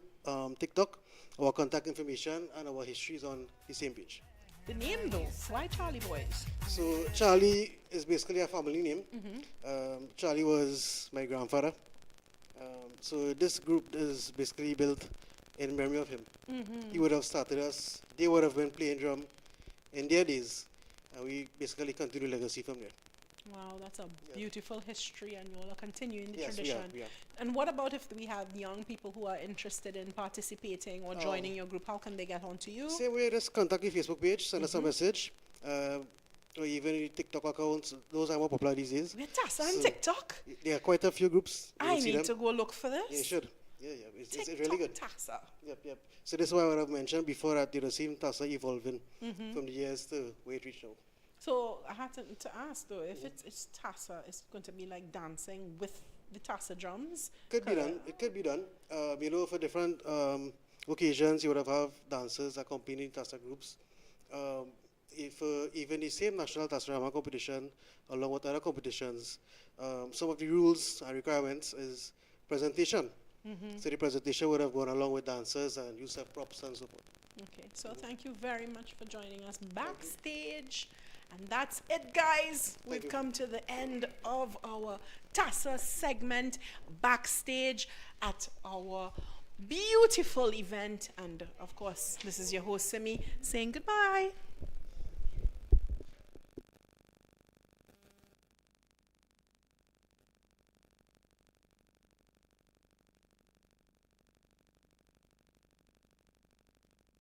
TikTok. Our contact information and our history is on the same page. The name though, why Charlie Boys? So Charlie is basically a family name. Mm-hmm. Charlie was my grandfather. So this group is basically built in memory of him. Mhm. He would have started us. They would have been playing drum in their days. And we basically continue legacy from there. Wow, that's a beautiful history, and you'll continue in the Yes, we tradition. are, we are. And what about if we have young people who are interested in participating or joining your group? How can they get onto you? Same way, just contact the Facebook page, send us a Mhm. message. Or even the TikTok accounts. Those are more popular these days. We're Tassa on So, TikTok? There are quite a few groups. You I will see need them. to go look for this. Yeah, you should. Yeah. It's TikTok really good. Tassa. Yep. So this is why I have mentioned before that seen Tassa evolving Mhm. from the years to where it reached now. So I had to ask though, if it's Tassa, it's going to be like dancing with the Tassa drums? Could be done. It could be done. For different occasions, you would have dancers accompanying Tassa groups. If even the same National Tassarama competition, along with other competitions, some of the rules and requirements is presentation. Mhm. So the presentation would have gone along with dancers and use of props and so forth. Okay, so thank you very much for joining us backstage. And that's it, guys. We've come to the end of our Tassa segment backstage at our beautiful event. And of course, this is your host, Simi, saying goodbye.